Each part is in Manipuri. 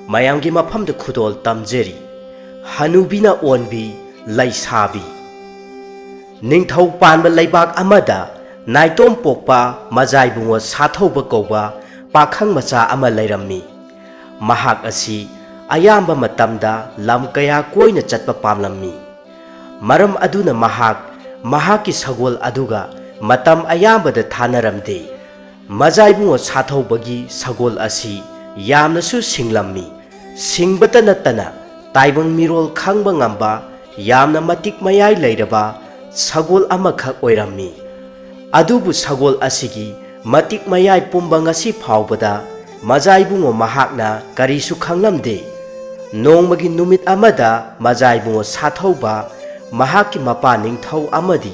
ꯃꯌꯥꯝꯒꯤ ꯃꯐꯝꯗ ꯈꯨꯗꯣꯜ ꯇꯝꯖꯔꯤ ꯍꯅꯨꯕꯤꯅ ꯑꯣꯟꯕꯤ ꯂꯩꯁꯥꯕꯤ ꯅꯤꯡꯊꯧ ꯄꯥꯟꯕ ꯂꯩꯕꯥꯛ ꯑꯃꯗ ꯅꯥꯏꯇꯣꯝ ꯄꯣꯛꯄ ꯃꯖꯥꯏꯕꯨꯡꯉꯣ ꯁꯥꯊꯧꯕ ꯀꯧꯕ ꯄꯥꯈꯪ ꯃꯆꯥ ꯑꯃ ꯂꯩꯔꯝꯃꯤ ꯃꯍꯥꯛ ꯑꯁꯤ ꯑꯌꯥꯝꯕ ꯃꯇꯝꯗ ꯂꯝ ꯀꯌꯥ ꯀꯣꯏꯅ ꯆꯠꯄ ꯄꯥꯝꯂꯝꯃꯤ ꯃꯔꯝ ꯑꯗꯨꯅ ꯃꯍꯥꯛꯀꯤ ꯁꯒꯣꯜ ꯑꯗꯨꯒ ꯃꯇꯝ ꯑꯌꯥꯝꯕꯗ ꯊꯥꯅꯔꯝꯗꯦ ꯃꯖꯥꯏꯕꯨꯡꯉꯣ ꯁꯥꯊꯧꯕꯒꯤ ꯁꯒꯣꯜ ꯑꯁꯤ ꯌꯥꯝꯅꯁꯨ ꯁꯤꯡꯂꯝꯃꯤ ꯁꯤꯡꯕꯇ ꯅꯠꯇꯅ ꯇꯥꯏꯕꯪ ꯃꯤꯔꯣꯜ ꯈꯪꯕ ꯉꯝꯕ ꯌꯥꯝꯅ ꯃꯇꯤꯛ ꯃꯌꯥꯏ ꯂꯩꯔꯕ ꯁꯒꯣꯜ ꯑꯃꯈꯛ ꯑꯣꯏꯔꯝꯃꯤ ꯑꯗꯨꯕꯨ ꯁꯒꯣꯜ ꯑꯁꯤꯒꯤ ꯃꯇꯤꯛ ꯃꯌꯥꯏ ꯄꯨꯝꯕ ꯉꯁꯤ ꯐꯥꯎꯕꯗ ꯃꯖꯥꯏꯕꯨꯡꯉꯣ ꯃꯍꯥꯛꯅ ꯀꯔꯤꯁꯨ ꯈꯪꯂꯝꯗꯦ ꯅꯣꯡꯃꯒꯤ ꯅꯨꯃꯤꯠ ꯑꯃꯗ ꯃꯖꯥꯏꯕꯨꯡꯉꯣ ꯁꯥꯊꯧꯕ ꯃꯍꯥꯛꯀꯤ ꯃꯄꯥ ꯅꯤꯡꯊꯧ ꯑꯃꯗꯤ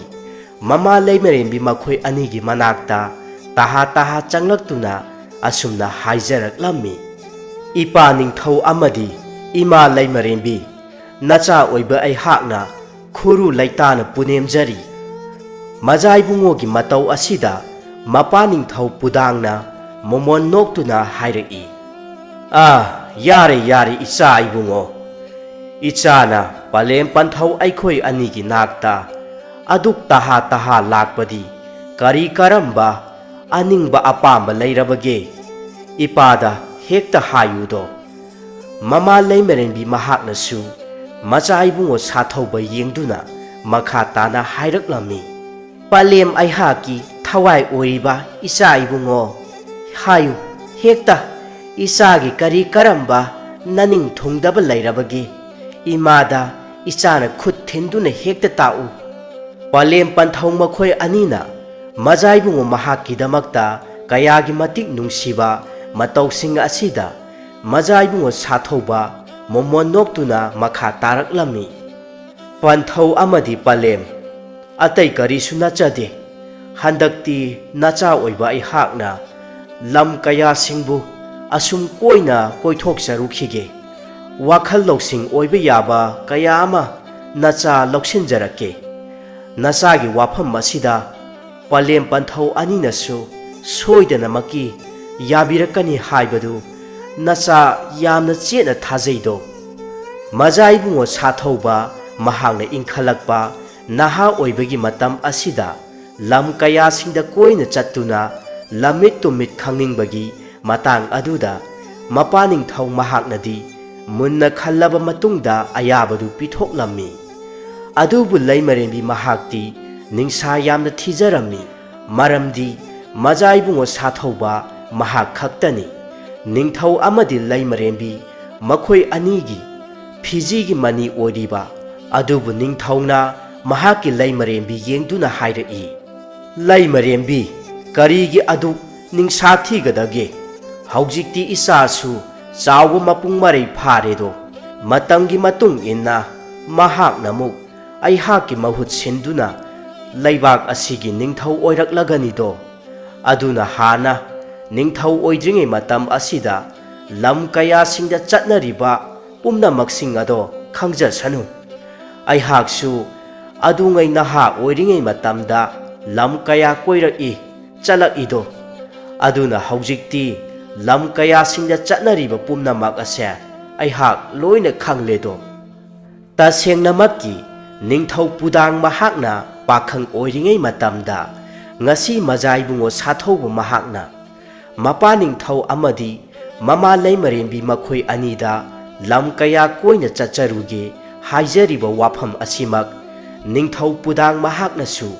ꯃꯃꯥ ꯂꯩꯃꯔꯦꯟꯕꯤ ꯃꯈꯣꯏ ꯑꯅꯤꯒꯤ ꯃꯅꯥꯛꯇ ꯇꯍꯥ ꯆꯪꯂꯛꯇꯨꯅ ꯑꯁꯨꯝꯅ ꯍꯥꯏꯖꯔꯛꯂꯝꯃꯤ ꯏꯄꯥ ꯅꯤꯡꯊꯧ ꯑꯃꯗꯤ ꯏꯃꯥ ꯂꯩꯃꯔꯦꯟꯕꯤ ꯅꯆꯥ ꯑꯣꯏꯕ ꯑꯩꯍꯥꯛꯅ ꯈꯨꯔꯨ ꯂꯩꯇꯥꯅ ꯄꯨꯅꯦꯝꯖꯔꯤ ꯃꯖꯥꯏꯕꯨꯡꯉꯣꯒꯤ ꯃꯇꯧ ꯑꯁꯤꯗ ꯃꯄꯥ ꯅꯤꯡꯊꯧ ꯄꯨꯗꯥꯡꯅ ꯃꯣꯃꯣꯟ ꯅꯣꯛꯇꯨꯅ ꯍꯥꯏꯔꯛꯏ ꯌꯥꯔꯦ ꯏꯆꯥ ꯏꯕꯨꯡꯉꯣ ꯏꯆꯥꯅ ꯄꯂꯦꯝ ꯄꯟꯊꯧ ꯑꯩꯈꯣꯏ ꯑꯅꯤꯒꯤ ꯅꯥꯛꯇ ꯑꯗꯨꯛ ꯇꯍꯥ ꯂꯥꯛꯄꯗꯤ ꯀꯔꯤ ꯀꯔꯝꯕ ꯑꯅꯤꯡꯕ ꯑꯄꯥꯝꯕ ꯂꯩꯔꯕꯒꯦ ꯏꯄꯥꯗ ꯍꯦꯛꯇ ꯍꯥꯏꯌꯨꯗꯣ ꯃꯃꯥ ꯂꯩꯃꯔꯦꯟꯕꯤ ꯃꯍꯥꯛꯅꯁꯨ ꯃꯆꯥ ꯏꯕꯨꯡꯉꯣ ꯁꯥꯊꯧꯕ ꯌꯦꯡꯗꯨꯅ ꯃꯈꯥ ꯇꯥꯅ ꯍꯥꯏꯔꯛꯂꯝꯃꯤ ꯄꯂꯦꯝ ꯑꯩꯍꯥꯛꯀꯤ ꯊꯋꯥꯏ ꯑꯣꯏꯔꯤꯕ ꯏꯆꯥ ꯏꯕꯨꯡꯉꯣ ꯍꯥꯏꯌꯨ ꯍꯦꯛꯇ ꯏꯆꯥꯒꯤ ꯀꯔꯤ ꯀꯔꯝꯕ ꯅꯅꯤꯡ ꯊꯨꯡꯗꯕ ꯂꯩꯔꯕꯒꯦ ꯏꯃꯥꯗ ꯏꯆꯥꯅ ꯈꯨꯠ ꯊꯤꯟꯗꯨꯅ ꯍꯦꯛꯇ ꯇꯥꯛꯎ ꯄꯂꯦꯝ ꯄꯟꯊꯧ ꯃꯈꯣꯏ ꯑꯅꯤꯅ ꯃꯖꯥꯏꯕꯨꯡꯉꯣ ꯃꯍꯥꯛꯀꯤꯗꯃꯛꯇ ꯀꯌꯥꯒꯤ ꯃꯇꯤꯛ ꯅꯨꯡꯁꯤꯕ ꯃꯇꯧꯁꯤꯡ ꯑꯁꯤꯗ ꯃꯖꯥꯏꯕꯨꯡꯉꯣ ꯁꯥꯊꯧꯕ ꯃꯣꯃꯣꯟ ꯅꯣꯛꯇꯨꯅ ꯃꯈꯥ ꯇꯥꯔꯛꯂꯝꯃꯤ ꯄꯟꯊꯧ ꯑꯃꯗꯤ ꯄꯂꯦꯝ ꯑꯇꯩ ꯀꯔꯤꯁꯨ ꯅꯠꯆꯗꯦ ꯍꯟꯗꯛꯇꯤ ꯅꯆꯥ ꯑꯣꯏꯕ ꯑꯩꯍꯥꯛꯅ ꯂꯝ ꯀꯌꯥꯁꯤꯡꯕꯨ ꯑꯁꯨꯝ ꯀꯣꯏꯅ ꯀꯣꯏꯊꯣꯛꯆꯔꯨꯈꯤꯒꯦ ꯋꯥꯈꯜ ꯂꯧꯁꯤꯡ ꯑꯣꯏꯕ ꯌꯥꯕ ꯀꯌꯥ ꯑꯃ ꯅꯆꯥ ꯂꯧꯁꯤꯟꯖꯔꯛꯀꯦ ꯅꯆꯥꯒꯤ ꯋꯥꯐꯝ ꯑꯁꯤꯗ ꯄꯂꯦꯝ ꯄꯟꯊꯧ ꯑꯅꯤꯅꯁꯨ ꯁꯣꯏꯗꯅꯃꯛꯀꯤ ꯌꯥꯕꯤꯔꯛꯀꯅꯤ ꯍꯥꯏꯕꯗꯨ ꯅꯆꯥ ꯌꯥꯝꯅ ꯆꯦꯠꯅ ꯊꯥꯖꯩꯗꯣ ꯃꯖꯥꯏꯕꯨꯡꯉꯣ ꯁꯥꯊꯧꯕ ꯃꯍꯥꯛꯅ ꯏꯟꯈꯠꯂꯛꯄ ꯅꯍꯥ ꯑꯣꯏꯕꯒꯤ ꯃꯇꯝ ꯑꯁꯤꯗ ꯂꯝ ꯀꯌꯥꯁꯤꯡꯗ ꯀꯣꯏꯅ ꯆꯠꯇꯨꯅ ꯂꯝꯃꯤꯠ ꯇꯨꯃꯤꯠ ꯈꯪꯅꯤꯡꯕꯒꯤ ꯃꯇꯥꯡ ꯑꯗꯨꯗ ꯃꯄꯥ ꯅꯤꯡꯊꯧ ꯃꯍꯥꯛꯅꯗꯤ ꯃꯨꯟꯅ ꯈꯜꯂꯕ ꯃꯇꯨꯡꯗ ꯑꯌꯥꯕꯗꯨ ꯄꯤꯊꯣꯛꯂꯝꯃꯤ ꯑꯗꯨꯕꯨ ꯂꯩꯃꯔꯦꯟꯕꯤ ꯃꯍꯥꯛꯇꯤ ꯅꯤꯡꯁꯥ ꯌꯥꯝꯅ ꯊꯤꯖꯔꯝꯃꯤ ꯃꯔꯝꯗꯤ ꯃꯖꯥꯏꯕꯨꯡꯉꯣ ꯁꯥꯊꯧꯕ ꯃꯍꯥꯛ ꯈꯛꯇꯅꯤ ꯅꯤꯡꯊꯧ ꯑꯃꯗꯤ ꯂꯩꯃꯔꯦꯟꯕꯤ ꯃꯈꯣꯏ ꯑꯅꯤꯒꯤ ꯐꯤꯖꯤꯒꯤ ꯃꯅꯤ ꯑꯣꯏꯔꯤꯕ ꯑꯗꯨꯕꯨ ꯅꯤꯡꯊꯧꯅ ꯃꯍꯥꯛꯀꯤ ꯂꯩꯃꯔꯦꯟꯕꯤ ꯌꯦꯡꯗꯨꯅ ꯍꯥꯏꯔꯛꯏ ꯂꯩꯃꯔꯦꯟꯕꯤ ꯀꯔꯤꯒꯤ ꯑꯗꯨꯛ ꯅꯤꯡꯁꯥ ꯊꯤꯒꯗꯒꯦ ꯍꯧꯖꯤꯛꯇꯤ ꯏꯆꯥꯁꯨ ꯆꯥꯎꯕ ꯃꯄꯨꯡ ꯃꯔꯩ ꯐꯥꯔꯦꯗꯣ ꯃꯇꯝꯒꯤ ꯃꯇꯨꯡ ꯏꯟꯅ ꯃꯍꯥꯛꯅ ꯑꯃꯨꯛ ꯑꯩꯍꯥꯛꯀꯤ ꯃꯍꯨꯠ ꯁꯤꯟꯗꯨꯅ ꯂꯩꯕꯥꯛ ꯑꯁꯤꯒꯤ ꯅꯤꯡꯊꯧ ꯑꯣꯏꯔꯛꯂꯒꯅꯤꯗꯣ ꯑꯗꯨꯅ ꯍꯥꯟꯅ ꯅꯤꯡꯊꯧ ꯑꯣꯏꯗ꯭ꯔꯤꯉꯩ ꯃꯇꯝ ꯑꯁꯤꯗ ꯂꯝ ꯀꯌꯥꯁꯤꯡꯗ ꯆꯠꯅꯔꯤꯕ ꯄꯨꯝꯅꯃꯛꯁꯤꯡ ꯑꯗꯣ ꯈꯪꯖꯁꯅꯨ ꯑꯩꯍꯥꯛꯁꯨ ꯑꯗꯨꯉꯩ ꯅꯍꯥ ꯑꯣꯏꯔꯤꯉꯩ ꯃꯇꯝꯗ ꯂꯝ ꯀꯌꯥ ꯀꯣꯏꯔꯛꯏ ꯆꯠꯂꯛꯏꯗꯣ ꯑꯗꯨꯅ ꯍꯧꯖꯤꯛꯇꯤ ꯂꯝ ꯀꯌꯥꯁꯤꯡꯗ ꯆꯠꯅꯔꯤꯕ ꯄꯨꯝꯅꯃꯛ ꯑꯁꯦ ꯑꯩꯍꯥꯛ ꯂꯣꯏꯅ ꯈꯪꯂꯦꯗꯣ ꯇꯁꯦꯡꯅꯃꯛꯀꯤ ꯅꯤꯡꯊꯧ ꯄꯨꯗꯥꯡ ꯃꯍꯥꯛꯅ ꯄꯥꯈꯪ ꯑꯣꯏꯔꯤꯉꯩ ꯃꯇꯝꯗ ꯉꯁꯤ ꯃꯖꯥꯏꯕꯨꯡꯉꯣ ꯁꯥꯊꯧꯕ ꯃꯍꯥꯛꯅ ꯃꯄꯥ ꯅꯤꯡꯊꯧ ꯑꯃꯗꯤ ꯃꯃꯥ ꯂꯩꯃꯔꯦꯟꯕꯤ ꯃꯈꯣꯏ ꯑꯅꯤꯗ ꯂꯝ ꯀꯌꯥ ꯀꯣꯏꯅ ꯆꯠꯆꯔꯨꯒꯦ ꯍꯥꯏꯖꯔꯤꯕ ꯋꯥꯐꯝ ꯑꯁꯤꯃꯛ ꯅꯤꯡꯊꯧ ꯄꯨꯗꯥꯡ ꯃꯍꯥꯛꯅꯁꯨ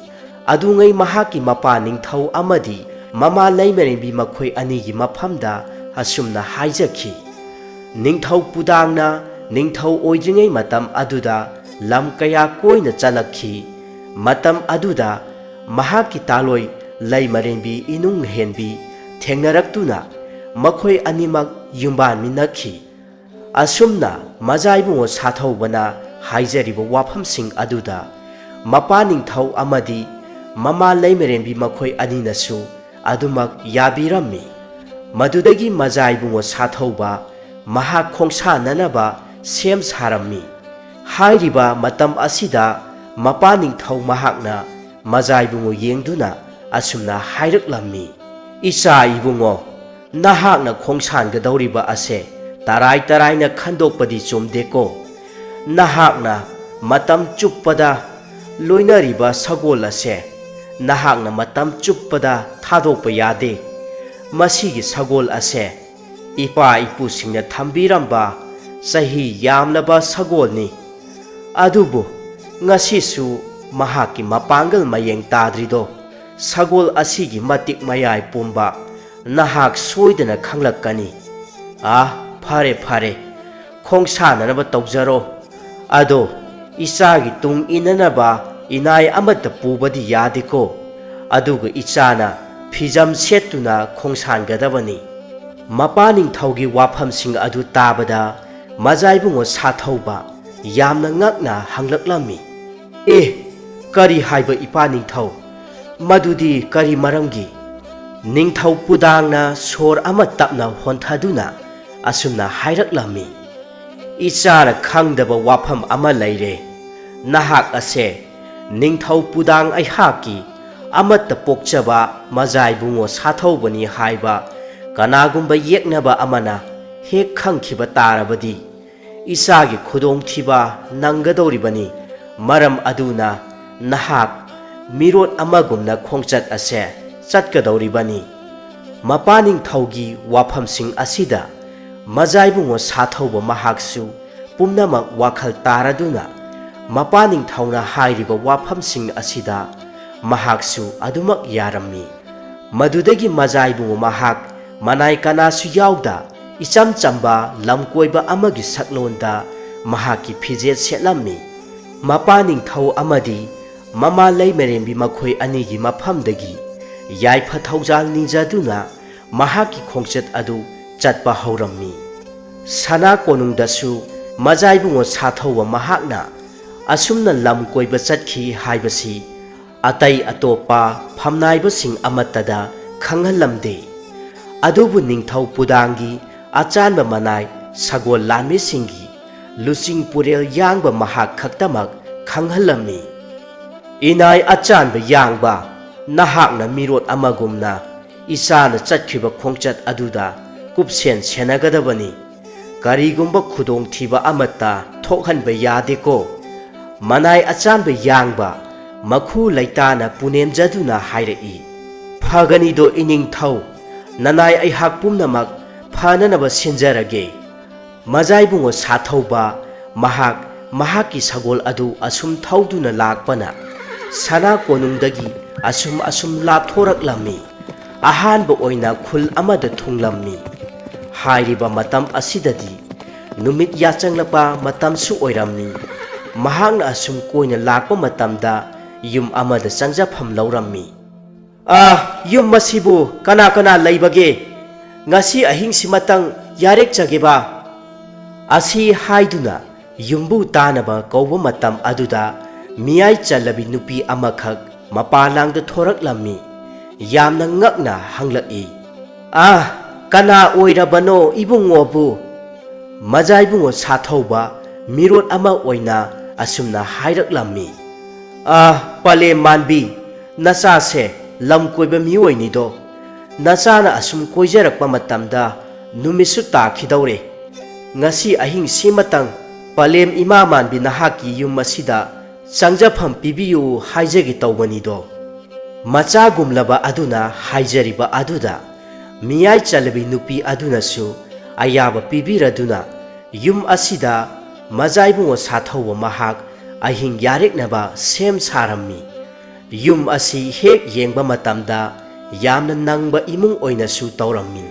ꯑꯗꯨꯉꯩ ꯃꯍꯥꯛꯀꯤ ꯃꯄꯥ ꯅꯤꯡꯊꯧ ꯑꯃꯗꯤ ꯃꯃꯥ ꯂꯩꯃꯔꯦꯟꯕꯤ ꯃꯈꯣꯏ ꯑꯅꯤꯒꯤ ꯃꯐꯝꯗ ꯑꯁꯨꯝꯅ ꯍꯥꯏꯖꯈꯤ ꯅꯤꯡꯊꯧ ꯄꯨꯗꯥꯡꯅ ꯅꯤꯡꯊꯧ ꯑꯣꯏꯗ꯭ꯔꯤꯉꯩ ꯃꯇꯝ ꯑꯗꯨꯗ ꯂꯝ ꯀꯌꯥ ꯀꯣꯏꯅ ꯆꯠꯂꯛꯈꯤ ꯃꯇꯝ ꯑꯗꯨꯗ ꯃꯍꯥꯛꯀꯤ ꯇꯥꯂꯣꯏ ꯂꯩꯃꯔꯦꯟꯕꯤ ꯏꯅꯨꯡ ꯍꯦꯟꯕꯤ ꯊꯦꯡꯅꯔꯛꯇꯨꯅ ꯃꯈꯣꯏ ꯑꯅꯤꯃꯛ ꯌꯨꯝꯕꯥꯟꯃꯤꯟꯅꯈꯤ ꯑꯁꯨꯝꯅ ꯃꯖꯥꯏꯕꯨꯡꯉꯣ ꯁꯥꯊꯧꯕꯅ ꯍꯥꯏꯖꯔꯤꯕ ꯋꯥꯐꯝꯁꯤꯡ ꯑꯗꯨꯗ ꯃꯄꯥ ꯅꯤꯡꯊꯧ ꯑꯃꯗꯤ ꯃꯃꯥ ꯂꯩꯃꯔꯦꯟꯕꯤ ꯃꯈꯣꯏ ꯑꯅꯤꯅꯁꯨ ꯑꯗꯨꯃꯛ ꯌꯥꯕꯤꯔꯝꯃꯤ ꯃꯗꯨꯗꯒꯤ ꯃꯖꯥꯏꯕꯨꯡꯉꯣ ꯁꯥꯊꯧꯕ ꯃꯍꯥꯛ ꯈꯣꯡꯁꯥꯟꯅꯅꯕ ꯁꯦꯝ ꯁꯥꯔꯝꯃꯤ ꯍꯥꯏꯔꯤꯕ ꯃꯇꯝ ꯑꯁꯤꯗ ꯃꯄꯥ ꯅꯤꯡꯊꯧ ꯃꯍꯥꯛꯅ ꯃꯖꯥꯏꯕꯨꯡꯉꯣ ꯌꯦꯡꯗꯨꯅ ꯑꯁꯨꯝꯅ ꯍꯥꯏꯔꯛꯂꯝꯃꯤ ꯏꯆꯥ ꯏꯕꯨꯡꯉꯣ ꯅꯍꯥꯛꯅ ꯈꯣꯡꯁꯥꯟꯒꯗꯧꯔꯤꯕ ꯑꯁꯦ tarai taraina khandokpadi chumdeko nahakna matam chuppada loinariba sagol ase nahakna matam chuppada thadokpa yade masigi sagol ase ipa ipusingna thambiramba sahi yamlaba sagolni adubu ngasisu mahaki mapangal mayeng tadrido sagol asigi matik mayai pumba nahak soidana khanglakani phare phare khongsananaba tawjaro ado isagi tung inanaba inai amata pubadi yadiko aduga ichana fijam setuna khongsangadabani mapaning thaugi wafamsing adu tabada majaibungo sathauba yamna ngakna hanglaklami kari haiba ipani thau madudi kari maramgi ningthau pudangna sor ama tapna honthaduna asumna hairaklami ichara khangdaba wafam ama leire nahak ase ningthau pudang aihaki amata pokchaba majaibungo sathaubani haiba kanagumba yeknaba amana hek khangkhiba tarabadi isagi khudong thiba nangadoribani maram aduna nahak mirot amagumna khongchat ase chatkadoribani mapaning thaugi wafamsing asida majaibungo sathauba mahaksu pumnamak wakhal taraduna mapaning thauna hairiba wafamsing asida mahaksu adumak yarammi madudagi majaibungo mahak manai kanasu yauda icham chamba lamkoiba amagi saklonda mahaki phijet setlammi mapaning thau amadi mama leimerembi makhoi anigi mafamdagi yaifa thaujal ninjaduna mahaki khongchat adu chatpa haurammi sana konungdasu majaibungo sathauwa mahakna asumna lamkoiba chatkhi haibasi atai atopa phamnaibasing amatada khanghalamde adubu ningthau pudangi achanba manai sagol lanmi singi lusing purel yangba mahak khaktamak khanghalammi inai achanba yangba nahakna mirot amagumna isana chatkhiba khongchat aduda kupsen senagadabani karigumba khudong thiba amata thokhanba yadeko manai achanba yangba makhu laitana punemjaduna hairai phagani do ining thau nanai aihak pumnamak phananaba sinjarage majaibungo sathauba mahak mahaki sagol adu asum thauduna lakpana sana konungdagi asum lapthoraklami ahanba oina khul amada thunglammi hairiba matam asidadi numit yachanglapa matamsu oirammi mahakna asum koina lakpa matamda yum amada changjafam laurammi yum masibu kana kana leibage ngasi ahing simatang yarek chageba asi haiduna yumbu tanaba kawba matam aduda miyai chalabi nupi amakhak mapalangda thoraklammi yamna ngakna hanglaki kana oirabano ibungobu majaibungo sathauba mirot ama oina asumna hairaklammi pale manbi nasa se lamkoiba miyoini do nasana asum koijarakpa matamda numisu takhidore ngasi ahing simatang palem ima manbi nahaki yum asida changjafam pibiyu haijagi tawbani do macha gumlaba aduna haijariba aduda miyai chalabi nupi aduna su ayaba pibiraduna yum asida majaibungo sathauwa mahak ahing yareknaba sem sarammi yum asi hek yengba matamda yamna nangba imung oina su tawrammi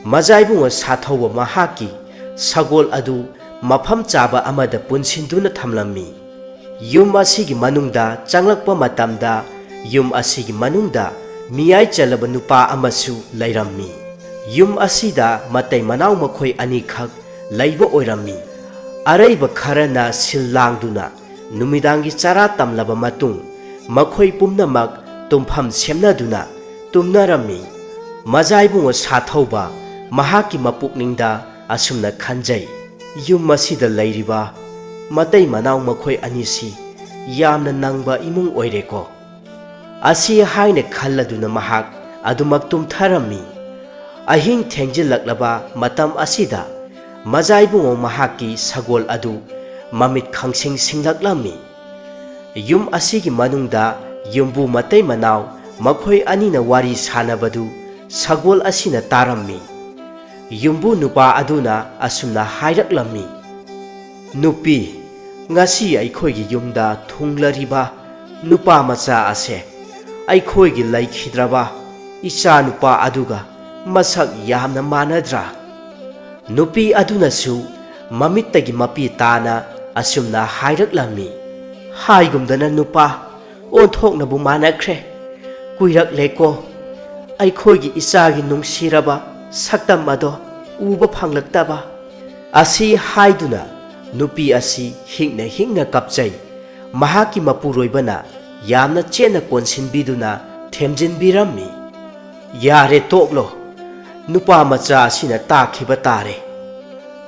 majaibungo sathauwa mahaki sagol adu mafam chaba amada punsinduna thamlammi yum asigi manungda changlakpa matamda yum asigi manungda miyai chalaba nupa amasu lairammi yum asida matai manaw makhoi ani khak laiba oirammi araiba kharana sillangduna numidangi chara tamlaba matung makhoi pumnamak tumpham semnaduna tumnarammi majaibungo sathauba mahaki mapukningda asumna khanjai yum asida lairiba matai manaw makhoi anisi yamna nangba imung oireko asi haine khalladuna mahak adumak tumtharammi ahing thengjilakhlaba matam asida Mazaibungo mahaki sagol adu mamit khangsing singlaklammi. Yum asigi manungda yumbu matay manaw makhoi anina wari sanabadu sagol asina tarammi. Yumbu nupa aduna asumna hairaklammi. Nupi, ngasi aikhoigi yumda thunglariba nupa macha ase aikhoigi laikhidraba icha nupa aduga masak yamna manadra. Nupi adunasu mamittagi mapi tana asumna hairaklammi. Haigumdana nupa onthoknabu manakre kuirak leko aikhoigi ichagi nungsiraba saktam ado uba phanglaktaba. Asi haiduna nupi asi hingna kapjai mahaki mapuroibana yamna chena konsinbiduna themjinbirammi. Yare toklo nupa macha asina takhiba tare.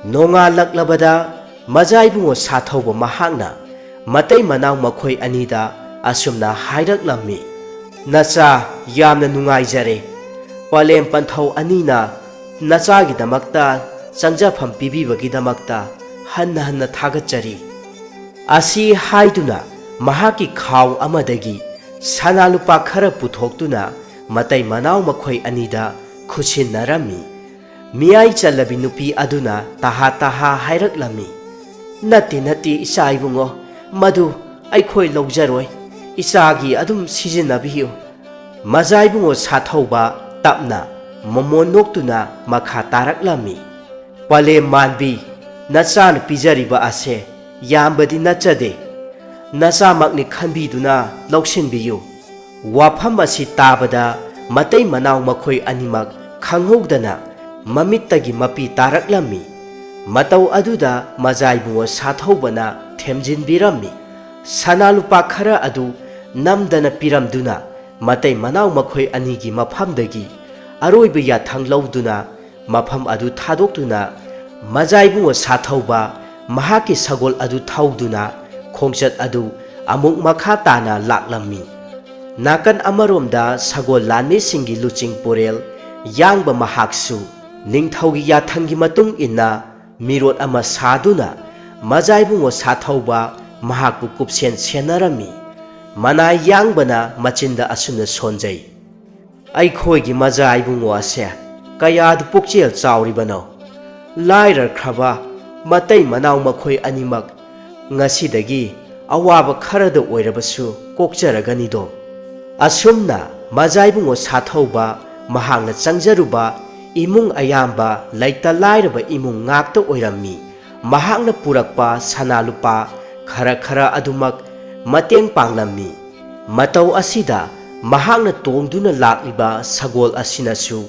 Nonga laklabada mazaibungo sathauba mahakna matay manaw makhoi anida asumna hairaklammi. Nacha yamna nungaijare palem panthau anina nachagi damakta changjafam pibibagidamakta hanna thagachari. Asi haiduna mahaki khaw amadagi sanalupa khara puthoktuna matay manaw makhoi anida khusinnarammi. Miyai chalabi nupi aduna taha hairaklammi. Nati isaibungo madu aikhoi lawjaroi isagi adum sizinnabiyu. Mazaibungo sathauba tapna momon noktuna makha taraklammi. Pale manbi nachan pijariba ase yambadi nachade nacha makni khanbiduna lawsinbiyu. Wafam asi tabada matay manaw makhoi animak khanghodana mamittagi mapi taraklammi. Mataw aduda mazaibungo sathaubana themjinbirammi. Sanalupa khara adu namdana piramduna matay manaw makhoi anigi mafamdagi aroiba yathang lawduna mafam adu thadoktuna mazaibungo sathauba mahaki sagol adu thauduna khongchat adu amuk makha tana laklammi. Nakan amaromda sagol lanmi singi luching porel yangba mahaksu ningthaugi yathangi matung inna mirot ama saduna mazaibungo sathauba mahakpu kupsen senarami. Mana yangbana machinda asuna sonjai. Aikhoigi mazaibungo ase kayad pukchel chawribano. Lairar khaba matay manaw makhoi animak ngasidagi awaba kharada oirabasu kokjaraganido. Asumna mazaibungo sathauba mahangna changjaruba imung ayamba laita lairaba imung ngakta oirammi. Mahangna purakpa sanalupa khara adumak mateng panglammi. Mataw asida mahangna tongduna lakliba sagol asinasu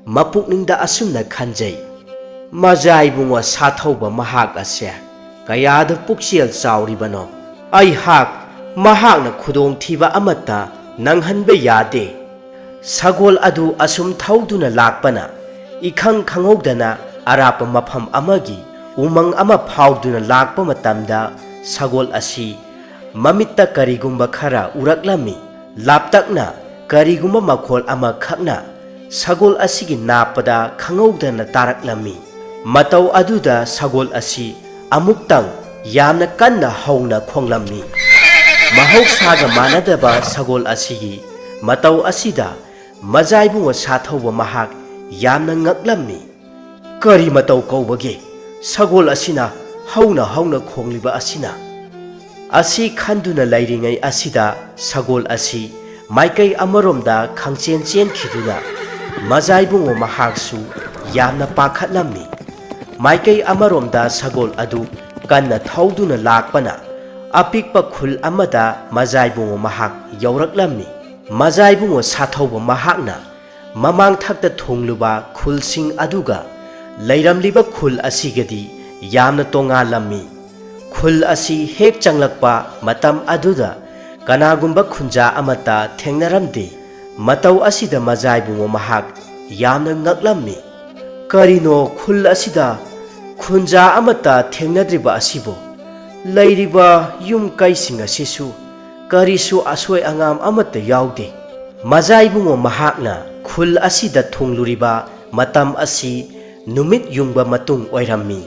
mapukningda asumna khanjai. Mazaibungo sathauba mahak ase kayada pukchel chawribano. Aihak mahakna khudong thiba amata nanghanba yade. Sagol adu asum thauduna lakpana ikhang khanghodana arapa mafam amagi umang ama phauduna lakpa matamda sagol asi mamitta karigumba khara uraklammi. Laptakna karigumba makhol ama khakna sagol asigi napada khanghodana taraklammi. Mataw aduda sagol asi amuktang yamna kanna hauna khonglammi. Mahoksaga manadaba sagol asigi mataw asida mazaibungo sathauba mahak yamna ngaklammi. Kari mataw kaubage sagol asina hauna khongliba asina. Asi khanduna lairingai asida sagol asi maikai amaromda khangchen khiduna mazaibungo mahaksu yamna pakhatlammi. Maikai amaromda sagol adu kanna thauduna lakpana apikpa khul amada mazaibungo mahak yauraklammi. Mazaibungo sathauba mahakna mamang thakta thongluba khulsing aduga leiramliba khul asigadi yamna tongalammi. Khul asi hek changlakpa matam aduda kanagumba khunja amata thengnaramde. Mataw asida mazaibungo mahak yamna ngaklammi. Karino khul asida khunja amata thengnadriba asibo. Lairiba yum kaising asisu karisu asoi angam amata yaude. Mazaibungo mahakna khul asida thongluriba matam asi numit yungba matung oirammi.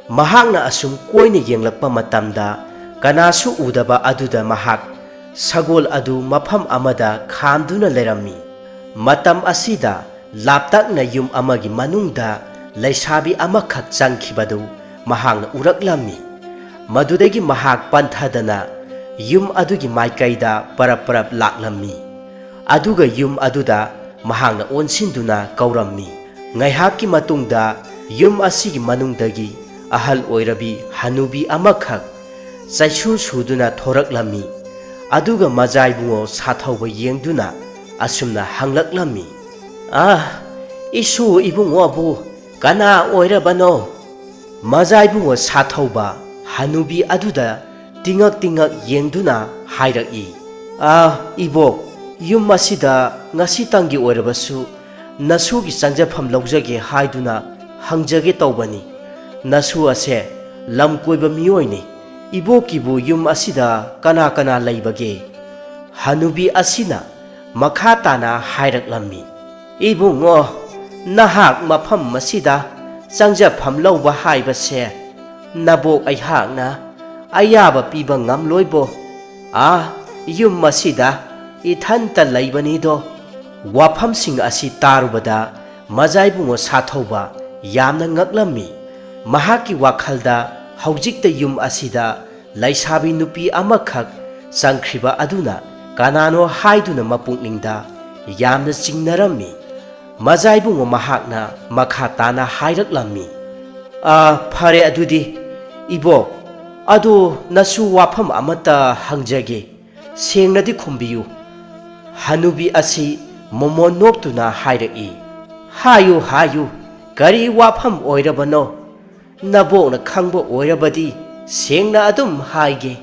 Mahakna asum koina yenglakpa matamda kanasu udaba aduda mahak sagol adu mafam amada khamduna lerami. Matam asida laptakna yum amagi manungda laisabi amakhak changkhibadu mahakna uraklami. Madudagi mahak panthadana yum adugi maikaida parap laklami. Aduga yum aduda mahakna onsinduna kaurammi. Ngaihakki matungda yum asigi manungdagi ahal oirabi hanubi amakhak chaisu suduna thoraklami. Aduga majaibungo sathauba yengduna asumna hanglaklami. Isu ibungo abu kana oirabano? Majaibungo sathauba hanubi aduda tingak yengduna hairaki. Ibok yum asida ngasi tangi oirabasu nasugi changjafam laujage haiduna hangjage tawbani. Nasu ase lam koiba miyoini. Ibokibu yum asida kana laibage? Hanubi asina makha tana hairaklammi. Ibungo nahak mafam masida changjafam lauba haibase nabok aihakna ayaba piba ngamloibo. Yum masida ithanta laibanido. Wafamsing asi tarubada majaibungo sathauba yamna ngaklammi. Mahaki wakhalda haujikta yum asida laisabi nupi amakhak changkhriba aduna kanano haiduna mapukningda yamna chingnarammi. Majaibungo mahakna makha tana hairaklammi. Phare adudi ibok adu nasu wafam amata hangjage sengnadi khumbiyu. Hanubi asi momon noptuna hairaki. Hayu kari wafam oirabano? Nabokna khangba oirabadi sengna adum haige.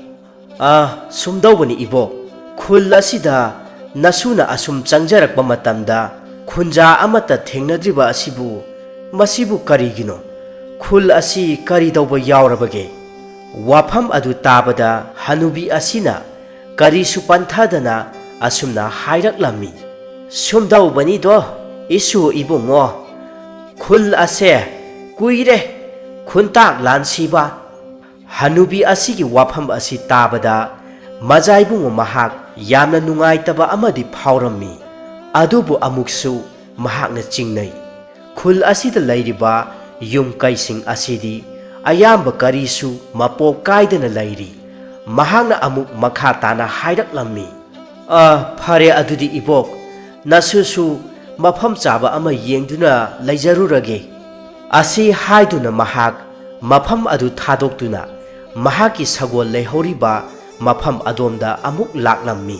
Sumdawbani ibok. Khul asida nasuna asum changjarakpa matamda khunja amata thengnadriba asibu masibu karigino? Khul asi kari dawba yaurabage? Wafam adu tabada hanubi asina karisu panthadana asumna hairaklammi. Sumdawbani do isu ibungo. Khul ase kuire khuntak lansiba. Hanubi asigi wafam asi tabada majaibungo mahak yamna nungaitaba amadi phaurammi. Adubu amuksu mahakna chingnai. Khul asida lairiba yum kaising asidi ayamba karisu mapok kaidana lairi. Mahakna amuk makha tana hairaklammi. Phare adudi ibok nasusu mafam chaba ama yengduna laijarurage. Asi haiduna mahak mafam adu thadoktuna mahaki sagol leihoriba mafam adomda amuk laklammi.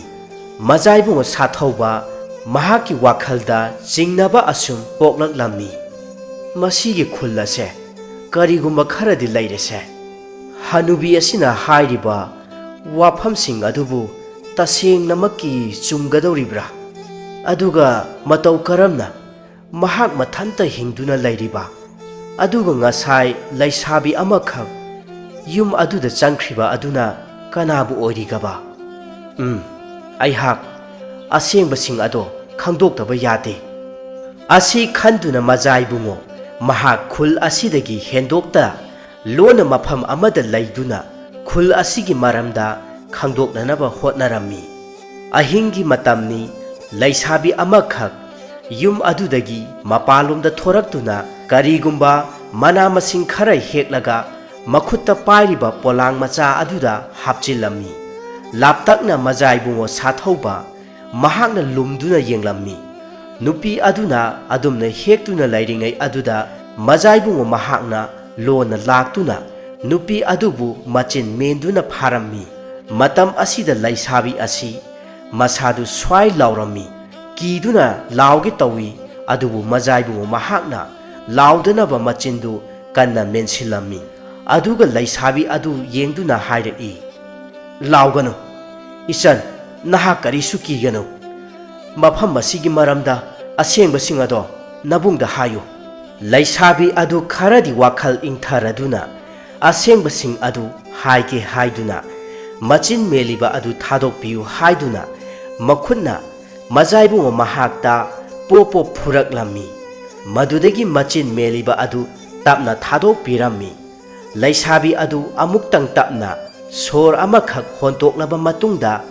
Majaibungo sathauba mahaki wakhalda chingnaba asum poklaklammi. Masigi khul ase karigumba kharadi lairese? Hanubi asina hairiba wafamsing adubu tasengnamakki chumgadoribra? Aduga matau karamna mahak mathanta hingduna lairiba? Aduga ngasai laisabi amakhak yum aduda changkhriba aduna kanabu oirigaba? Aihak asengbasing ado khangdoktaba yade. Asi khanduna majaibungo mahak khul asidagi hendokta lona mafam amada laiduna khul asigi maramda khangdoknanaba hotnarammi. Ahingi matamni laisabi amakhak yum adudagi mapalomda thoraktuna karigumba mana masing khara heklaga makhutta pairiba polang macha aduda hapchilammi. Laptakna majaibungo sathauba mahakna lumduna yenglammi. Nupi aduna adumna hektuna lairingai aduda majaibungo mahakna lona laktuna nupi adubu machin menduna pharammi. Matam asida laisabi asi masadu swai laurammi. Kiduna lauge tawi adubu majaibungo mahakna laudanaba machindu kanna mensilammi. Aduga laisabi adu yengduna hairaki. Laugano isan nahak karisu kigano. Mafam masigi maramda asengbasing ado nabungda hayo. Laisabi adu kharadi wakhal ingtharaduna asengbasing adu haige haiduna machin meliba adu thadokpiyu haiduna makhunna majaibungo mahakta popo phuraklammi. Madudagi machin meliba adu tapna thadokpirammi. ꯂꯩꯁꯥꯕꯤ ꯑꯗꯨ ꯑꯃꯨꯛꯇꯪ ꯇꯞꯅ ꯁꯣꯔ ꯑꯃꯈꯛ ꯍꯣꯟꯇꯣꯛꯂꯕ ꯃꯇꯨꯡꯗ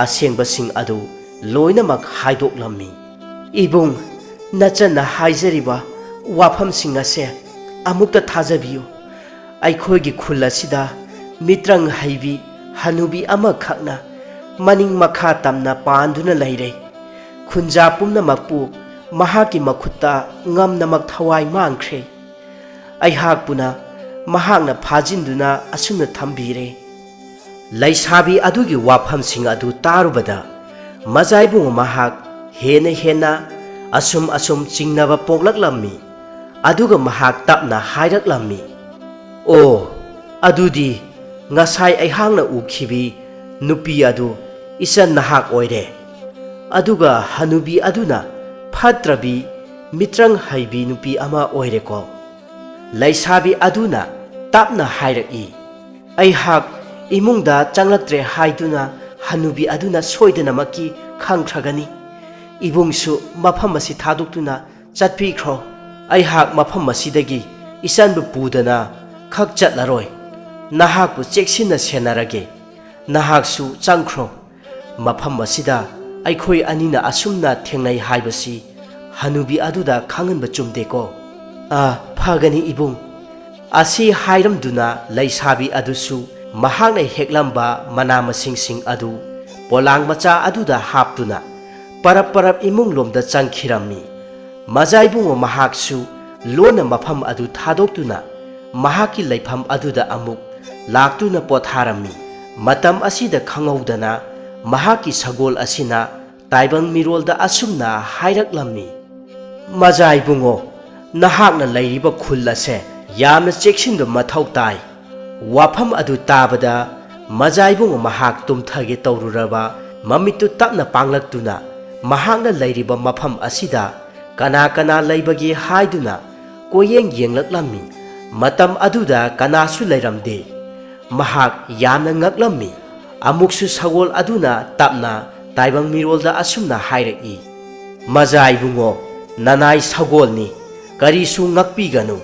ꯑꯁꯦꯡꯕꯁꯤꯡ ꯑꯗꯨ ꯂꯣꯏꯅꯃꯛ ꯍꯥꯏꯗꯣꯛꯂꯝꯃꯤ꯫ ꯏꯕꯨꯡ, ꯅꯆꯟꯅ ꯍꯥꯏꯖꯔꯤꯕ ꯋꯥꯐꯝꯁꯤꯡ ꯑꯁꯦ ꯑꯃꯨꯛꯇ ꯊꯥꯖꯕꯤꯌꯨ꯫ ꯑꯩꯈꯣꯏꯒꯤ ꯈꯨꯜ ꯑꯁꯤꯗ ꯃꯤꯇ꯭ꯔꯪ ꯍꯩꯕꯤ ꯍꯅꯨꯕꯤ ꯑꯃꯈꯛꯅ ꯃꯅꯤꯡ ꯃꯈꯥ ꯇꯝꯅ ꯄꯥꯟꯗꯨꯅ ꯂꯩꯔꯦ꯫ ꯈꯨꯟꯖꯥ ꯄꯨꯝꯅꯃꯛꯄꯨ ꯃꯍꯥꯛꯀꯤ ꯃꯈꯨꯠꯇ ꯉꯝꯅꯃꯛ ꯊꯋꯥꯏ ꯃꯥꯡꯈ꯭ꯔꯦ꯫ ꯑꯩꯍꯥꯛꯄꯨꯅ ꯃꯍꯥꯛꯅ ꯐꯥꯖꯤꯟꯗꯨꯅ ꯑꯁꯨꯝꯅ ꯊꯝꯕꯤꯔꯦ꯫ ꯂꯩꯁꯥꯕꯤ ꯑꯗꯨꯒꯤ ꯋꯥꯐꯝꯁꯤꯡ ꯑꯗꯨ ꯇꯥꯔꯨꯕꯗ ꯃꯖꯥꯏꯕꯨꯡ ꯃꯍꯥꯛ ꯍꯦꯟꯅ ꯑꯁꯨꯝ ꯆꯤꯡꯅꯕ ꯄꯣꯛꯂꯛꯂꯝꯃꯤ꯫ ꯑꯗꯨꯒ ꯃꯍꯥꯛ ꯇꯞꯅ ꯍꯥꯏꯔꯛꯂꯝꯃꯤ, "ꯑꯣ, ꯑꯗꯨꯗꯤ ꯉꯁꯥꯏ ꯑꯩꯍꯥꯛꯅ ꯎꯈꯤꯕꯤ ꯅꯨꯄꯤ ꯑꯗꯨ ꯏꯆꯟ ꯅꯍꯥꯛ ꯑꯣꯏꯔꯦ꯫ ꯑꯗꯨꯒ ꯍꯅꯨꯕꯤ ꯑꯗꯨꯅ ꯐꯠꯇ꯭ꯔꯕꯤ ꯃꯤꯇ꯭ꯔꯪ ꯍꯩꯕꯤ ꯅꯨꯄꯤ ꯑꯃ ꯑꯣꯏꯔꯦꯀꯣ?" ꯂꯩꯁꯥꯕꯤ ꯑꯗꯨꯅ ꯇꯞꯅ ꯍꯥꯏꯔꯛꯏ, "ꯑꯩꯍꯥꯛ ꯏꯃꯨꯡꯗ ꯆꯪꯂꯛꯇ꯭ꯔꯦ ꯍꯥꯏꯗꯨꯅ ꯍꯅꯨꯕꯤ ꯑꯗꯨꯅ ꯁꯣꯏꯗꯅꯃꯛꯀꯤ ꯈꯪꯈ꯭ꯔꯒꯅꯤ꯫ ꯏꯕꯨꯡꯁꯨ ꯃꯐꯝ ꯑꯁꯤ ꯊꯥꯗꯣꯛꯇꯨꯅ ꯆꯠꯄꯤꯈ꯭ꯔꯣ꯫ ꯑꯩꯍꯥꯛ ꯃꯐꯝ ꯑꯁꯤꯗꯒꯤ ꯏꯆꯟꯕꯨ ꯄꯨꯗꯅ ꯈꯛ ꯆꯠꯂꯔꯣꯏ꯫ ꯅꯍꯥꯛꯄꯨ ꯆꯦꯛꯁꯤꯟꯅ ꯁꯦꯟꯅꯔꯒꯦ꯫ ꯅꯍꯥꯛꯁꯨ ꯆꯪꯈ꯭ꯔꯣ꯫ ꯃꯐꯝ ꯑꯁꯤꯗ ꯑꯩꯈꯣꯏ ꯑꯅꯤꯅ ꯑꯁꯨꯝꯅ ꯊꯦꯡꯅꯩ ꯍꯥꯏꯕꯁꯤ ꯍꯅꯨꯕꯤ ꯑꯗꯨꯗ ꯈꯪꯍꯟꯕ ꯆꯨꯝꯗꯦꯀꯣ?" "ꯐꯒꯅꯤ ꯏꯕꯨꯡ." ꯑꯁꯤ ꯍꯥꯏꯔꯝꯗꯨꯅ ꯂꯩꯁꯥꯕꯤ ꯑꯗꯨꯁꯨ ꯃꯍꯥꯛꯅ ꯍꯦꯛꯂꯝꯕ ꯃꯅꯥ ꯃꯁꯤꯡꯁꯤꯡ ꯑꯗꯨ ꯄꯣꯂꯥꯡ ꯃꯆꯥ ꯑꯗꯨꯗ ꯍꯥꯞꯇꯨꯅ ꯄꯔꯞ ꯏꯃꯨꯡꯂꯣꯝꯗ ꯆꯪꯈꯤꯔꯝꯃꯤ꯫ ꯃꯖꯥꯏꯕꯨꯡ ꯃꯍꯥꯛꯁꯨ ꯂꯣꯟꯅ ꯃꯐꯝ ꯑꯗꯨ ꯊꯥꯗꯣꯛꯇꯨꯅ ꯃꯍꯥꯛꯀꯤ ꯂꯩꯐꯝ ꯑꯗꯨꯗ ꯑꯃꯨꯛ ꯂꯥꯛꯇꯨꯅ ꯄꯣꯊꯥꯔꯝꯃꯤ꯫ ꯃꯇꯝ ꯑꯁꯤꯗ ꯈꯪꯍꯧꯗꯅ ꯃꯍꯥꯛꯀꯤ ꯁꯒꯣꯜ ꯑꯁꯤꯅ ꯇꯥꯏꯕꯪ ꯃꯤꯔꯣꯜꯗ ꯑꯁꯨꯝꯅ ꯍꯥꯏꯔꯛꯂꯝꯃꯤ, "ꯃꯖꯥꯏꯕꯨꯡꯉꯣ, ꯅꯍꯥꯛꯅ ꯂꯩꯔꯤꯕ ꯈꯨꯜ ꯑꯁꯦ ꯌꯥꯝꯅ ꯆꯦꯛꯁꯤꯟꯕ ꯃꯊꯧ ꯇꯥꯏ." ꯋꯥꯐꯝ ꯑꯗꯨ ꯇꯥꯕꯗ ꯃꯖꯥꯏꯕꯨꯡ ꯃꯍꯥꯛ ꯇꯨꯝꯊꯒꯦ ꯇꯧꯔꯨꯔꯕ ꯃꯃꯤꯠꯇꯨ ꯇꯞꯅ ꯄꯥꯡꯂꯛꯇꯨꯅ ꯃꯍꯥꯛꯅ ꯂꯩꯔꯤꯕ ꯃꯐꯝ ꯑꯁꯤꯗ ꯀꯅꯥ ꯂꯩꯕꯒꯦ ꯍꯥꯏꯗꯨꯅ ꯀꯣꯌꯦꯡ ꯌꯦꯡꯂꯛꯂꯝꯃꯤ꯫ ꯃꯇꯝ ꯑꯗꯨꯗ ꯀꯅꯥꯁꯨ ꯂꯩꯔꯝꯗꯦ꯫ ꯃꯍꯥꯛ ꯌꯥꯝꯅ ꯉꯛꯂꯝꯃꯤ꯫ ꯑꯃꯨꯛꯁꯨ ꯁꯒꯣꯜ ꯑꯗꯨꯅ ꯇꯞꯅ ꯇꯥꯏꯕꯪ ꯃꯤꯔꯣꯜꯗ ꯑꯁꯨꯝꯅ ꯍꯥꯏꯔꯛꯏ, "ꯃꯖꯥꯏꯕꯨꯡꯉꯣ, ꯅꯅꯥꯏ ꯁꯒꯣꯜꯅꯤ, ꯀꯔꯤꯁꯨ ꯉꯛꯄꯤꯒꯅꯨ."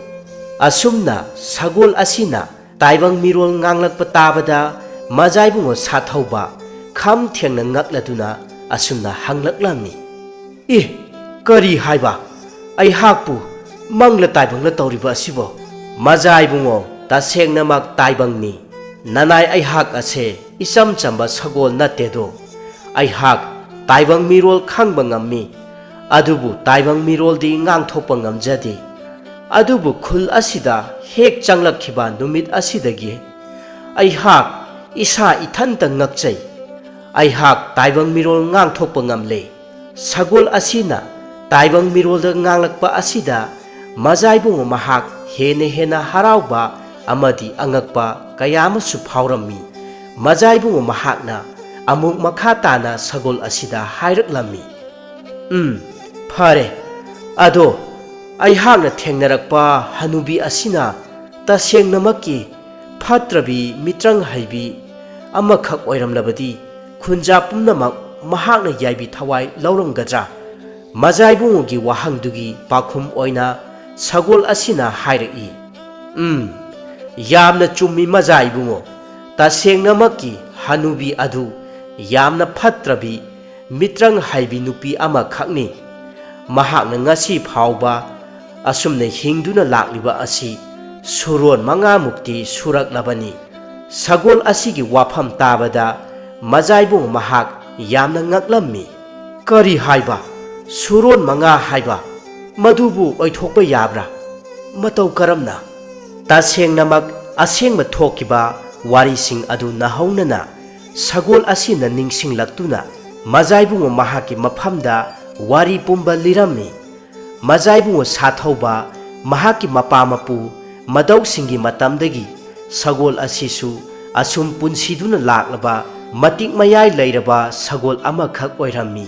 ꯑꯁꯨꯝꯅ ꯁꯒꯣꯜ ꯑꯁꯤꯅ ꯇꯥꯏꯕꯪ ꯃꯤꯔꯣꯜ ꯉꯥꯡꯂꯛꯄ ꯇꯥꯕꯗ ꯃꯖꯥꯏꯕꯨꯡ ꯁꯥꯊꯧꯕ ꯈꯝ ꯊꯦꯡꯅ ꯉꯛꯂꯗꯨꯅ ꯑꯁꯨꯝꯅ ꯍꯪꯂꯛꯂꯝꯃꯤ, "ꯀꯔꯤ ꯍꯥꯏꯕ? ꯑꯩꯍꯥꯛꯄꯨ ꯃꯪꯂ ꯇꯥꯏꯕꯪꯂ ꯇꯧꯔꯤꯕ ꯑꯁꯤꯕꯣ?" "ꯃꯖꯥꯏꯕꯨꯡꯉꯣ, ꯇꯁꯦꯡꯅꯃꯛ ꯇꯥꯏꯕꯪꯅꯤ꯫ ꯅꯅꯥꯏ ꯑꯩꯍꯥꯛ ꯑꯁꯦ ꯏꯆꯝ ꯆꯝꯕ ꯁꯒꯣꯜ ꯅꯠꯇꯦꯗꯣ꯫ ꯑꯩꯍꯥꯛ ꯇꯥꯏꯕꯪ ꯃꯤꯔꯣꯜ ꯈꯪꯕ ꯉꯝꯃꯤ, ꯑꯗꯨꯕꯨ ꯇꯥꯏꯕꯪ ꯃꯤꯔꯣꯜꯗꯤ ꯉꯥꯡꯊꯣꯛꯄ ꯉꯝꯖꯗꯦ꯫ ꯑꯗꯨꯕꯨ ꯈꯨꯜ ꯑꯁꯤꯗ ꯍꯦꯛ ꯆꯪꯂꯛꯈꯤꯕ ꯅꯨꯃꯤꯠ ꯑꯁꯤꯗꯒꯤ ꯑꯩꯍꯥꯛ ꯏꯁꯥ ꯏꯊꯟꯇ ꯉꯛꯆꯩ꯫ ꯑꯩꯍꯥꯛ ꯇꯥꯏꯕꯪ ꯃꯤꯔꯣꯜ ꯉꯥꯡꯊꯣꯛꯄ ꯉꯝꯂꯦ꯫ ꯁꯒꯣꯜ ꯑꯁꯤꯅ ꯇꯥꯏꯕꯪ ꯃꯤꯔꯣꯜꯗ ꯉꯥꯡꯂꯛꯄ ꯑꯁꯤꯗ ꯃꯖꯥꯏꯕꯨꯡ ꯃꯍꯥꯛ ꯍꯦꯟꯅ ꯍꯔꯥꯎꯕ ꯑꯃꯗꯤ ꯑꯉꯛꯄ ꯀꯌꯥ ꯑꯃꯁꯨ ꯐꯥꯎꯔꯝꯃꯤ꯫ ꯃꯖꯥꯏꯕꯨꯡ ꯃꯍꯥꯛꯅ ꯑꯃꯨꯛ ꯃꯈꯥ ꯇꯥꯅ ꯁꯒꯣꯜ ꯑꯁꯤꯗ ꯍꯥꯏꯔꯛꯂꯝꯃꯤ, "ꯐꯔꯦ, ꯑꯗꯣ ꯑꯩꯍꯥꯛꯅ ꯊꯦꯡꯅꯔꯛꯄ ꯍꯅꯨꯕꯤ ꯑꯁꯤꯅ ꯇꯁꯦꯡꯅꯃꯛꯀꯤ ꯐꯠꯇ꯭ꯔꯕꯤ ꯃꯤꯇ꯭ꯔꯪ ꯍꯩꯕꯤ ꯑꯃꯈꯛ ꯑꯣꯏꯔꯝꯂꯕꯗꯤ ꯈꯨꯟꯖꯥ ꯄꯨꯝꯅꯃꯛ ꯃꯍꯥꯛꯅ ꯌꯥꯏꯕꯤ ꯊꯋꯥꯏ ꯂꯧꯔꯝꯒꯗ꯭ꯔꯥ?" ꯃꯖꯥꯏꯕꯨꯡꯒꯤ ꯋꯥꯍꯪꯗꯨꯒꯤ ꯄꯥꯎꯈꯨꯝ ꯑꯣꯏꯅ ꯁꯒꯣꯜ ꯑꯁꯤꯅ ꯍꯥꯏꯔꯛꯏ, "ꯌꯥꯝꯅ ꯆꯨꯝꯃꯤ ꯃꯖꯥꯏꯕꯨꯡꯉꯣ꯫ ꯇꯁꯦꯡꯅꯃꯛꯀꯤ ꯍꯅꯨꯕꯤ ꯑꯗꯨ ꯌꯥꯝꯅ ꯐꯠꯇ꯭ꯔꯕꯤ ꯃꯤꯇ꯭ꯔꯪ ꯍꯩꯕꯤ ꯅꯨꯄꯤ ꯑꯃꯈꯛꯅꯤ꯫ ꯃꯍꯥꯛꯅ ꯉꯁꯤ ꯐꯥꯎꯕ ꯑꯁꯨꯝꯅ ꯍꯤꯡꯗꯨꯅ ꯂꯥꯛꯂꯤꯕ ꯑꯁꯤ ꯁꯨꯔꯣꯟ 5 ꯁꯨꯔꯛꯂꯕꯅꯤ." ꯁꯒꯣꯜ ꯑꯁꯤꯒꯤ ꯋꯥꯐꯝ ꯇꯥꯕꯗ ꯃꯖꯥꯏꯕꯨꯡ ꯃꯍꯥꯛ ꯌꯥꯝꯅ ꯉꯛꯂꯝꯃꯤ꯫ "ꯀꯔꯤ ꯍꯥꯏꯕ? ꯁꯨꯔꯣꯟ 5 ꯍꯥꯏꯕ? ꯃꯗꯨꯕꯨ ꯑꯣꯏꯊꯣꯛꯄ ꯌꯥꯕ꯭ꯔꯥ? ꯃꯇꯧ ꯀꯔꯝꯅ?" ꯇꯁꯦꯡꯅꯃꯛ ꯑꯁꯦꯡꯕ ꯊꯣꯛꯈꯤꯕ ꯋꯥꯔꯤꯁꯤꯡ ꯑꯗꯨ ꯅꯍꯧꯅꯅ ꯁꯒꯣꯜ ꯑꯁꯤꯅ ꯅꯤꯡꯁꯤꯡꯂꯛꯇꯨꯅ ꯃꯖꯥꯏꯕꯨꯡ ꯃꯍꯥꯛꯀꯤ ꯃꯐꯝꯗ ꯋꯥꯔꯤ ꯄꯨꯝꯕ ꯂꯤꯔꯝꯃꯤ꯫ ꯃꯖꯥꯏꯕꯨꯡ ꯁꯥꯊꯧꯕ ꯃꯍꯥꯛꯀꯤ ꯃꯄꯥ ꯃꯄꯨ ꯃꯗꯧꯁꯤꯡꯒꯤ ꯃꯇꯝꯗꯒꯤ ꯁꯒꯣꯜ ꯑꯁꯤꯁꯨ ꯑꯁꯨꯝ ꯄꯨꯟꯁꯤꯗꯨꯅ ꯂꯥꯛꯂꯕ ꯃꯇꯤꯛ ꯃꯌꯥꯏ ꯂꯩꯔꯕ ꯁꯒꯣꯜ ꯑꯃꯈꯛ ꯑꯣꯏꯔꯝꯃꯤ꯫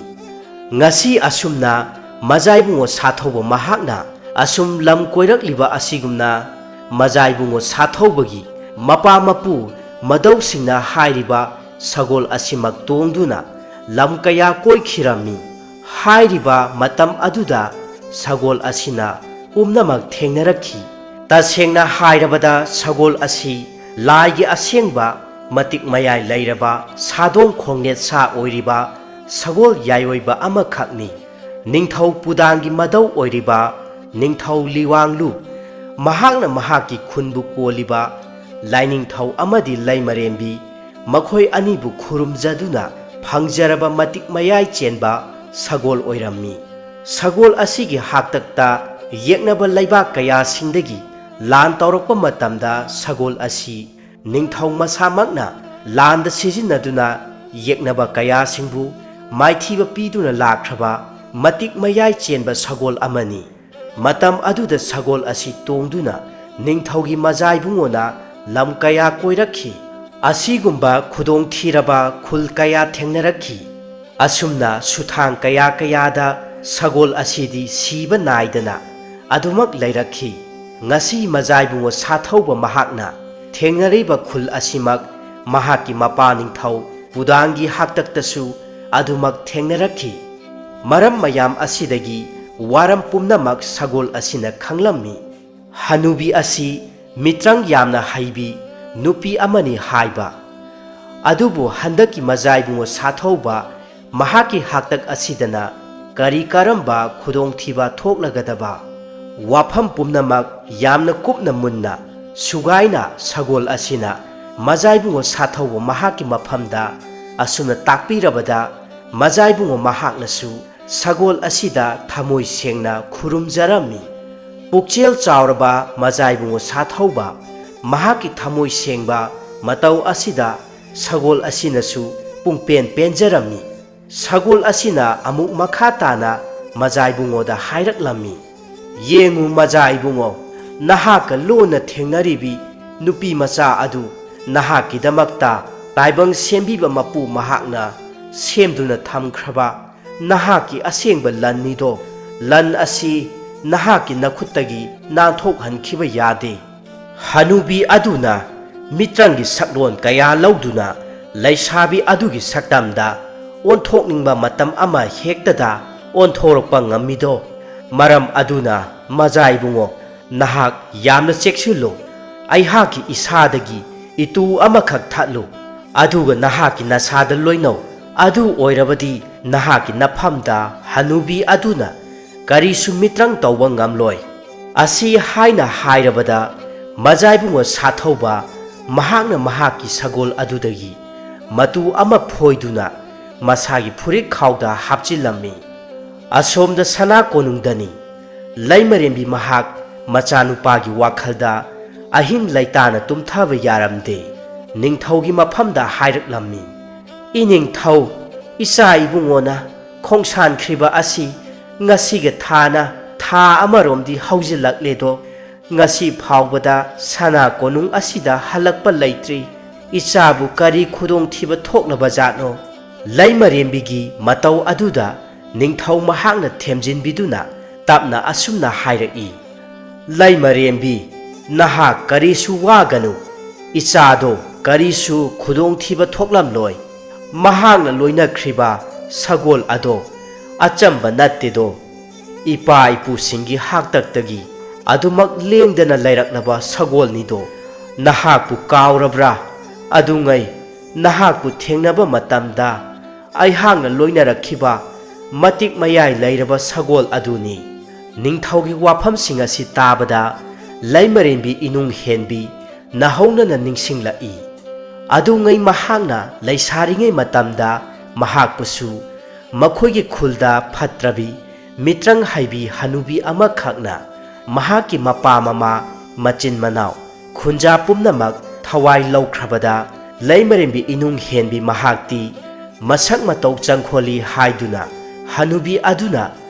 ꯉꯁꯤ ꯑꯁꯨꯝꯅ ꯃꯖꯥꯏꯕꯨꯡ ꯁꯥꯊꯧꯕ ꯃꯍꯥꯛꯅ ꯑꯁꯨꯝ ꯂꯝ ꯀꯣꯏꯔꯛꯂꯤꯕ ꯑꯁꯤꯒꯨꯝꯅ ꯃꯖꯥꯏꯕꯨꯡ ꯁꯥꯊꯧꯕꯒꯤ ꯃꯄꯥ ꯃꯄꯨ ꯃꯗꯧꯁꯤꯡꯅ ꯍꯥꯏꯔꯤꯕ ꯁꯒꯣꯜ ꯑꯁꯤꯃꯛ ꯇꯣꯡꯗꯨꯅ ꯂꯝ ꯀꯌꯥ ꯀꯣꯏꯈꯤꯔꯝꯃꯤ꯫ ꯍꯥꯏꯔꯤꯕ ꯃꯇꯝ ꯑꯗꯨꯗ ꯁꯒꯣꯜ ꯑꯁꯤꯅ ꯄꯨꯝꯅꯃꯛ ꯊꯦꯡꯅꯔꯛꯈꯤ꯫ ꯇꯁꯦꯡꯅ ꯍꯥꯏꯔꯕꯗ ꯁꯒꯣꯜ ꯑꯁꯤ ꯂꯥꯏꯒꯤ ꯑꯁꯦꯡꯕ ꯃꯇꯤꯛ ꯃꯌꯥꯏ ꯂꯩꯔꯕ ꯁꯥꯗꯣꯡ ꯈꯣꯡꯅꯦꯠ ꯁꯥ ꯑꯣꯏꯔꯤꯕ ꯁꯒꯣꯜ ꯌꯥꯏꯑꯣꯏꯕ ꯑꯃꯈꯛꯅꯤ꯫ ꯅꯤꯡꯊꯧ ꯄꯨꯗꯥꯡꯒꯤ ꯃꯙꯧ ꯑꯣꯏꯔꯤꯕ ꯅꯤꯡꯊꯧ ꯂꯤꯋꯥꯡꯂꯨ ꯃꯍꯥꯛꯅ ꯃꯍꯥꯛꯀꯤ ꯈꯨꯟꯕꯨ ꯀꯣꯜꯂꯤꯕ ꯂꯥꯏꯅꯤꯡꯊꯧ ꯑꯃꯗꯤ ꯂꯩꯃꯔꯦꯝꯕꯤ ꯃꯈꯣꯏ ꯑꯅꯤꯕꯨ ꯈꯨꯔꯨꯝꯖꯗꯨꯅ ꯐꯪꯖꯔꯕ ꯃꯇꯤꯛ ꯃꯌꯥꯏ ꯆꯦꯟꯕ ꯁꯒꯣꯜ ꯑꯣꯏꯔꯝꯃꯤ꯫ ꯁꯒꯣꯜ ꯑꯁꯤꯒꯤ ꯍꯥꯛꯇꯛꯇ ꯌꯦꯛꯅꯕ ꯂꯩꯕꯥꯛ ꯀꯌꯥꯁꯤꯡꯗꯒꯤ ꯂꯥꯟ ꯇꯧꯔꯛꯄ ꯃꯇꯝꯗ ꯁꯒꯣꯜ ꯑꯁꯤ ꯅꯤꯡꯊꯧ ꯃꯁꯥꯃꯛꯅ ꯂꯥꯟꯗ ꯁꯤꯖꯤꯟꯅꯗꯨꯅ ꯌꯦꯛꯅꯕ ꯀꯌꯥꯁꯤꯡꯕꯨ ꯃꯥꯏꯊꯤꯕ ꯄꯤꯗꯨꯅ ꯂꯥꯛꯈ꯭ꯔꯕ ꯃꯇꯤꯛ ꯃꯌꯥꯏ ꯆꯦꯟꯕ ꯁꯒꯣꯜ ꯑꯃꯅꯤ꯫ ꯃꯇꯝ ꯑꯗꯨꯗ ꯁꯒꯣꯜ ꯑꯁꯤ ꯇꯣꯡꯗꯨꯅ ꯅꯤꯡꯊꯧꯒꯤ ꯃꯖꯥꯏꯕꯨꯡꯉꯣꯅ ꯂꯝ ꯀꯌꯥ ꯀꯣꯏꯔꯛꯈꯤ꯫ ꯑꯁꯤꯒꯨꯝꯕ ꯈꯨꯗꯣꯡꯊꯤꯔꯕ ꯈꯨꯜ ꯀꯌꯥ ꯊꯦꯡꯅꯔꯛꯈꯤ꯫ ꯑꯁꯨꯝꯅ ꯁꯨꯊꯥꯡ ꯀꯌꯥ ꯀꯌꯥꯗ ꯁꯒꯣꯜ ꯑꯁꯤꯗꯤ ꯁꯤꯕ ꯅꯥꯏꯗꯅ ꯑꯗꯨꯃꯛ ꯂꯩꯔꯛꯈꯤ꯫ ꯉꯁꯤ ꯃꯖꯥꯏꯕꯨꯡꯉꯣ ꯁꯥꯊꯧꯕ ꯃꯍꯥꯛꯅ ꯊꯦꯡꯅꯔꯤꯕ ꯈꯨꯜ ꯑꯁꯤꯃꯛ ꯃꯍꯥꯛꯀꯤ ꯃꯄꯥ ꯅꯤꯡꯊꯧ ꯄꯨꯗꯥꯡꯒꯤ ꯍꯥꯛꯇꯛꯇꯁꯨ ꯑꯗꯨꯃꯛ ꯊꯦꯡꯅꯔꯛꯈꯤ꯫ ꯃꯔꯝ ꯃꯌꯥꯝ ꯑꯁꯤꯗꯒꯤ ꯋꯥꯔꯝ ꯄꯨꯝꯅꯃꯛ ꯁꯒꯣꯜ ꯑꯁꯤꯅ ꯈꯪꯂꯝꯃꯤ꯫ ꯍꯅꯨꯕꯤ ꯑꯁꯤ ꯃꯤꯇ꯭ꯔꯪ ꯌꯥꯝꯅ ꯍꯩꯕꯤ ꯅꯨꯄꯤ ꯑꯃꯅꯤ ꯍꯥꯏꯕ ꯑꯗꯨꯕꯨ ꯍꯟꯗꯛꯀꯤ ꯃꯖꯥꯏꯕꯨꯡꯉꯣ ꯁꯥꯊꯧꯕ ꯃꯍꯥꯛꯀꯤ ꯍꯥꯛꯇꯛ ꯑꯁꯤꯗꯅ ꯀꯔꯤ ꯀꯔꯝꯕ ꯈꯨꯗꯣꯡꯊꯤꯕ ꯊꯣꯛꯂꯒꯗꯕ ꯋꯥꯐꯝ ꯄꯨꯝꯅꯃꯛ ꯌꯥꯝꯅ ꯀꯨꯞꯅ ꯃꯨꯟꯅ ꯁꯨꯒꯥꯏꯅ ꯁꯒꯣꯜ ꯑꯁꯤꯅ ꯃꯖꯥꯏꯕꯨꯡꯉꯣ ꯁꯥꯊꯧꯕ ꯃꯍꯥꯛꯀꯤ ꯃꯐꯝꯗ ꯑꯁꯨꯝꯅ ꯇꯥꯛꯄꯤꯔꯕꯗ ꯃꯖꯥꯏꯕꯨꯡꯉꯣ ꯃꯍꯥꯛꯅꯁꯨ ꯁꯒꯣꯜ ꯑꯁꯤꯗ ꯊꯃꯣꯏ ꯁꯦꯡꯅ ꯈꯨꯔꯨꯝꯖꯔꯝꯃꯤ꯫ ꯄꯨꯛꯆꯦꯜ ꯆꯥꯎꯔꯕ ꯃꯖꯥꯏꯕꯨꯡꯉꯣ ꯁꯥꯊꯧꯕ ꯃꯍꯥꯛꯀꯤ ꯊꯃꯣꯏ ꯁꯦꯡꯕ ꯃꯇꯧ ꯑꯁꯤꯗ ꯁꯒꯣꯜ ꯑꯁꯤꯅꯁꯨ ꯄꯨꯡꯄꯦꯟ ꯄꯦꯟꯖꯔꯝꯃꯤ꯫ ꯁꯒꯣꯜ ꯑꯁꯤꯅ ꯑꯃꯨꯛ ꯃꯈꯥ ꯇꯥꯅ ꯃꯖꯥꯏꯕꯨꯡꯉꯣꯗ ꯍꯥꯏꯔꯛꯂꯝꯃꯤ, ꯌꯦꯡꯉꯨ ꯃꯖꯥꯏꯕꯨꯡꯉꯣ, ꯅꯍꯥꯛꯀ ꯂꯣꯟꯅ ꯊꯦꯡꯅꯔꯤꯕꯤ ꯅꯨꯄꯤ ꯃꯆꯥ ꯑꯗꯨ ꯅꯍꯥꯛꯀꯤꯗꯃꯛꯇ ꯇꯥꯏꯕꯪ ꯁꯦꯝꯕꯤꯕ ꯃꯄꯨ ꯃꯍꯥꯛꯅ ꯁꯦꯝꯗꯨꯅ ꯊꯝꯈ꯭ꯔꯕ ꯅꯍꯥꯛꯀꯤ ꯑꯁꯦꯡꯕ ꯂꯟꯅꯤꯗꯣ꯫ ꯂꯟ ꯑꯁꯤ ꯅꯍꯥꯛꯀꯤ ꯅꯈꯨꯠꯇꯒꯤ ꯅꯥꯟꯊꯣꯛꯍꯟꯈꯤꯕ ꯌꯥꯗꯦ꯫ ꯍꯅꯨꯕꯤ ꯑꯗꯨꯅ ꯃꯤꯇ꯭ꯔꯪꯒꯤ ꯁꯛꯂꯣꯟ ꯀꯌꯥ ꯂꯧꯗꯨꯅ ꯂꯩꯁꯥꯕꯤ ꯑꯗꯨꯒꯤ ꯁꯛꯇꯝꯗ ꯑꯣꯟꯊꯣꯛꯅꯤꯡꯕ ꯃꯇꯝ ꯑꯃ ꯍꯦꯛꯇꯗ ꯑꯣꯟꯊꯣꯔꯛꯄ ꯉꯝꯃꯤꯗꯣ꯫ ꯃꯔꯝ ꯑꯗꯨꯅ ꯃꯖꯥꯏꯕꯨꯡꯉꯣ, ꯅꯍꯥꯛ ꯌꯥꯝꯅ ꯆꯦꯛꯁꯤꯜꯂꯨ꯫ ꯑꯩꯍꯥꯛꯀꯤ ꯏꯁꯥꯗꯒꯤ ꯏꯇꯨ ꯑꯃꯈꯛ ꯊꯠꯂꯨ ꯑꯗꯨꯒ ꯅꯍꯥꯛꯀꯤ ꯅꯁꯥꯗ ꯂꯣꯏꯅꯧ꯫ ꯑꯗꯨ ꯑꯣꯏꯔꯕꯗꯤ ꯅꯍꯥꯛꯀꯤ ꯅꯐꯝꯗ ꯍꯅꯨꯕꯤ ꯑꯗꯨꯅ ꯀꯔꯤꯁꯨ ꯃꯤꯇ꯭ꯔꯪ ꯇꯧꯕ ꯉꯝꯂꯣꯏ꯫ ꯑꯁꯤ ꯍꯥꯏꯅ ꯍꯥꯏꯔꯕꯗ ꯃꯖꯥꯏꯕꯨꯡꯉꯣ ꯁꯥꯊꯧꯕ ꯃꯍꯥꯛꯅ ꯃꯍꯥꯛꯀꯤ ꯁꯒꯣꯜ ꯑꯗꯨꯗꯒꯤ ꯃꯇꯨ ꯑꯃ ꯐꯣꯏꯗꯨꯅ ꯃꯁꯥꯒꯤ ꯐꯨꯔꯤꯠ ꯈꯥꯎꯗ ꯍꯥꯞꯆꯤꯜꯂꯝꯃꯤ꯫ ꯑꯁꯣꯝꯗ ꯁꯅꯥ ꯀꯣꯅꯨꯡꯗꯅꯤ ꯂꯩꯃꯔꯦꯝꯕꯤ ꯃꯍꯥꯛ ꯃꯆꯥꯅꯨꯄꯥꯒꯤ ꯋꯥꯈꯜꯗ ꯑꯍꯤꯡ ꯂꯩꯇꯥꯅ ꯇꯨꯝꯊꯕ ꯌꯥꯔꯝꯗꯦ꯫ ꯅꯤꯡꯊꯧꯒꯤ ꯃꯐꯝꯗ ꯍꯥꯏꯔꯛꯂꯝꯃꯤ, ꯏꯅꯤꯡꯊꯧ, ꯏꯆꯥ ꯏꯕꯨꯡꯉꯣꯅ ꯈꯣꯡꯁꯥꯟꯈ꯭ꯔꯤꯕ ꯑꯁꯤ ꯉꯁꯤꯒ ꯊꯥꯅ ꯊꯥ ꯑꯃꯔꯣꯝꯗꯤ ꯍꯧꯖꯤꯜꯂꯛꯂꯦꯗꯣ꯫ ꯉꯁꯤ ꯐꯥꯎꯕꯗ ꯁꯅꯥ ꯀꯣꯅꯨꯡ ꯑꯁꯤꯗ ꯍꯜꯂꯛꯄ ꯂꯩꯇ꯭ꯔꯤ꯫ ꯏꯆꯥꯕꯨ ꯀꯔꯤ ꯈꯨꯗꯣꯡꯊꯤꯕ ꯊꯣꯛꯂꯕꯖꯥꯠꯅꯣ? ꯂꯩꯃꯔꯦꯝꯕꯤꯒꯤ ꯃꯇꯧ ꯑꯗꯨꯗ ꯅꯤꯡꯊꯧ ꯃꯍꯥꯛꯅ ꯊꯦꯝꯖꯤꯟꯕꯤꯗꯨꯅ ꯇꯞꯅ ꯑꯁꯨꯝꯅ ꯍꯥꯏꯔꯛꯏ, ꯂꯩꯃꯔꯦꯝꯕꯤ, ꯅꯍꯥꯛ ꯀꯔꯤꯁꯨ ꯋꯥꯒꯅꯨ꯫ ꯏꯆꯥꯗꯣ ꯀꯔꯤꯁꯨ ꯈꯨꯗꯣꯡꯊꯤꯕ ꯊꯣꯛꯂꯝꯂꯣꯏ꯫ ꯃꯍꯥꯛꯅ ꯂꯣꯏꯅꯈ꯭ꯔꯤꯕ ꯁꯒꯣꯜ ꯑꯗꯣ ꯑꯆꯝꯕ ꯅꯠꯇꯦꯗꯣ꯫ ꯏꯄꯥ ꯏꯄꯨꯁꯤꯡꯒꯤ ꯍꯥꯛꯇꯛꯇꯒꯤ ꯑꯗꯨꯃꯛ ꯂꯦꯡꯗꯅ ꯂꯩꯔꯛꯂꯕ ꯁꯒꯣꯜꯅꯤꯗꯣ꯫ ꯅꯍꯥꯛꯄꯨ ꯀꯥꯎꯔꯕ꯭ꯔꯥ? ꯑꯗꯨꯉꯩ ꯅꯍꯥꯛꯄꯨ ꯊꯦꯡꯅꯕ ꯃꯇꯝꯗ ꯑꯩꯍꯥꯛꯅ ꯂꯣꯏꯅꯔꯛꯈꯤꯕ ꯃꯇꯤꯛ ꯃꯌꯥꯏ ꯂꯩꯔꯕ ꯁꯒꯣꯜ ꯑꯗꯨꯅꯤ꯫ ꯅꯤꯡꯊꯧꯒꯤ ꯋꯥꯐꯝꯁꯤꯡ ꯑꯁꯤ ꯇꯥꯕꯗ ꯂꯩꯃꯔꯦꯝꯕꯤ ꯏꯅꯨꯡ ꯍꯦꯟꯕꯤ ꯅꯧꯍꯧꯅꯅ ꯅꯤꯡꯁꯤꯡꯂꯛꯏ꯫ ꯑꯗꯨꯉꯩ ꯃꯍꯥꯛꯅ ꯂꯩꯁꯥꯔꯤꯉꯩ ꯃꯇꯝꯗ ꯃꯍꯥꯛꯄꯨꯁꯨ ꯃꯈꯣꯏꯒꯤ ꯈꯨꯜꯗ ꯐꯠꯇ꯭ꯔꯕꯤ ꯃꯤꯇ꯭ꯔꯪ ꯍꯩꯕꯤ ꯍꯅꯨꯕꯤ ꯑꯃꯈꯛꯅ ꯃꯍꯥꯛꯀꯤ ꯃꯄꯥ ꯃꯃꯥ ꯃꯆꯤꯟ ꯃꯅꯥꯎ ꯈꯨꯟꯖꯥ ꯄꯨꯝꯅꯃꯛ ꯊꯋꯥꯏ ꯂꯧꯈ꯭ꯔꯕꯗ ꯂꯩꯃꯔꯦꯝꯕꯤ ꯏꯅꯨꯡ ꯍꯦꯟꯕꯤ ꯃꯍꯥꯛꯇꯤ ꯃꯁꯛ ꯃꯇꯧ ꯆꯪꯈꯣꯜꯂꯤ ꯍꯥꯏꯗꯨꯅ ꯍꯅꯨꯕꯤ ꯑꯗꯨꯅ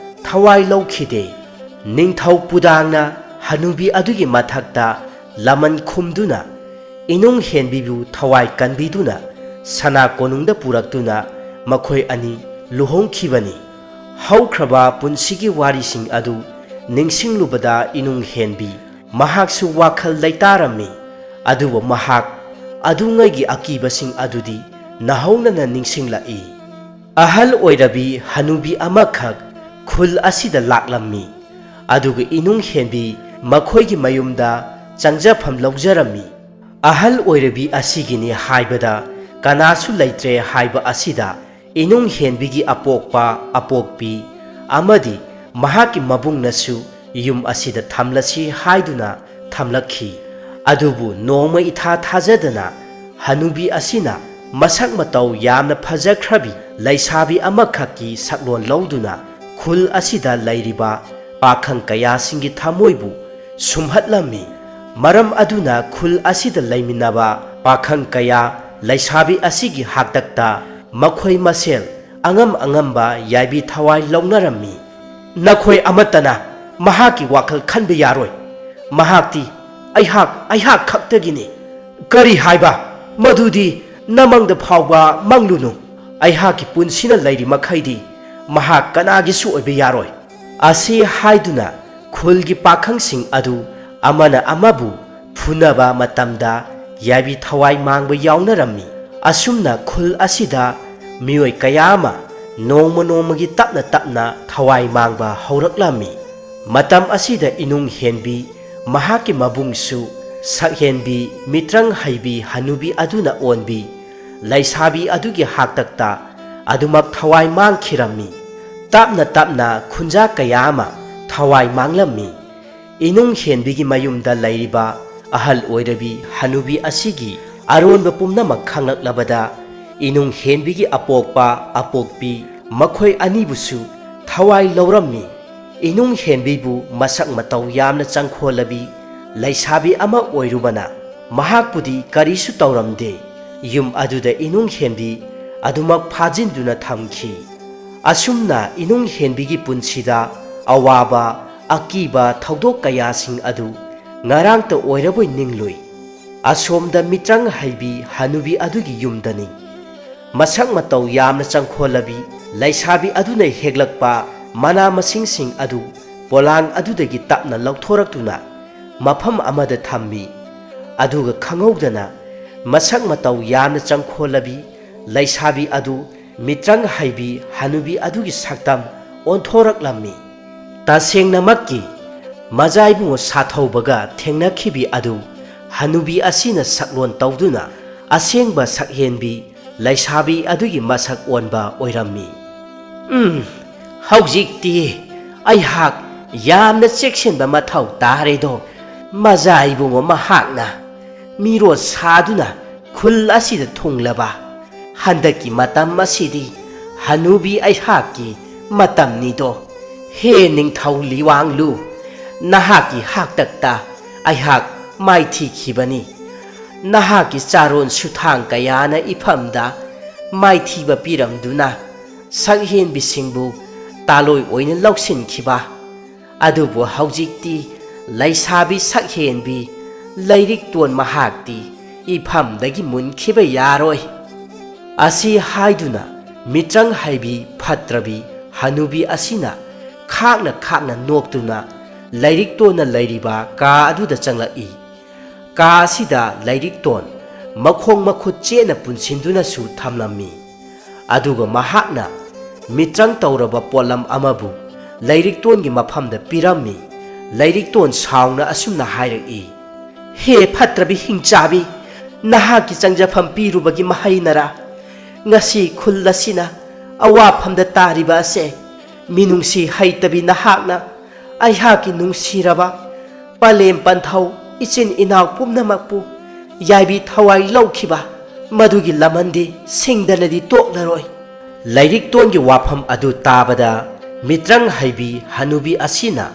ꯊꯋꯥꯏ ꯂꯧꯈꯤꯗꯦ꯫ ꯅꯤꯡꯊꯧ ꯄꯨꯗꯥꯡꯅ ꯍꯅꯨꯕꯤ ꯑꯗꯨꯒꯤ ꯃꯊꯛꯇ ꯂꯃꯟ ꯈꯨꯝꯗꯨꯅ ꯏꯅꯨꯡ ꯍꯦꯟꯕꯤꯕꯨ ꯊꯋꯥꯏ ꯀꯟꯕꯤꯗꯨꯅ ꯁꯅꯥ ꯀꯣꯅꯨꯡꯗ ꯄꯨꯔꯛꯇꯨꯅ ꯃꯈꯣꯏ ꯑꯅꯤ ꯂꯨꯍꯣꯡꯈꯤꯕꯅꯤ꯫ ꯍꯧꯈ꯭ꯔꯕ ꯄꯨꯟꯁꯤꯒꯤ ꯋꯥꯔꯤꯁꯤꯡ ꯑꯗꯨ ꯅꯤꯡꯁꯤꯡꯂꯨꯕꯗ ꯏꯅꯨꯡ ꯍꯦꯟꯕꯤ ꯃꯍꯥꯛꯁꯨ ꯋꯥꯈꯜ ꯂꯩꯇꯥꯔꯝꯃꯤ꯫ ꯑꯗꯨꯕꯨ ꯃꯍꯥꯛ ꯑꯗꯨꯉꯩꯒꯤ ꯑꯀꯤꯕꯁꯤꯡ ꯑꯗꯨꯗꯤ ꯅꯧꯍꯧꯅꯅ ꯅꯤꯡꯁꯤꯡꯂꯛꯏ꯫ ꯑꯍꯜ ꯑꯣꯏꯔꯕꯤ ꯍꯅꯨꯕꯤ ꯑꯃꯈꯛ ꯈꯨꯜ ꯑꯁꯤꯗ ꯂꯥꯛꯂꯝꯃꯤ꯫ ꯑꯗꯨꯒ ꯏꯅꯨꯡ ꯍꯦꯟꯕꯤ ꯃꯈꯣꯏꯒꯤ ꯃꯌꯨꯝꯗ ꯆꯪꯖꯐꯝ ꯂꯧꯖꯔꯝꯃꯤ꯫ ꯑꯍꯜ ꯑꯣꯏꯔꯕꯤ ꯑꯁꯤꯒꯤꯅꯤ ꯍꯥꯏꯕꯗ ꯀꯅꯥꯁꯨ ꯂꯩꯇ꯭ꯔꯦ ꯍꯥꯏꯕ ꯑꯁꯤꯗ ꯏꯅꯨꯡ ꯍꯦꯟꯕꯤꯒꯤ ꯑꯄꯣꯛꯄ ꯑꯄꯣꯛꯄꯤ ꯑꯃꯗꯤ ꯃꯍꯥꯛꯀꯤ ꯃꯕꯨꯡꯅꯁꯨ ꯌꯨꯝ ꯑꯁꯤꯗ ꯊꯝꯂꯁꯤ ꯍꯥꯏꯗꯨꯅ ꯊꯝꯂꯛꯈꯤ꯫ ꯑꯗꯨꯕꯨ ꯅꯣꯡꯃ ꯏꯊꯥ ꯊꯥꯖꯗꯅ ꯍꯅꯨꯕꯤ ꯑꯁꯤꯅ ꯃꯁꯛ ꯃꯇꯧ ꯌꯥꯝꯅ ꯐꯖꯈ꯭ꯔꯕꯤ ꯂꯩꯁꯥꯕꯤ ꯑꯃꯈꯛꯀꯤ ꯁꯛꯂꯣꯟ ꯂꯧꯗꯨꯅ ꯈꯨꯜ ꯑꯁꯤꯗ ꯂꯩꯔꯤꯕ ꯄꯥꯈꯪ ꯀꯌꯥꯁꯤꯡꯒꯤ ꯊꯃꯣꯏꯕꯨ ꯁꯨꯝꯍꯠꯂꯝꯃꯤ꯫ ꯃꯔꯝ ꯑꯗꯨꯅ ꯈꯨꯜ ꯑꯁꯤꯗ ꯂꯩꯃꯤꯟꯅꯕ ꯄꯥꯈꯪ ꯀꯌꯥ ꯂꯩꯁꯥꯕꯤ ꯑꯁꯤꯒꯤ ꯍꯥꯛꯇꯛꯇ ꯃꯈꯣꯏ ꯃꯁꯦꯜ ꯑꯉꯝ ꯑꯉꯝꯕ ꯌꯥꯏꯕꯤ ꯊꯋꯥꯏ ꯂꯧꯅꯔꯝꯃꯤ꯫ ꯅꯈꯣꯏ ꯑꯃꯠꯇꯅ ꯃꯍꯥꯛꯀꯤ ꯋꯥꯈꯜ ꯈꯟꯕ ꯌꯥꯔꯣꯏ꯫ ꯃꯍꯥꯛꯇꯤ ꯑꯩꯍꯥꯛ ꯈꯛꯇꯒꯤꯅꯤ꯫ ꯀꯔꯤ ꯍꯥꯏꯕ? ꯃꯗꯨꯗꯤ ꯅꯃꯪꯗ ꯐꯥꯎꯕ ꯃꯪꯂꯨꯅꯨ꯫ ꯑꯩꯍꯥꯛꯀꯤ ꯄꯨꯟꯁꯤꯅ ꯂꯩꯔꯤ ꯃꯈꯩꯗꯤ ꯃꯍꯥꯛ ꯀꯅꯥꯒꯤꯁꯨ ꯑꯣꯏꯕ ꯌꯥꯔꯣꯏ꯫ ꯑꯁꯤ ꯍꯥꯏꯗꯨꯅ ꯈꯨꯜꯒꯤ ꯄꯥꯈꯪꯁꯤꯡ ꯑꯗꯨ ꯑꯃꯅ ꯑꯃꯕꯨ ꯐꯨꯅꯕ ꯃꯇꯝꯗ ꯌꯥꯏꯕꯤ ꯊꯋꯥꯏ ꯃꯥꯡꯕ ꯌꯥꯎꯅꯔꯝꯃꯤ꯫ ꯑꯁꯨꯝꯅ ꯈꯨꯜ ꯑꯁꯤꯗ ꯃꯤꯑꯣꯏ ꯀꯌꯥ ꯑꯃ ꯅꯣꯡꯃ ꯅꯣꯡꯃꯒꯤ ꯇꯞꯅ ꯇꯞꯅ ꯊꯋꯥꯏ ꯃꯥꯡꯕ ꯍꯧꯔꯛꯂꯝꯃꯤ꯫ ꯃꯇꯝ ꯑꯁꯤꯗ ꯏꯅꯨꯡ ꯍꯦꯟꯕꯤ ꯃꯍꯥꯛꯀꯤ ꯃꯕꯨꯡꯁꯨ ꯁꯛꯍꯦꯟꯕꯤ ꯃꯤꯇ꯭ꯔꯪ ꯍꯩꯕꯤ ꯍꯅꯨꯕꯤ ꯑꯗꯨꯅ ꯑꯣꯟꯕꯤ ꯂꯩꯁꯥꯕꯤ ꯑꯗꯨꯒꯤ ꯍꯥꯛꯇꯛꯇ ꯑꯗꯨꯃꯛ ꯊꯋꯥꯏ ꯃꯥꯡꯈꯤꯔꯝꯃꯤ꯫ ꯇꯞꯅ ꯇꯞꯅ ꯈꯨꯟꯖꯥ ꯀꯌꯥ ꯑꯃ ꯊꯋꯥꯏ ꯃꯥꯡꯂꯝꯃꯤ꯫ ꯏꯅꯨꯡ ꯍꯦꯟꯕꯤꯒꯤ ꯃꯌꯨꯝꯗ ꯂꯩꯔꯤꯕ ꯑꯍꯜ ꯑꯣꯏꯔꯕꯤ ꯍꯅꯨꯕꯤ ꯑꯁꯤꯒꯤ ꯑꯔꯣꯟꯕ ꯄꯨꯝꯅꯃꯛ ꯈꯪꯂꯛꯂꯕꯗ ꯏꯅꯨꯡ ꯍꯦꯟꯕꯤꯒꯤ ꯑꯄꯣꯛꯄ ꯑꯄꯣꯛꯄꯤ ꯃꯈꯣꯏ ꯑꯅꯤꯕꯨꯁꯨ ꯊꯋꯥꯏ ꯂꯧꯔꯝꯃꯤ꯫ ꯏꯅꯨꯡ ꯍꯦꯟꯕꯤꯕꯨ ꯃꯁꯛ ꯃꯇꯧ ꯌꯥꯝꯅ ꯆꯪꯈꯣꯜꯂꯕꯤ ꯂꯩꯁꯥꯕꯤ ꯑꯃ ꯑꯣꯏꯔꯨꯕꯅ ꯃꯍꯥꯛꯄꯨꯗꯤ ꯀꯔꯤꯁꯨ ꯇꯧꯔꯝꯗꯦ꯫ ꯌꯨꯝ ꯑꯗꯨꯗ ꯏꯅꯨꯡ ꯍꯦꯟꯕꯤ ꯑꯗꯨꯃꯛ ꯐꯥꯖꯤꯟꯗꯨꯅ ꯊꯝꯈꯤ꯫ ꯑꯁꯨꯝꯅ ꯏꯅꯨꯡ ꯍꯦꯟꯕꯤꯒꯤ ꯄꯨꯟꯁꯤꯗ ꯑꯋꯥꯕ ꯑꯀꯤꯕ ꯊꯧꯗꯣꯛ ꯀꯌꯥꯁꯤꯡ ꯑꯗꯨ ꯉꯔꯥꯡꯇ ꯑꯣꯏꯔꯕꯣꯏ ꯅꯤꯡꯂꯨꯏ꯫ ꯑꯁꯣꯝꯗ ꯃꯤꯇ꯭ꯔꯪ ꯍꯩꯕꯤ ꯍꯅꯨꯕꯤ ꯑꯗꯨꯒꯤ ꯌꯨꯝꯗꯅꯤ ꯃꯁꯛ ꯃꯇꯧ ꯌꯥꯝꯅ ꯆꯪꯈꯣꯜꯂꯕꯤ ꯂꯩꯁꯥꯕꯤ ꯑꯗꯨꯅ ꯍꯦꯛꯂꯛꯄ ꯃꯅꯥ ꯃꯁꯤꯡꯁꯤꯡ ꯑꯗꯨ ꯄꯣꯂꯥꯡ ꯑꯗꯨꯗꯒꯤ ꯇꯞꯅ ꯂꯧꯊꯣꯔꯛꯇꯨꯅ ꯃꯐꯝ ꯑꯃꯗ ꯊꯝꯃꯤ꯫ ꯑꯗꯨꯒ ꯈꯪꯍꯧꯗꯅ ꯃꯁꯛ ꯃꯇꯧ ꯌꯥꯝꯅ ꯆꯪꯈꯣꯜꯂꯕꯤ ꯂꯩꯁꯥꯕꯤ ꯑꯗꯨ ꯃꯤꯇ꯭ꯔꯪ ꯍꯩꯕꯤ ꯍꯅꯨꯕꯤ ꯑꯗꯨꯒꯤ ꯁꯛꯇꯝ ꯑꯣꯟꯊꯣꯔꯛꯂꯝꯃꯤ꯫ ꯇꯁꯦꯡꯅꯃꯛꯀꯤ ꯃꯖꯥꯏꯕꯨꯡꯉꯣ ꯁꯥꯊꯧꯕꯒ ꯊꯦꯡꯅꯈꯤꯕꯤ ꯑꯗꯨ ꯍꯅꯨꯕꯤ ꯑꯁꯤꯅ ꯁꯛꯂꯣꯟ ꯇꯧꯗꯨꯅ ꯑꯁꯦꯡꯕ ꯁꯛꯍꯦꯟꯕꯤ ꯂꯩꯁꯥꯕꯤ ꯑꯗꯨꯒꯤ ꯃꯁꯛ ꯑꯣꯟꯕ ꯑꯣꯏꯔꯝꯃꯤ꯫ ꯍꯧꯖꯤꯛꯇꯤ ꯑꯩꯍꯥꯛ ꯌꯥꯝꯅ ꯆꯦꯛꯁꯤꯟꯕ ꯃꯊꯧ ꯇꯥꯔꯦꯗꯣ꯫ ꯃꯖꯥꯏꯕꯨꯡꯉꯣ ꯃꯍꯥꯛꯅ ꯃꯤꯔꯣꯜ ꯁꯥꯗꯨꯅ ꯈꯨꯜ ꯑꯁꯤꯗ ꯊꯨꯡꯂꯕ ꯍꯟꯗꯛꯀꯤ ꯃꯇꯝ ꯑꯁꯤꯗꯤ ꯍꯅꯨꯕꯤ ꯑꯩꯍꯥꯛꯀꯤ ꯃꯇꯝꯅꯤꯗꯣ꯫ ꯍꯦ ꯅꯤꯡꯊꯧ ꯂꯤꯋꯥꯡꯂꯨ, ꯅꯍꯥꯛꯀꯤ ꯍꯥꯛꯇꯛꯇ ꯑꯩꯍꯥꯛ ꯃꯥꯏꯊꯤꯈꯤꯕꯅꯤ꯫ ꯅꯍꯥꯛꯀꯤ ꯆꯥꯔꯣꯟ ꯁꯨꯊꯥꯡ ꯀꯌꯥꯅ ꯏꯐꯝꯗ ꯃꯥꯏꯊꯤꯕ ꯄꯤꯔꯝꯗꯨꯅ ꯁꯛꯍꯦꯟꯕꯤꯁꯤꯡꯕꯨ ꯇꯥꯂꯣꯏ ꯑꯣꯏꯅ ꯂꯧꯁꯤꯟꯈꯤꯕ ꯑꯗꯨꯕꯨ ꯍꯧꯖꯤꯛꯇꯤ ꯂꯩꯁꯥꯕꯤ ꯁꯛꯍꯦꯟꯕꯤ ꯂꯩꯔꯤꯛꯇꯣꯟ ꯃꯍꯥꯛꯇꯤ ꯏꯐꯝꯗꯒꯤ ꯃꯨꯟꯈꯤꯕ ꯌꯥꯔꯣꯏ꯫ ꯑꯁꯤ ꯍꯥꯏꯗꯨꯅ ꯃꯤꯇ꯭ꯔꯪ ꯍꯩꯕꯤ ꯐꯠꯇ꯭ꯔꯕꯤ ꯍꯅꯨꯕꯤ ꯑꯁꯤꯅ ꯈꯥꯛꯅ ꯈꯥꯛꯅ ꯅꯣꯛꯇꯨꯅ ꯂꯩꯔꯤꯛꯇꯣꯟꯅ ꯂꯩꯔꯤꯕ ꯀꯥ ꯑꯗꯨꯗ ꯆꯪꯂꯛꯏ꯫ ꯀꯥ ꯑꯁꯤꯗ ꯂꯩꯔꯤꯛꯇꯣꯟ ꯃꯈꯣꯡ ꯃꯈꯨꯠ ꯆꯦꯠꯅ ꯄꯨꯟꯁꯤꯟꯗꯨꯅꯁꯨ ꯊꯝꯂꯝꯃꯤ꯫ ꯑꯗꯨꯒ ꯃꯍꯥꯛꯅ ꯃꯤꯇ꯭ꯔꯪ ꯇꯧꯔꯕ ꯄꯣꯠꯂꯝ ꯑꯃꯕꯨ ꯂꯩꯔꯤꯛꯇꯣꯟꯒꯤ ꯃꯐꯝꯗ ꯄꯤꯔꯝꯃꯤ꯫ ꯂꯩꯔꯤꯛꯇꯣꯟ ꯁꯥꯎꯅ ꯑꯁꯨꯝꯅ ꯍꯥꯏꯔꯛꯏ, ꯍꯦ ꯐꯠꯇ꯭ꯔꯕꯤ ꯍꯤꯡꯆꯥꯕꯤ, ꯅꯍꯥꯛꯀꯤ ꯆꯪꯖꯐꯝ ꯄꯤꯔꯨꯕꯒꯤ ꯃꯍꯩꯅꯔꯥ ꯉꯁꯤ ꯈꯨꯜ ꯑꯁꯤꯅ ꯑꯋꯥꯐꯝꯗ ꯇꯥꯔꯤꯕ ꯑꯁꯦ? ꯃꯤꯅꯨꯡꯁꯤ ꯍꯩꯇꯕꯤ ꯅꯍꯥꯛꯅ ꯑꯩꯍꯥꯛꯀꯤ ꯅꯨꯡꯁꯤꯔꯕ ꯄꯂꯦꯝ ꯄꯟꯊꯧ ꯏꯆꯤꯟ ꯏꯅꯥꯎ ꯄꯨꯝꯅꯃꯛꯄꯨ ꯌꯥꯏꯕꯤ ꯊꯋꯥꯏ ꯂꯧꯈꯤꯕ ꯃꯗꯨꯒꯤ ꯂꯃꯟꯗꯤ ꯁꯤꯡꯗꯅꯗꯤ ꯇꯣꯛꯂꯔꯣꯏ꯫ ꯂꯩꯔꯤꯛꯇꯣꯟꯒꯤ ꯋꯥꯐꯝ ꯑꯗꯨ ꯇꯥꯕꯗ ꯃꯤꯇ꯭ꯔꯪ ꯍꯩꯕꯤ ꯍꯅꯨꯕꯤ ꯑꯁꯤꯅ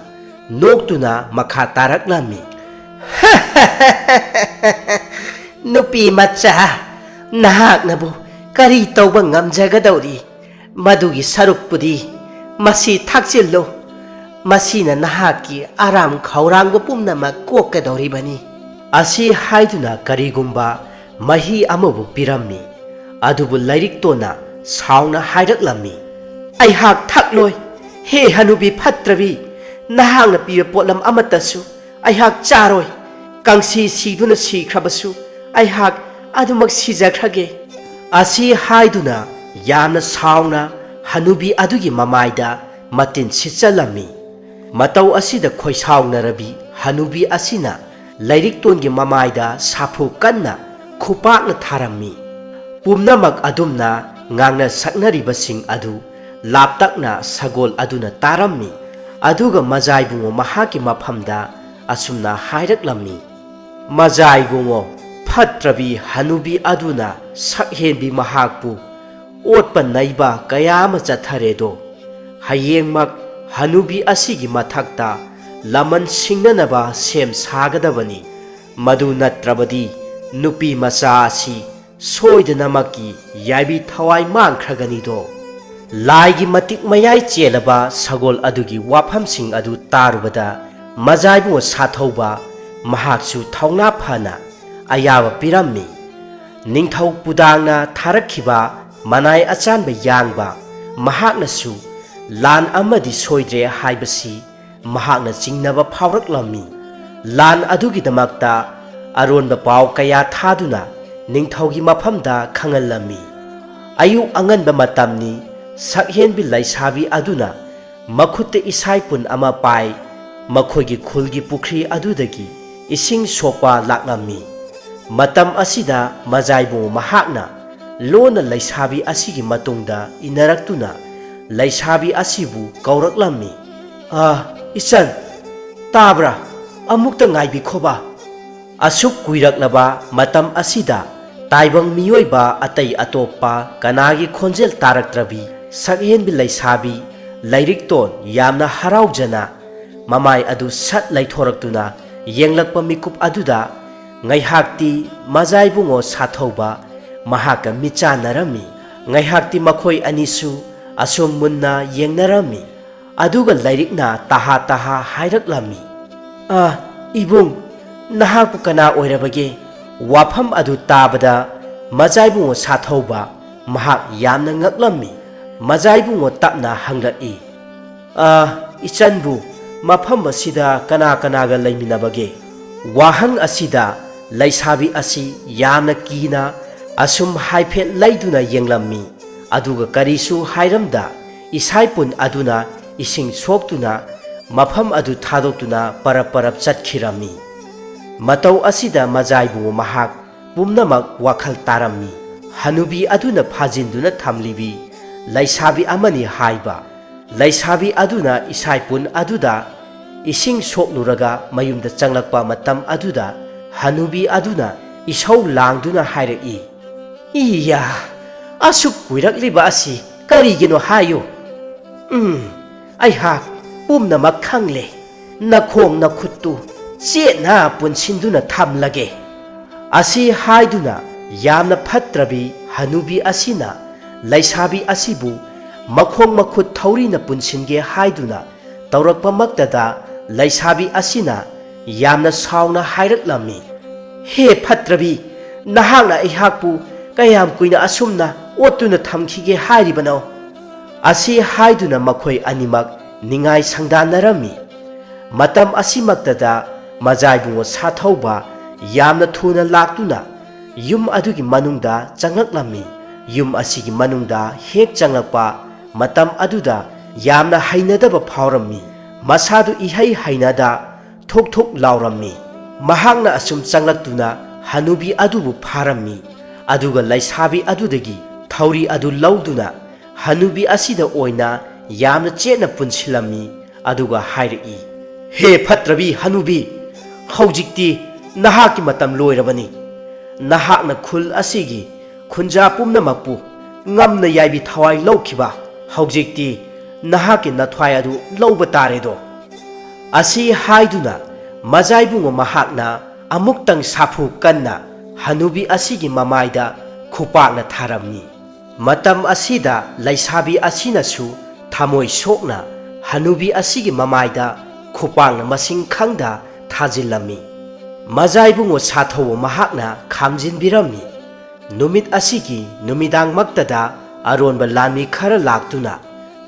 ꯅꯣꯛꯇꯨꯅ ꯃꯈꯥ ꯇꯥꯔꯛꯂꯝꯃꯤ, ꯅꯨꯄꯤ ꯃꯆꯥ, ꯅꯍꯥꯛꯅꯕꯨ ꯀꯔꯤ ꯇꯧꯕ ꯉꯝꯖꯒꯗꯧꯔꯤ? ꯃꯗꯨꯒꯤ ꯁꯔꯨꯛꯄꯨꯗꯤ ꯃꯁꯤ ꯊꯥꯛꯆꯤꯜꯂꯨ, ꯃꯁꯤꯅ ꯅꯍꯥꯛꯀꯤ ꯑꯔꯥꯝ ꯈꯧꯔꯥꯡꯕ ꯄꯨꯝꯅꯃꯛ ꯀꯣꯛꯀꯗꯧꯔꯤꯕꯅꯤ꯫ ꯑꯁꯤ ꯍꯥꯏꯗꯨꯅ ꯀꯔꯤꯒꯨꯝꯕ ꯃꯍꯤ ꯑꯃꯕꯨ ꯄꯤꯔꯝꯃꯤ꯫ ꯑꯗꯨꯕꯨ ꯂꯩꯔꯤꯛꯇꯣꯟꯅ ꯁꯥꯎꯅ ꯍꯥꯏꯔꯛꯂꯝꯃꯤ, ꯑꯩꯍꯥꯛ ꯊꯛꯂꯣꯏ꯫ ꯍꯦ ꯍꯅꯨꯕꯤ ꯐꯠꯇ꯭ꯔꯕꯤ, ꯅꯍꯥꯛꯅ ꯄꯤꯕ ꯄꯣꯠꯂꯝ ꯑꯃꯠꯇꯁꯨ ꯑꯩꯍꯥꯛ ꯆꯥꯔꯣꯏ꯫ ꯀꯥꯡꯁꯤ ꯁꯤꯗꯨꯅ ꯁꯤꯈ꯭ꯔꯕꯁꯨ ꯑꯩꯍꯥꯛ ꯑꯗꯨꯃꯛ ꯁꯤꯖꯈ꯭ꯔꯒꯦ꯫ ꯑꯁꯤ ꯍꯥꯏꯗꯨꯅ ꯌꯥꯝꯅ ꯁꯥꯎꯅ ꯍꯅꯨꯕꯤ ꯑꯗꯨꯒꯤ ꯃꯃꯥꯏꯗ ꯃꯇꯤꯟ ꯁꯤꯠꯆꯜꯂꯝꯃꯤ꯫ ꯃꯇꯧ ꯑꯁꯤꯗ ꯈꯣꯏꯁꯥꯎꯅꯔꯕꯤ Hanubi asina lairiktongi mamaida sapu kanna khupakna tharammi. Pumnamak adumna ngangna saknaribasing adu laptakna sagol aduna tarammi. Aduga Majai bungo mahaki maphamda asumna hairaklammi. Majai bungo Phatrabi Hanubi aduna sakhenbi mahakpu otpa naiba kayama chatharedo. Hayengmak Hanubi asigi mathakta laman singnanaba sem sagadabani. Madu natrabadi nupi macha asi soidanamaki yaibi thawai mangkhraganido. Laigi matik mayai chelaba sagol adugi wafamsing adu tarubada Majai bungo sathauba mahaksu thauna phana ayaba pirammi. Ningthau pudangna tharakhiba manai achanba yangba mahaknasu lan amadi soidre haibasi mahakna chingnaba phauraklammi. Lan adugi damakta aronba paw kaya thaduna ningthaugi maphamda khangallammi. Ayu anganba matamni sakhenbi laisabi aduna makhutta isaipun ama pai makhoigi khulgi pukhri adudagi ising sopa laklammi. Matam asida Majai bungo mahakna lona laisabi asigi matungda inaraktuna laisabi asibu kauraklammi. Ichan tabra amukta ngaibi khoba. Asuk kuiraklaba matam asida taibang miyoiba atai atopa kanagi khonjel taraktrabi sakhenbi laisabi lairikton yamna haraujana mamai adu sat laithораktuna yenglakpa mikup aduda ngaihakti Majai bungo sathauba mahaka michanarami. Ngaihakti makhoi anisu asum munna yengnarami. Aduga lairikna taha taha hairaklammi. Ibung nahakpu kana oirabage. Wafam adu tabada Majai bungo sathauba mahak yamna ngaklammi. Majai bungo tapna hanglaki. Ichanbu mafam asida kana kanaga laiminabage. Wahang asida laisabi asi yamna kina asum haiphet laiduna yenglammi. Aduga karisu hairamda isaipun aduna ising soktuna mafam adu thadokuna parap chatkhirami. Matau asida Majai bungo mahak pumnamak wakhal tarammi. Hanubi aduna phajinduna thamlibi laisabi amani haiba. Laisabi aduna isaipun aduda ising soknuraga mayumda changlakpa matam aduda Hanubi aduna isau langduna hairaki. Iya asuk kuirakliba asi karigino hayo. Aihak pumnamak khangle. Nakhong nakhuttu chena punsinduna thamlage. Asi haiduna yamna phatrabi Hanubi asina laisabi asibu makhong makhut thaurina punsinge haiduna taurakpa maktada laisabi asina yamna sauna hairaklammi. He phatrabi nahakna aihakpu kayam kuina asumna otuna thamkhige hairibano. Asi haiduna makhoi animak ningai sangdanarami. Matam asimaktada Majai bungo sathauba yamna thuna laktuna yum adugi manungda changlaklammi. Yum asigi manungda hek changlakpa matam aduda yamna hainadaba phaurammi. Masadu ihai hainada thok laurammi. Mahakna asum changlaktuna Hanubi adubu pharammi. Aduga laisabi adudagi thauri adu lauduna Hanubi asida oina yamna chena punsilammi. Aduga hairaki. He phatrabi Hanubi haujikti nahaki matam loirabani. Nahakna khul asigi khunja pumnamakpu ngamna yaibi thawai laukhiba. Haujikti nahaki nathwai adu lauba taredo. Asi haiduna Majai bungo mahakna amuktang sapu kanna Hanubi asigi mamaida khupakna tharammi. Matam asida laisabi asinasu thamoi sokna Hanubi asigi mamaida khupakna masing khangda thajillammi. Majai bungo sathau mahakna khamjinbirammi. Numit asigi numidang maktada aronba lami khara laktuna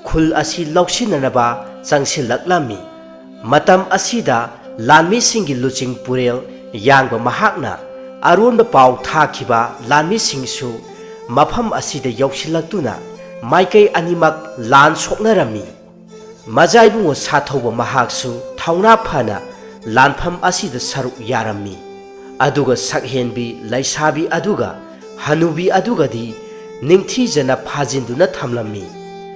khul asi lauksinanaba changsilaklammi. Matam asida lanmi singi luching purel yangba mahakna aronba paw thakhiba lanmi singsu mafam asida yausilaktuna maikai animak lan soknarami. Majai bungo sathauba mahaksu thauna phana ꯂꯥꯟꯐꯝ ꯑꯁꯤꯗ ꯁꯔꯨꯛ ꯌꯥꯔꯝꯃꯤ꯫ ꯑꯗꯨꯒ ꯁꯛꯍꯦꯟꯕꯤ ꯂꯩꯁꯥꯕꯤ ꯑꯗꯨꯒ ꯍꯅꯨꯕꯤ ꯑꯗꯨꯒꯗꯤ ꯅꯤꯡꯊꯤꯖꯅ ꯐꯥꯖꯤꯟꯗꯨꯅ ꯊꯝꯂꯝꯃꯤ꯫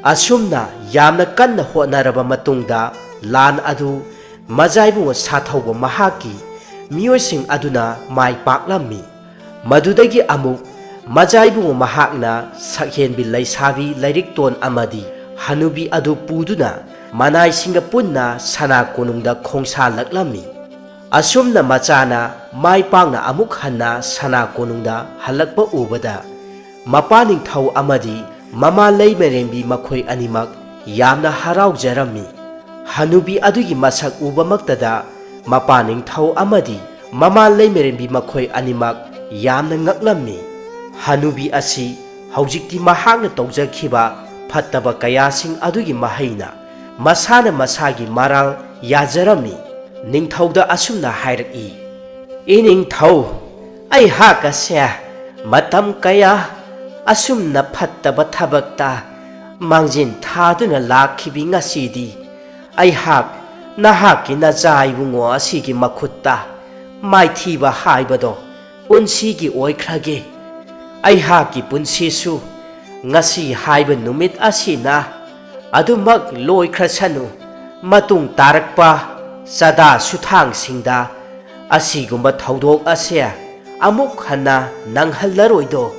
ꯑꯁꯨꯝꯅ ꯌꯥꯝꯅ ꯀꯟꯅ ꯍꯣꯠꯅꯔꯕ ꯃꯇꯨꯡꯗ ꯂꯥꯟ ꯑꯗꯨ ꯃꯖꯥꯏꯕꯨꯡꯉꯣ ꯁꯥꯊꯧꯕ ꯃꯍꯥꯛꯀꯤ ꯃꯤꯑꯣꯏꯁꯤꯡ ꯑꯗꯨꯅ ꯃꯥꯏ ꯄꯥꯛꯂꯝꯃꯤ꯫ ꯃꯗꯨꯗꯒꯤ ꯑꯃꯨꯛ ꯃꯖꯥꯏꯕꯨꯡꯉꯣ ꯃꯍꯥꯛꯅ ꯁꯛꯍꯦꯟꯕꯤ ꯂꯩꯁꯥꯕꯤ ꯂꯩꯔꯤꯛꯇꯣꯟ ꯑꯃꯗꯤ ꯍꯅꯨꯕꯤ ꯑꯗꯨ ꯄꯨꯗꯨꯅ ꯃꯅꯥꯏꯁꯤꯡꯒ ꯄꯨꯟꯅ ꯁꯅꯥ ꯀꯣꯅꯨꯡꯗ ꯈꯣꯡꯁꯥꯜꯂꯛꯂꯝꯃꯤ꯫ ꯑꯁꯨꯝꯅ ꯃꯆꯥꯅ ꯃꯥꯏ ꯄꯥꯛꯅ ꯑꯃꯨꯛ ꯍꯟꯅ ꯁꯅꯥ ꯀꯣꯅꯨꯡꯗ ꯍꯜꯂꯛꯄ ꯎꯕꯗ ꯃꯄꯥꯅꯤꯡꯊꯧ ꯑꯃꯗꯤ ꯃꯃꯥ ꯂꯩꯃꯔꯦꯟꯕꯤ ꯃꯈꯣꯏ ꯑꯅꯤꯃꯛ ꯌꯥꯝꯅ ꯍꯔꯥꯎꯖꯔꯝꯃꯤ꯫ ꯍꯅꯨꯕꯤ ꯑꯗꯨꯒꯤ ꯃꯁꯛ ꯎꯕꯃꯛꯇꯗ ꯃꯄꯥꯅꯤꯡꯊꯧ ꯑꯃꯗꯤ ꯃꯃꯥ ꯂꯩꯃꯔꯦꯟꯕꯤ ꯃꯈꯣꯏ ꯑꯅꯤꯃꯛ ꯌꯥꯝꯅ ꯉꯛꯂꯝꯃꯤ꯫ ꯍꯅꯨꯕꯤ ꯑꯁꯤ ꯍꯧꯖꯤꯛꯇꯤ ꯃꯍꯥꯛꯅ ꯇꯧꯖꯈꯤꯕ ꯐꯠꯇꯕ ꯀꯌꯥꯁꯤꯡ ꯑꯗꯨꯒꯤ ꯃꯍꯩꯅ ꯃꯁꯥꯅ ꯃꯁꯥꯒꯤ ꯃꯔꯥꯜ ꯌꯥꯖꯔꯝꯃꯤ꯫ ꯅꯤꯡꯊꯧꯗ ꯑꯁꯨꯝꯅ ꯍꯥꯏꯔꯛꯏ, "ꯏꯅꯤꯡꯊꯧ, ꯑꯩꯍꯥꯛ ꯑꯁꯦ ꯃꯇꯝ ꯀꯌꯥ ꯑꯁꯨꯝꯅ ꯐꯠꯇꯕ ꯊꯕꯛꯇ ꯃꯥꯡꯖꯤꯟ ꯊꯥꯗꯨꯅ ꯂꯥꯛꯈꯤꯕꯤ ꯉꯁꯤꯗꯤ ꯑꯩꯍꯥꯛ ꯅꯍꯥꯛꯀꯤ ꯅꯆꯥ ꯏꯕꯨꯡꯉꯣ ꯑꯁꯤꯒꯤ ꯃꯈꯨꯠꯇ ꯃꯥꯏꯊꯤꯕ ꯍꯥꯏꯕꯗꯣ ꯄꯨꯟꯁꯤꯒꯤ ꯑꯣꯏꯈ꯭ꯔꯒꯦ꯫ ꯑꯩꯍꯥꯛꯀꯤ ꯄꯨꯟꯁꯤꯁꯨ ꯉꯁꯤ ꯍꯥꯏꯕ ꯅꯨꯃꯤꯠ ꯑꯁꯤꯅ ꯑꯗꯨꯃꯛ ꯂꯣꯏꯈ꯭ꯔꯁꯅꯨ꯫ ꯃꯇꯨꯡ ꯇꯥꯔꯛꯄ ꯆꯥꯗꯥ ꯁꯨꯊꯥꯡꯁꯤꯡꯗ ꯑꯁꯤꯒꯨꯝꯕ ꯊꯧꯗꯣꯛ ꯑꯁꯦ ꯑꯃꯨꯛ ꯍꯟꯅ ꯅꯪꯍꯜꯂꯔꯣꯏꯗꯣ"꯫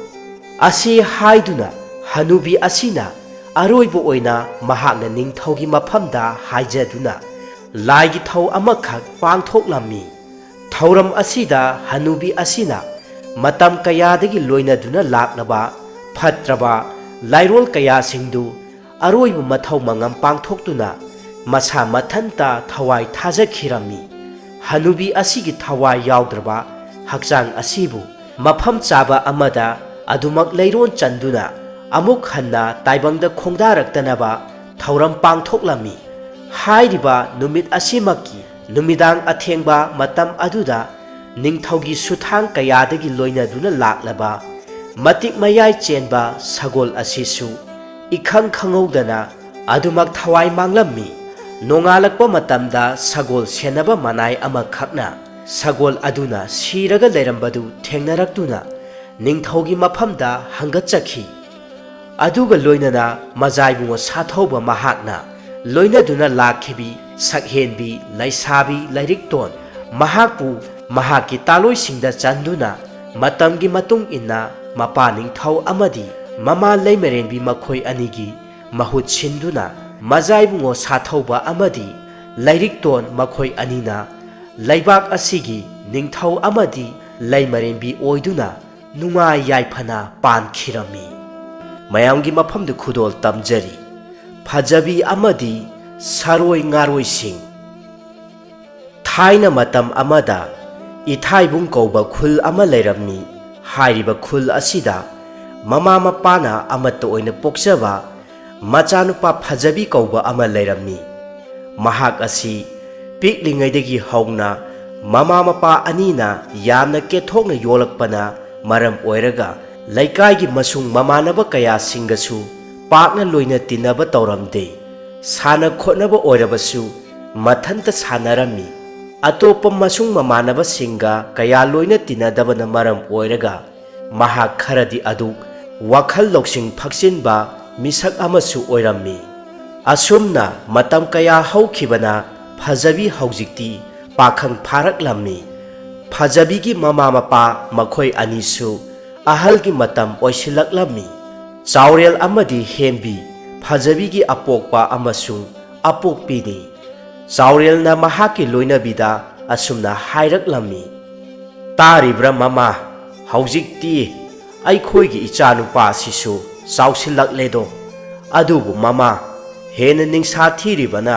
ꯑꯁꯤ ꯍꯥꯏꯗꯨꯅ ꯍꯅꯨꯕꯤ ꯑꯁꯤꯅ ꯑꯔꯣꯏꯕ ꯑꯣꯏꯅ ꯃꯍꯥꯛꯅ ꯅꯤꯡꯊꯧꯒꯤ ꯃꯐꯝꯗ ꯍꯥꯏꯖꯗꯨꯅ ꯂꯥꯏꯒꯤ ꯊꯧ ꯑꯃꯈꯛ ꯄꯥꯡꯊꯣꯛꯂꯝꯃꯤ꯫ ꯊꯧꯔꯝ ꯑꯁꯤꯗ ꯍꯅꯨꯕꯤ ꯑꯁꯤꯅ ꯃꯇꯝ ꯀꯌꯥꯗꯒꯤ ꯂꯣꯏꯅꯗꯨꯅ ꯂꯥꯛꯂꯕ ꯐꯠꯇ꯭ꯔꯕ ꯂꯥꯏꯔꯣꯜ ꯀꯌꯥꯁꯤꯡꯗꯨ ꯑꯔꯣꯏꯕ ꯃꯊꯧ ꯃꯉꯝ ꯄꯥꯡꯊꯣꯛꯇꯨꯅ ꯃꯁꯥ ꯃꯊꯟꯇ ꯊꯋꯥꯏ ꯊꯥꯖꯈꯤꯔꯝꯃꯤ꯫ ꯍꯅꯨꯕꯤ ꯑꯁꯤꯒꯤ ꯊꯋꯥꯏ ꯌꯥꯎꯗ꯭ꯔꯕ ꯍꯛꯆꯥꯡ ꯑꯁꯤꯕꯨ ꯃꯐꯝ ꯆꯥꯕ ꯑꯃꯗ ꯑꯗꯨꯃꯛ ꯂꯩꯔꯣꯟ ꯆꯟꯗꯨꯅ ꯑꯃꯨꯛ ꯍꯟꯅ ꯇꯥꯏꯕꯪꯗ ꯈꯣꯡꯗꯥꯔꯛꯇꯅꯕ ꯊꯧꯔꯝ ꯄꯥꯡꯊꯣꯛꯂꯝꯃꯤ꯫ ꯍꯥꯏꯔꯤꯕ ꯅꯨꯃꯤꯠ ꯑꯁꯤꯃꯛꯀꯤ ꯅꯨꯃꯤꯗꯥꯡ ꯑꯊꯦꯡꯕ ꯃꯇꯝ ꯑꯗꯨꯗ ꯅꯤꯡꯊꯧꯒꯤ ꯁꯨꯊꯥꯡ ꯀꯌꯥꯗꯒꯤ ꯂꯣꯏꯅꯗꯨꯅ ꯂꯥꯛꯂꯕ ꯃꯇꯤꯛ ꯃꯌꯥꯏ ꯆꯦꯟꯕ ꯁꯒꯣꯜ ꯑꯁꯤꯁꯨ ꯏꯈꯪ ꯈꯪꯍꯧꯗꯅ ꯑꯗꯨꯃꯛ ꯊꯋꯥꯏ ꯃꯥꯡꯂꯝꯃꯤ꯫ ꯅꯣꯡꯉꯥꯜꯂꯛꯄ ꯃꯇꯝꯗ ꯁꯒꯣꯜ ꯁꯦꯟꯅꯕ ꯃꯅꯥꯏ ꯑꯃꯈꯛꯅ ꯁꯒꯣꯜ ꯑꯗꯨꯅ ꯁꯤꯔꯒ ꯂꯩꯔꯝꯕꯗꯨ ꯊꯦꯡꯅꯔꯛꯇꯨꯅ ꯅꯤꯡꯊꯧꯒꯤ ꯃꯐꯝꯗ ꯍꯪꯒꯠꯆꯈꯤ꯫ ꯑꯗꯨꯒ ꯂꯣꯏꯅꯅ ꯃꯖꯥꯏꯕꯨꯡꯉꯣ ꯁꯥꯊꯧꯕ ꯃꯍꯥꯛꯅ ꯂꯣꯏꯅꯗꯨꯅ ꯂꯥꯛꯈꯤꯕꯤ ꯁꯛꯍꯦꯟꯕꯤ ꯂꯩꯁꯥꯕꯤ ꯂꯩꯔꯤꯛꯇꯣꯟ ꯃꯍꯥꯛꯄꯨ ꯃꯍꯥꯛꯀꯤ ꯇꯥꯂꯣꯏꯁꯤꯡꯗ ꯆꯟꯗꯨꯅ ꯃꯇꯝꯒꯤ ꯃꯇꯨꯡ ꯏꯟꯅ ꯃꯄꯥꯅꯤꯡꯊꯧ ꯑꯃꯗꯤ ꯃꯃꯥ ꯂꯩꯃꯔꯦꯟꯕꯤ ꯃꯈꯣꯏ ꯑꯅꯤꯒꯤ ꯃꯍꯨꯠ ꯁꯤꯟꯗꯨꯅ ꯃꯖꯥꯏꯕꯨꯡꯉꯣ ꯁꯥꯊꯧꯕ ꯑꯃꯗꯤ ꯂꯩꯔꯤꯛꯇꯣꯟ ꯃꯈꯣꯏ ꯑꯅꯤꯅ ꯂꯩꯕꯥꯛ ꯑꯁꯤꯒꯤ ꯅꯤꯡꯊꯧ ꯑꯃꯗꯤ ꯂꯩꯃꯔꯦꯟꯕꯤ ꯑꯣꯏꯗꯨꯅ ꯅꯨꯡꯉꯥꯏ ꯌꯥꯏꯐꯅ ꯄꯥꯟꯈꯤꯔꯝꯃꯤ꯫ ꯃꯌꯥꯝꯒꯤ ꯃꯐꯝꯗ ꯈꯨꯗꯣꯜ ꯇꯝꯖꯔꯤ꯫ ꯐꯖꯕꯤ ꯑꯃꯗꯤ ꯁꯔꯣꯏ ꯉꯥꯔꯣꯏꯁꯤꯡ꯫ ꯊꯥꯏꯅ ꯃꯇꯝ ꯑꯃꯗ ꯏꯊꯥꯏꯕꯨꯡ ꯀꯧꯕ ꯈꯨꯜ ꯑꯃ ꯂꯩꯔꯝꯃꯤ꯫ ꯍꯥꯏꯔꯤꯕ ꯈꯨꯜ ꯑꯁꯤꯗ ꯃꯃꯥ ꯃꯄꯥꯅ ꯑꯃꯠꯇ ꯑꯣꯏꯅ ꯄꯣꯛꯆꯕ ꯃꯆꯥꯅꯨꯄꯥ ꯐꯖꯕꯤ ꯀꯧꯕ ꯑꯃ ꯂꯩꯔꯝꯃꯤ꯫ ꯃꯍꯥꯛ ꯑꯁꯤ ꯄꯤꯛꯂꯤꯉꯩꯗꯒꯤ ꯍꯧꯅ ꯃꯃꯥ ꯃꯄꯥ ꯑꯅꯤꯅ ꯌꯥꯝꯅ ꯀꯦꯊꯣꯛꯅ ꯌꯣꯛꯂꯛꯄꯅ ꯃꯔꯝ ꯑꯣꯏꯔꯒ ꯂꯩꯀꯥꯏꯒꯤ ꯃꯁꯨꯡ ꯃꯃꯥꯟꯅꯕ ꯀꯌꯥꯁꯤꯡꯒꯁꯨ ꯄꯥꯛꯅ ꯂꯣꯏꯅ ꯇꯤꯟꯅꯕ ꯇꯧꯔꯝꯗꯦ꯫ ꯁꯥꯟꯅ ꯈꯣꯠꯅꯕ ꯑꯣꯏꯔꯕꯁꯨ ꯃꯊꯟꯇ ꯁꯥꯟꯅꯔꯝꯃꯤ꯫ ꯑꯇꯣꯞꯄ ꯃꯁꯨꯡ ꯃꯃꯥꯟꯅꯕꯁꯤꯡꯒ ꯀꯌꯥ ꯂꯣꯏꯅ ꯇꯤꯟꯅꯗꯕꯅ ꯃꯔꯝ ꯑꯣꯏꯔꯒ ꯃꯍꯥꯛ ꯈꯔꯗꯤ ꯑꯗꯨꯛ ꯋꯥꯈꯜ ꯂꯧꯁꯤꯡ ꯐꯛꯆꯤꯟꯕ ꯃꯤꯁꯛ ꯑꯃꯁꯨ ꯑꯣꯏꯔꯝꯃꯤ꯫ ꯑꯁꯨꯝꯅ ꯃꯇꯝ ꯀꯌꯥ ꯍꯧꯈꯤꯕꯅ ꯐꯖꯕꯤ ꯍꯧꯖꯤꯛꯇꯤ ꯄꯥꯈꯪ ꯐꯥꯔꯛꯂꯝꯃꯤ꯫ ꯐꯖꯕꯤꯒꯤ ꯃꯃꯥ ꯃꯄꯥ ꯃꯈꯣꯏ ꯑꯅꯤꯁꯨ ꯑꯍꯜꯒꯤ ꯃꯇꯝ ꯑꯣꯏꯁꯤꯜꯂꯛꯂꯝꯃꯤ꯫ ꯆꯥꯎꯔꯦꯜ ꯑꯃꯗꯤ ꯍꯦꯟꯕꯤ ꯐꯖꯕꯤꯒꯤ ꯑꯄꯣꯛꯄ ꯑꯃꯁꯨꯡ ꯑꯄꯣꯛꯄꯤꯅꯤ꯫ ꯆꯥꯎꯔꯦꯜꯅ ꯃꯍꯥꯛꯀꯤ ꯂꯣꯏꯅꯕꯤꯗ ꯑꯁꯨꯝꯅ ꯍꯥꯏꯔꯛꯂꯝꯃꯤ, "ꯇꯥꯔꯤꯕ꯭ꯔꯥ ꯃꯃꯥ, ꯍꯧꯖꯤꯛꯇꯤ ꯑꯩꯈꯣꯏꯒꯤ ꯏꯆꯥꯅꯨꯄꯥ ꯑꯁꯤꯁꯨ ꯆꯥꯎꯁꯤꯜꯂꯛꯂꯦꯗꯣ꯫ ꯑꯗꯨꯕꯨ ꯃꯃꯥ, ꯍꯦꯟꯅ ꯅꯤꯡꯁꯥ ꯊꯤꯔꯤꯕꯅ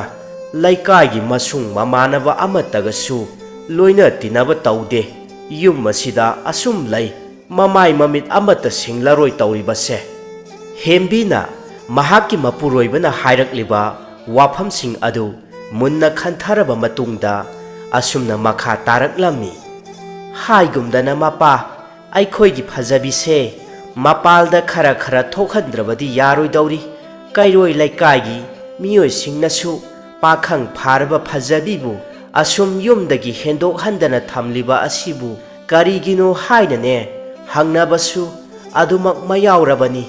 ꯂꯩꯀꯥꯏꯒꯤ ꯃꯁꯨꯡ ꯃꯃꯥꯟꯅꯕ ꯑꯃꯠꯇꯒꯁꯨ ꯂꯣꯏꯅ ꯇꯤꯟꯅꯕ ꯇꯧꯗꯦ꯫ ꯌꯨꯝ ꯑꯁꯤꯗ ꯑꯁꯨꯝ ꯂꯩ, ꯃꯃꯥꯏ ꯃꯃꯤꯠ ꯑꯃꯠꯇ ꯁꯤꯡꯂꯔꯣꯏ ꯇꯧꯔꯤꯕꯁꯦ"꯫ ꯍꯦꯝꯕꯤꯅ ꯃꯍꯥꯛꯀꯤ ꯃꯄꯨꯔꯣꯏꯕꯅ ꯍꯥꯏꯔꯛꯂꯤꯕ ꯋꯥꯐꯝꯁꯤꯡ ꯑꯗꯨ ꯃꯨꯟꯅ ꯈꯟꯊꯔꯕ ꯃꯇꯨꯡꯗ ꯑꯁꯨꯝꯅ ꯃꯈꯥ ꯇꯥꯔꯛꯂꯝꯃꯤ, "ꯍꯥꯏꯒꯨꯝꯗꯅ ꯃꯄꯥ, ꯑꯩꯈꯣꯏꯒꯤ ꯐꯖꯕꯤꯁꯦ ꯃꯄꯥꯜꯗ ꯈꯔ ꯈꯔ ꯊꯣꯛꯍꯟꯗ꯭ꯔꯕꯗꯤ ꯌꯥꯔꯣꯏꯗꯧꯔꯤ꯫ ꯀꯩꯔꯣꯏ ꯂꯩꯀꯥꯏꯒꯤ ꯃꯤꯑꯣꯏꯁꯤꯡꯅꯁꯨ ꯄꯥꯈꯪ ꯐꯥꯔꯕ ꯐꯖꯕꯤꯕꯨ asum yumdagi hendok handana thamliba asibu karigino hainane hangnabasu adumak mayaurabani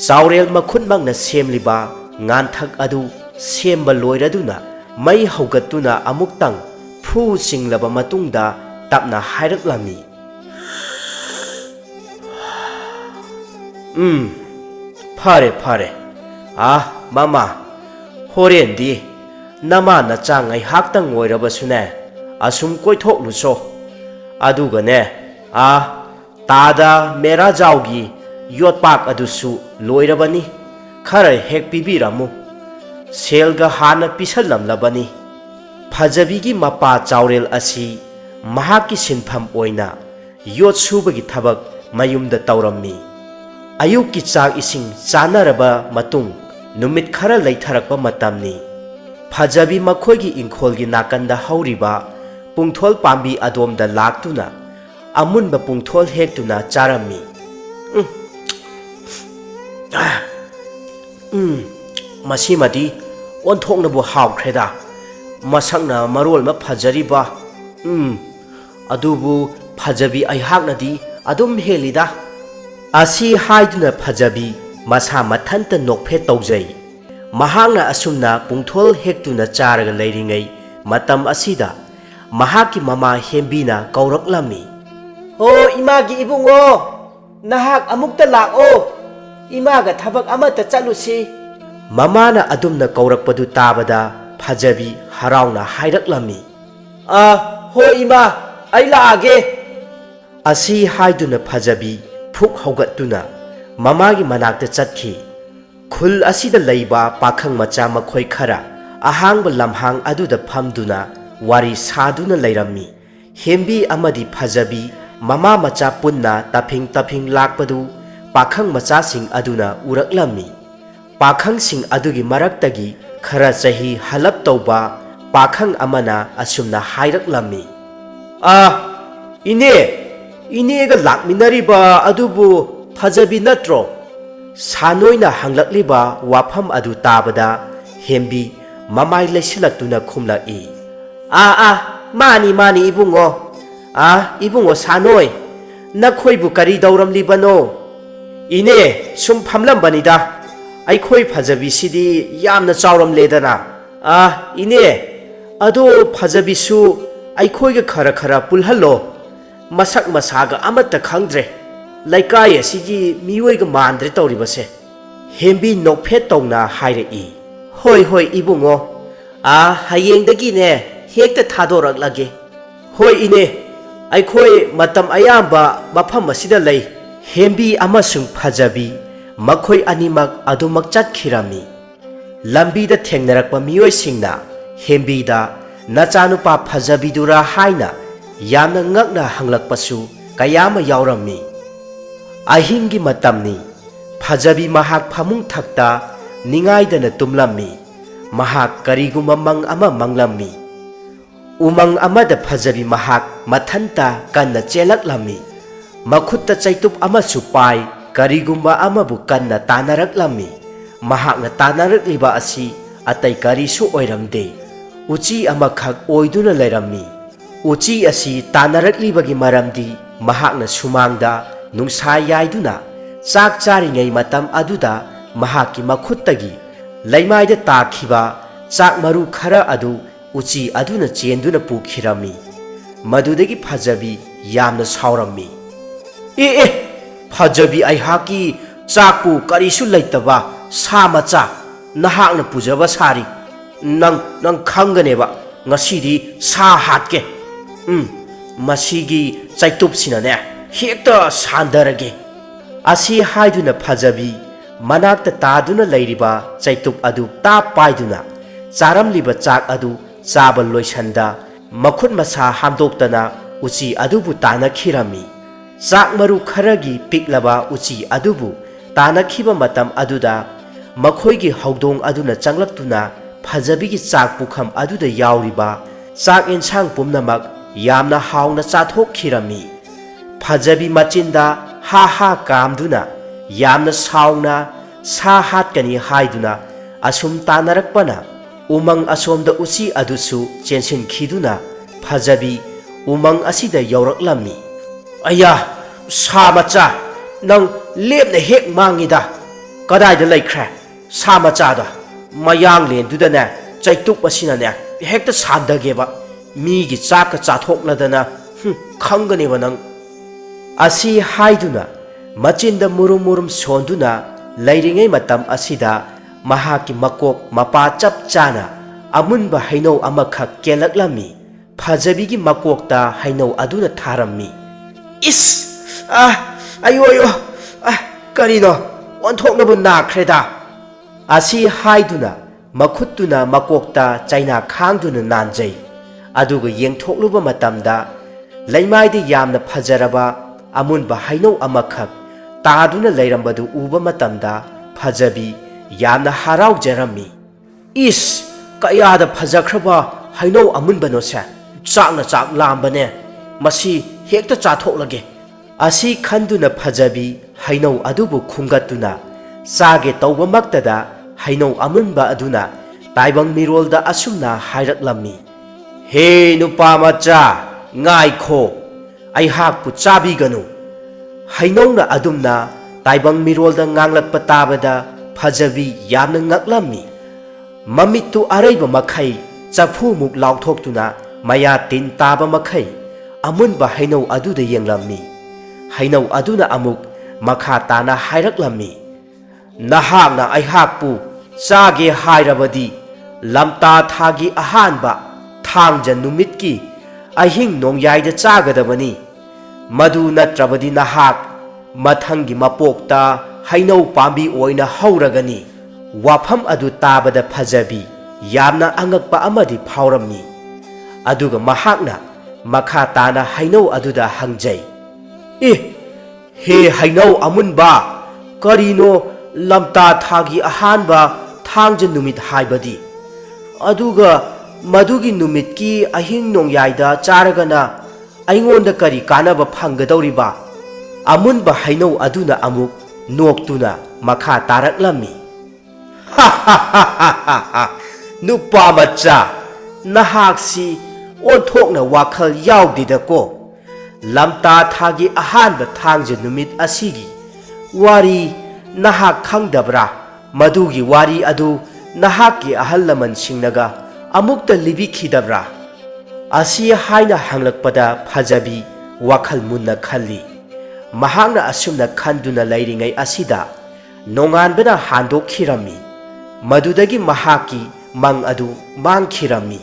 chaurel makhunmangna semliba nganthak adu semba loiraduna mai haugatuna amuktang phu singlaba matungda tapna hairaklami fare fare mama horendi nama na changai haktang oirabasune asum koithokluso adugane tada mera jaugi yotpak adusu loirabani khara hek pibiramu selga hana pisallamlabani phajabigi mapa chaurel asi mahaki sinpham oina yot subagi thabak mayumda taurammi ayukki chak ising chanaraba matung numit khara leitharakpa matamni phajabhi makhoigi ingkholgi nakanda hauriba pungthol pambi adomda laktuna amunba pungthol hektuna charami masimadi onthoknabu hawkhreda masakna marol ma phajariba adubu phajabhi aihaknadi adum helida asi haiduna phajabhi masa mathanta nokphe tawjai mahakna asumna pungthol hektuna charaga leiringai matam asida mahaki mama hembina kauraklamni ho imagi ibungo nahak amukta lako imaga thabak amata chalusi mamana adumna kaurakpadu tabada phajabhi harauna hairaklamni ho ima ai laage asi haiduna phajabhi phuk haugatuna mamagi manakta chatki khul asida leiba pakhang macha makhoi khara ahangba lamhang aduda phamduna wari saduna leirammi hembi amadi phajabhi mama macha punna taphing lakpadu pakhang macha sing aduna uraklammi pakhang sing adugi maraktagi khara chahi halap tauba pakhang amana asumna hairaklammi ine ga lakminariba adubu phajabhi natro sanoina hanglakliba wafam adu tabada hembi mamai lesilakuna khumlaki mani ibungo ibungo sanoi nakhoibu kari dauramlibano ine sum phamlambanida aikhoi phajabhi sidi yamna chawramledana ine ado phajabhi su aikhoi ga khara pulhallo masak masaga amata khangdre laikai asigi mioi ga mandre tawribase hembi nokphe tawna hairei hoi ibungo hayengdagi ne hekta thadoraklage hoi ine aikhoi matam ayamba mafam asida lei hembi amasung phajabhi makhoi animak adumak chatkhirami lambida thengnarakpa mioi singna hembi da nachanupa phajabhi dura haina yamna ngakna hanglakpasu kayama yaurammi ahingi matamni phajabhi mahak phamung thakta ningaidana tumlammi mahak kariguma mang ama manglammi umang amada phajabhi mahak mathanta kanna chelaklammi makhutta chaitup amasu pai kariguma amabu kanna tanaraklami mahakna tanarakliba asi atai karisu oiramde uchi amakhak oiduna leirammi uchi asi tanarakliba maramdi mahakna sumangda nungsa yaiduna chak charingai matam aduda mahaki makhuttagi leimaida takhiba chak maru khara adu uchi aduna chenduna pukhirami madudagi phajabhi yamna saurammi phajabhi aihaki chakpu karisu leitaba sa macha nahakna pujaba sari nang khanganeba ngasidi sa hatke masigi chaitup sinane hekta sandarage asi haiduna phajabhi manakta taduna leiriba chaitup adu ta paiduna charamliba chak adu chaba loisanda makhut masa hamdoktana uchi adubu tana khirami chak maru kharagi piklaba uchi adubu tana khiba matam aduda makhoigi haudong aduna changlaktuna phajabigi chak pukham aduda yauriba chak ensang pumnamak yamna hauna chathok khirami phajabhi machinda ha kamduna yamna sauna sa hatkani haiduna asum tanarakpana Umang asomda usi adusu chensin khiduna Phajabi umang asida yauraklammi. Aya sa macha nang lepna hek mangida kadaida laikhre sa macha da mayang len dudana chaituk asina ne hekta sandageba mi gi chaka chathokladana khangane banang asi haiduna machinda murum murum sonduna lairingai matam asida mahaki makok mapa chap chana amunba haino amakhak kelaklami Phajabi makokta haino aduna tharammi. Is ayo ayo karino onthoknabu nakreda asi haiduna makhutuna makokta chaina khangduna nanjai aduga yengthokluba matamda laimaide yamna phajaraba amunba haino amakhak taduna leirambadu uba matamda Phajabi yamna haraujarammi. Is kayada phajakraba haino amunbano se chakna chak lambane masi hekta chathoklage asi khanduna Phajabi haino adubu khungatuna sage tauba maktada haino amunba aduna taibang mirolda asumna hairaklammi. He nupa macha ngaikho aihakpu chabiganu hainona adumna taibang mirolda nganglakpa tabada Phajabi yamna ngaklammi. Mamittu araiba makhai chafu muk lauthoktuna maya tin taba makhai amunba haino aduda yenglammi. Haino aduna amuk makha tana hairaklammi. Nahakna aihakpu chage hairabadi lamta thagi ahanba thangja numitki ahing nongyaida chagadabani madu natrabadi nahak mathangi mapokta haino pambi oina hauragani. Wafam adu tabada Phajabi yamna angakpa amadi phaurammi. Aduga mahakna makha tana haino aduda hangjai. He haino amunba karino lamta thagi ahanba thangja numit haibadi aduga madugi numitki ahing nongyaida charagana aingonda kari kanaba phanggadawriba amunba haino aduna amuk noktuna makha taraklammi. Nupa macha nahaksi onthokna wakhal yaudidako lamta thagi ahanba thangja numit asigi wari nahak khangdabra madugi wari adu nahaki ahalaman singnaga amukta libikhidabra asi haina hanglakpada Phajabi wakhal munna khalli. Mahakna asumna khanduna lairingai asida nonganbana handokhirammi. Madudagi mahaki mang adu mangkhirammi.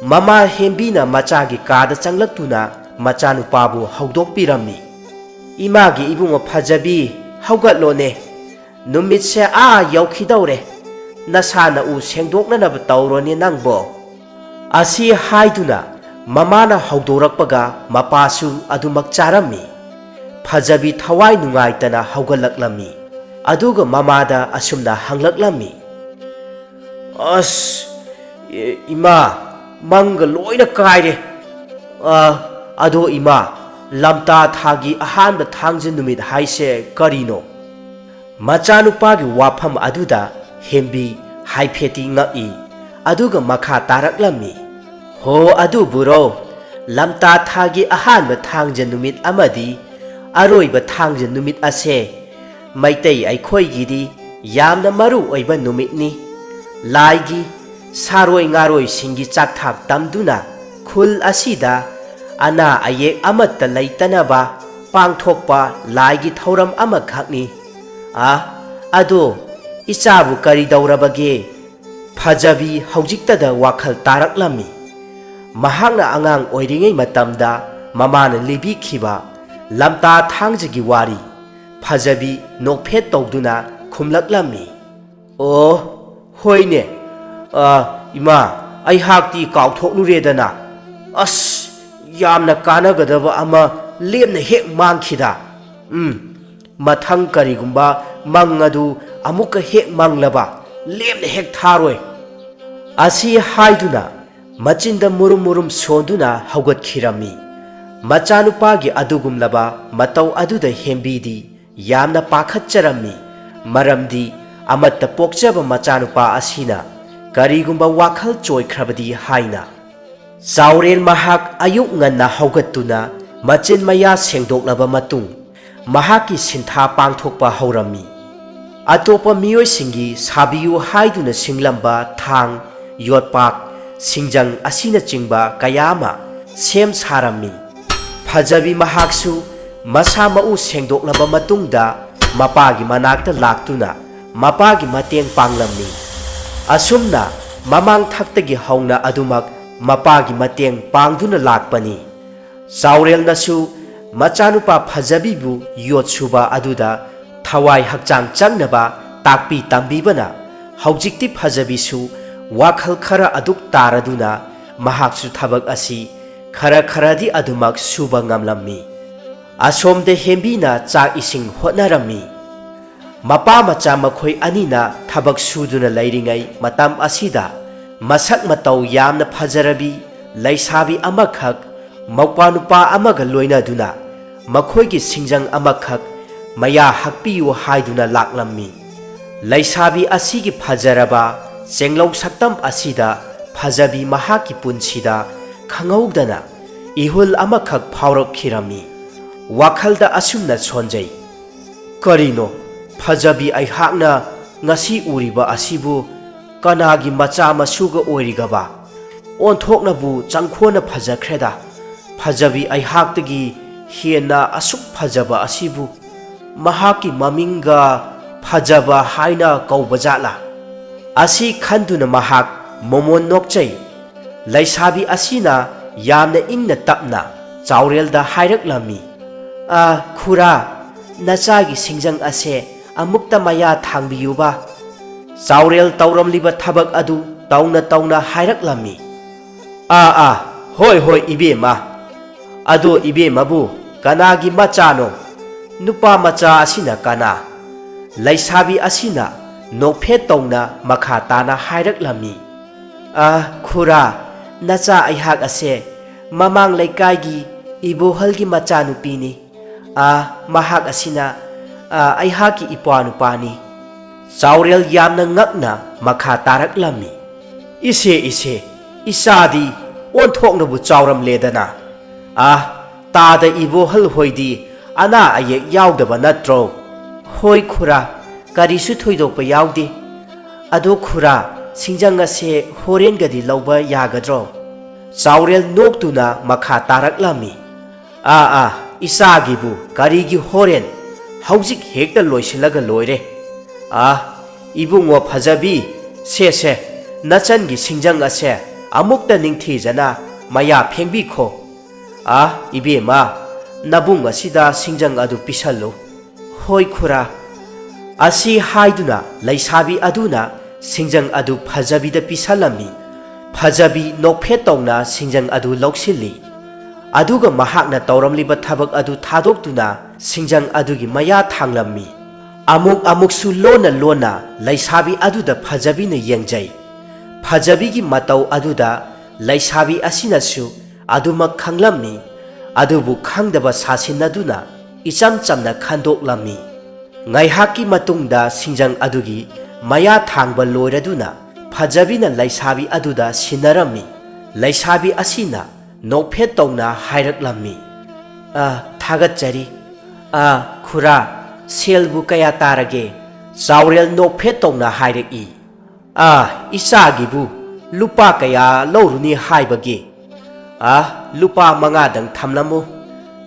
Mama hembina machagi kada changlaktuna machanupabu haudokpirammi. Imagi ibungo Phajabi haugatlone numitse yaukhidaure nasana u sengdoknanaba taurone nangbo asi haiduna mamana haudorakpaga mapasu adumak charammi. Phajabi thawai nungaitana haugalaklammi aduga mamada asumna hanglaklammi. As ima manga loina kaire ado ima lamta thagi ahanba thangja numit haise karino. Machanupagi wafam aduda hembi haifeti ngai aduga makha taraklammi. Ho adu buro lamta thagi ahanba thangja numit amadi aroiba thangja numit ase maitei aikhoigidi yamna maru oiba numitni. Laigi saroi ngaroi singi chakthak tamduna khul asida ana ayek amatta laitanaba pangthokpa laigi thauram amakhakni. Ado ichabu kari daurabage Phajabi haujiktada wakhal taraklammi. Mahakna angang oiringai matamda mamana libikhiba lamta thangjagi wari Phajabi nokphet tawduna khumlaklammi. Oh hoine ima aihakti kauthoknuredana as yamna kanagadaba ama lemna hek mangkhida. Mathang karigumba mangadu amuka hek manglaba lemna hek tharoi asi haiduna machinda murum murum sonduna haugatkhirami. Machanupagi adugumlaba matau aduda hembidi yamna pakhatcharammi. Maramdi amatta pokchaba machanupa asina ꯀꯔꯤꯒꯨꯝꯕ ꯋꯥꯈꯜ ꯆꯣꯏꯈ꯭ꯔꯕꯗꯤ ꯍꯥꯏꯅ ꯆꯥꯎꯔꯦꯜ ꯃꯍꯥꯛ ꯑꯌꯨꯛ ꯉꯟꯅ ꯍꯧꯒꯠꯇꯨꯅ ꯃꯆꯤꯟ ꯃꯌꯥ ꯁꯦꯡꯗꯣꯛꯂꯕ ꯃꯇꯨꯡ ꯃꯍꯥꯛꯀꯤ ꯁꯤꯟꯊꯥ ꯄꯥꯡꯊꯣꯛꯄ ꯍꯧꯔꯝꯃꯤ꯫ ꯑꯇꯣꯞꯄ ꯃꯤꯑꯣꯏꯁꯤꯡꯒꯤ ꯁꯥꯕꯤꯌꯨ ꯍꯥꯏꯗꯨꯅ ꯁꯤꯡꯂꯝꯕ ꯊꯥꯡ, ꯌꯣꯠꯄꯥꯛ, ꯁꯤꯡꯖꯪ ꯑꯁꯤꯅꯆꯤꯡꯕ ꯀꯌꯥ ꯑꯃ ꯁꯦꯝ ꯁꯥꯔꯝꯃꯤ꯫ ꯐꯖꯕꯤ ꯃꯍꯥꯛꯁꯨ ꯃꯁꯥ ꯃꯎ ꯁꯦꯡꯗꯣꯛꯂꯕ ꯃꯇꯨꯡꯗ ꯃꯄꯥꯒꯤ ꯃꯅꯥꯛꯇ ꯂꯥꯛꯇꯨꯅ ꯃꯄꯥꯒꯤ ꯃꯇꯦꯡ ꯄꯥꯡꯂꯝꯃꯤ꯫ ꯑꯁꯨꯝꯅ ꯃꯃꯥꯡ ꯊꯛꯇꯒꯤ ꯍꯧꯅ ꯑꯗꯨꯃꯛ ꯃꯄꯥꯒꯤ ꯃꯇꯦꯡ ꯄꯥꯡꯗꯨꯅ ꯂꯥꯛꯄꯅꯤ꯫ ꯆꯥꯎꯔꯦꯜꯅꯁꯨ ꯃꯆꯥꯅꯨꯄꯥ ꯐꯖꯕꯤꯕꯨ ꯌꯣꯠ ꯁꯨꯕ ꯑꯗꯨꯗ ꯊꯋꯥꯏ ꯍꯛꯆꯥꯡ ꯆꯪꯅꯕ ꯇꯥꯛꯄꯤ ꯇꯝꯕꯤꯕꯅ ꯍꯧꯖꯤꯛꯇꯤ ꯐꯖꯕꯤꯁꯨ ꯋꯥꯈꯜ ꯈꯔ ꯑꯗꯨꯛ ꯇꯥꯔꯗꯨꯅ ꯃꯍꯥꯛꯁꯨ ꯊꯕꯛ ꯑꯁꯤ ꯈꯔ ꯈꯔꯗꯤ ꯑꯗꯨꯃꯛ ꯁꯨꯕ ꯉꯝꯂꯝꯃꯤ꯫ ꯑꯁꯣꯝꯗ ꯍꯦꯝꯕꯤꯅ ꯆꯥꯛ ꯏꯁꯤꯡ ꯍꯣꯠꯅꯔꯝꯃꯤ꯫ ꯃꯄꯥ ꯃꯆꯥ ꯃꯈꯣꯏ ꯑꯅꯤꯅ ꯊꯕꯛ ꯁꯨꯗꯨꯅ ꯂꯩꯔꯤꯉꯩ ꯃꯇꯝ ꯑꯁꯤꯗ ꯃꯁꯛ ꯃꯇꯧ ꯌꯥꯝꯅ ꯐꯖꯔꯕꯤ ꯂꯩꯁꯥꯕꯤ ꯑꯃꯈꯛ ꯃꯧꯄ꯭ꯋꯥꯅꯨꯄꯥ ꯑꯃꯒ ꯂꯣꯏꯅꯗꯨꯅ ꯃꯈꯣꯏꯒꯤ ꯁꯤꯡꯖꯪ ꯑꯃꯈꯛ ꯃꯌꯥ ꯍꯛꯄꯤꯌꯨ ꯍꯥꯏꯗꯨꯅ ꯂꯥꯛꯂꯝꯃꯤ꯫ ꯂꯩꯁꯥꯕꯤ ꯑꯁꯤꯒꯤ ꯐꯖꯔꯕ ꯆꯦꯡꯂꯧ ꯁꯛꯇꯝ ꯑꯁꯤꯗ ꯐꯖꯕꯤ ꯃꯍꯥꯛꯀꯤ ꯄꯨꯟꯁꯤꯗ ꯈꯪꯍꯧꯗꯅ ꯏꯍꯨꯜ ꯑꯃꯈꯛ ꯐꯥꯎꯔꯛꯈꯤꯔꯝꯃꯤ꯫ ꯋꯥꯈꯜꯗ ꯑꯁꯨꯝꯅ ꯁꯣꯟꯖꯩ, ꯀꯔꯤꯅꯣ ꯐꯖꯕꯤ ꯑꯩꯍꯥꯛꯅ ꯉꯁꯤ ꯎꯔꯤꯕ ꯑꯁꯤꯕꯨ ꯀꯅꯥꯒꯤ ꯃꯆꯥ ꯃꯁꯨꯒ ꯑꯣꯏꯔꯤꯒꯕ? ꯑꯣꯟꯊꯣꯛꯅꯕꯨ ꯆꯪꯈꯣꯟꯅ ꯐꯖꯈ꯭ꯔꯦꯗ꯫ ꯐꯖꯕꯤ ꯑꯩꯍꯥꯛꯇꯒꯤ ꯍꯦꯟꯅ ꯑꯁꯨꯛ ꯐꯖꯕ ꯑꯁꯤꯕꯨ ꯃꯍꯥꯛꯀꯤ ꯃꯃꯤꯡꯒ ꯐꯖꯕ ꯍꯥꯏꯅ ꯀꯧꯕꯖꯥꯠꯂꯥ? ꯑꯁꯤ ꯈꯟꯗꯨꯅ ꯃꯍꯥꯛ ꯃꯣꯃꯣꯟ ꯅꯣꯛꯆꯩ꯫ ꯂꯩꯁꯥꯕꯤ ꯑꯁꯤꯅ ꯌꯥꯝꯅ ꯏꯪꯅ ꯇꯞꯅ ꯆꯥꯎꯔꯦꯜꯗ ꯍꯥꯏꯔꯛꯂꯝꯃꯤ, ꯈꯨꯔꯥ, ꯅꯆꯥꯒꯤ ꯁꯤꯡꯖꯪ ꯑꯁꯦ ꯑꯃꯨꯛꯇ ꯃꯌꯥ ꯊꯥꯡꯕꯤꯌꯨꯕ꯫ ꯆꯥꯎꯔꯦꯜ ꯇꯧꯔꯝꯂꯤꯕ ꯊꯕꯛ ꯑꯗꯨ ꯇꯧꯅ ꯇꯧꯅ ꯍꯥꯏꯔꯛꯂꯝꯃꯤ, ꯍꯣꯏ ꯍꯣꯏ ꯏꯕꯦꯝꯃ꯫ ꯑꯗꯣ ꯏꯕꯦꯝꯃꯕꯨ ꯀꯅꯥꯒꯤ ꯃꯆꯥꯅꯣ? ꯅꯨꯄꯥ ꯃꯆꯥ ꯑꯁꯤꯅ ꯀꯅꯥ? ꯂꯩꯁꯥꯕꯤ ꯑꯁꯤꯅ ꯅꯣꯛꯐꯦꯠ ꯇꯧꯅ ꯃꯈꯥ ꯇꯥꯅ ꯍꯥꯏꯔꯛꯂꯝꯃꯤ, ꯈꯨꯔꯥ, ꯅꯆꯥ ꯑꯩꯍꯥꯛ ꯑꯁꯦ ꯃꯃꯥꯡ ꯂꯩꯀꯥꯏꯒꯤ ꯏꯕꯣꯍꯜꯒꯤ ꯃꯆꯥꯅꯨꯄꯤꯅꯤ꯫ ꯃꯍꯥꯛ ꯑꯁꯤꯅ ꯑꯩꯍꯥꯛꯀꯤ ꯏꯄ꯭ꯋꯥꯅꯨꯄꯥꯅꯤ꯫ ꯆꯥꯎꯔꯦꯜ ꯌꯥꯝꯅ ꯉꯛꯅ ꯃꯈꯥ ꯇꯥꯔꯛꯂꯝꯃꯤ, ꯏꯁꯦ ꯏꯆꯥꯗꯤ ꯑꯣꯟꯊꯣꯛꯅꯕꯨ ꯆꯥꯎꯔꯝꯂꯦꯗꯅ꯫ ꯇꯥꯗ ꯏꯕꯣꯍꯜ ꯍꯣꯏꯗꯤ ꯑꯅꯥ ꯑꯌꯦꯛ ꯌꯥꯎꯗꯕ ꯅꯠꯇ꯭ꯔꯣ? ꯍꯣꯏ ꯈꯨꯔꯥ, ꯀꯔꯤꯁꯨ ꯊꯣꯏꯗꯣꯛꯄ ꯌꯥꯎꯗꯦ꯫ ꯑꯗꯣ ꯈꯨꯔꯥ, ꯁꯤꯡꯖꯪ ꯑꯁꯦ ꯍꯣꯔꯦꯟꯒꯗꯤ ꯂꯧꯕ ꯌꯥꯒꯗ꯭ꯔꯣ? ꯆꯥꯎꯔꯦꯜ ꯅꯣꯛꯇꯨꯅ ꯃꯈꯥ ꯇꯥꯔꯛꯂꯝꯃꯤ, ꯏꯆꯥꯒꯤꯕꯨ ꯀꯔꯤꯒꯤ ꯍꯣꯔꯦꯟ? ꯍꯧꯖꯤꯛ ꯍꯦꯛꯇ ꯂꯣꯏꯁꯤꯜꯂꯒ ꯂꯣꯏꯔꯦ꯫ ꯏꯕꯨꯡꯉꯣ ꯐꯖꯕꯤ, ꯁꯦ ꯅꯆꯟꯒꯤ ꯁꯤꯡꯖꯪ ꯑꯁꯦ ꯑꯃꯨꯛꯇ ꯅꯤꯡꯊꯤꯖꯅ ꯃꯌꯥ ꯐꯦꯡꯕꯤꯈꯣ꯫ ꯏꯕꯦꯝꯃ, ꯅꯕꯨꯡ ꯑꯁꯤꯗ ꯁꯤꯡꯖꯪ ꯑꯗꯨ ꯄꯤꯁꯜꯂꯨ꯫ ꯍꯣꯏ ꯈꯨꯔꯥ꯫ ꯑꯁꯤ ꯍꯥꯏꯗꯨꯅ ꯂꯩꯁꯥꯕꯤ ꯑꯗꯨꯅ ꯁꯤꯡꯖꯪ ꯑꯗꯨ ꯐꯖꯕꯤꯗ ꯄꯤꯁꯜꯂꯝꯃꯤ꯫ ꯐꯖꯕꯤ ꯅꯣꯛꯐꯦꯠ ꯇꯧꯅ ꯁꯤꯡꯖꯪ ꯑꯗꯨ ꯂꯧꯁꯤꯜꯂꯤ꯫ ꯑꯗꯨꯒ ꯃꯍꯥꯛꯅ ꯇꯧꯔꯝꯂꯤꯕ ꯊꯕꯛ ꯑꯗꯨ ꯊꯥꯗꯣꯛꯇꯨꯅ ꯁꯤꯡꯖꯪ ꯑꯗꯨꯒꯤ ꯃꯌꯥ ꯊꯥꯡꯂꯝꯃꯤ꯫ ꯑꯃꯨꯛꯁꯨ ꯂꯣꯟꯅ ꯂꯩꯁꯥꯕꯤ ꯑꯗꯨꯗ ꯐꯖꯕꯤꯅ ꯌꯦꯡꯖꯩ꯫ ꯐꯖꯕꯤꯒꯤ ꯃꯇꯧ ꯑꯗꯨꯗ ꯂꯩꯁꯥꯕꯤ ꯑꯁꯤꯅꯁꯨ ꯑꯗꯨꯃꯛ ꯈꯪꯂꯝꯃꯤ꯫ ꯑꯗꯨꯕꯨ ꯈꯪꯗꯕ ꯁꯥꯁꯤꯟꯅꯗꯨꯅ ꯏꯆꯝ ꯆꯝꯅ ꯈꯟꯗꯣꯛꯂꯝꯃꯤ꯫ ꯉꯥꯏꯍꯥꯛꯀꯤ ꯃꯇꯨꯡꯗ ꯁꯤꯡꯖꯪ ꯑꯗꯨꯒꯤ ꯃꯌꯥ ꯊꯥꯡꯕ ꯂꯣꯏꯔꯗꯨꯅ ꯐꯖꯕꯤꯅ ꯂꯩꯁꯥꯕꯤ ꯑꯗꯨꯗ ꯁꯤꯟꯅꯔꯝꯃꯤ꯫ ꯂꯩꯁꯥꯕꯤ ꯑꯁꯤꯅ ꯅꯣꯛꯐꯦꯠ ꯇꯧꯅ ꯍꯥꯏꯔꯛꯂꯝꯃꯤ, ꯊꯥꯒꯠꯆꯔꯤ꯫ ꯈꯨꯔꯥ, ꯁꯦꯜꯕꯨ ꯀꯌా ꯇꯥꯔꯒꯦ? ꯆꯥꯎꯔꯦꯜ ꯅꯣꯛꯐꯦꯠ ꯇꯧꯅ ꯍꯥꯏꯔꯛꯏ, ꯏꯆꯥꯒꯤꯕꯨ ꯂꯨꯄꯥ ꯀꯌꯥ ꯂꯧꯔꯨꯅꯤ ꯍꯥꯏꯕꯒꯦ? ꯂꯨꯄꯥ 5ꯗꯪ ꯊꯝꯂꯝꯃꯨ꯫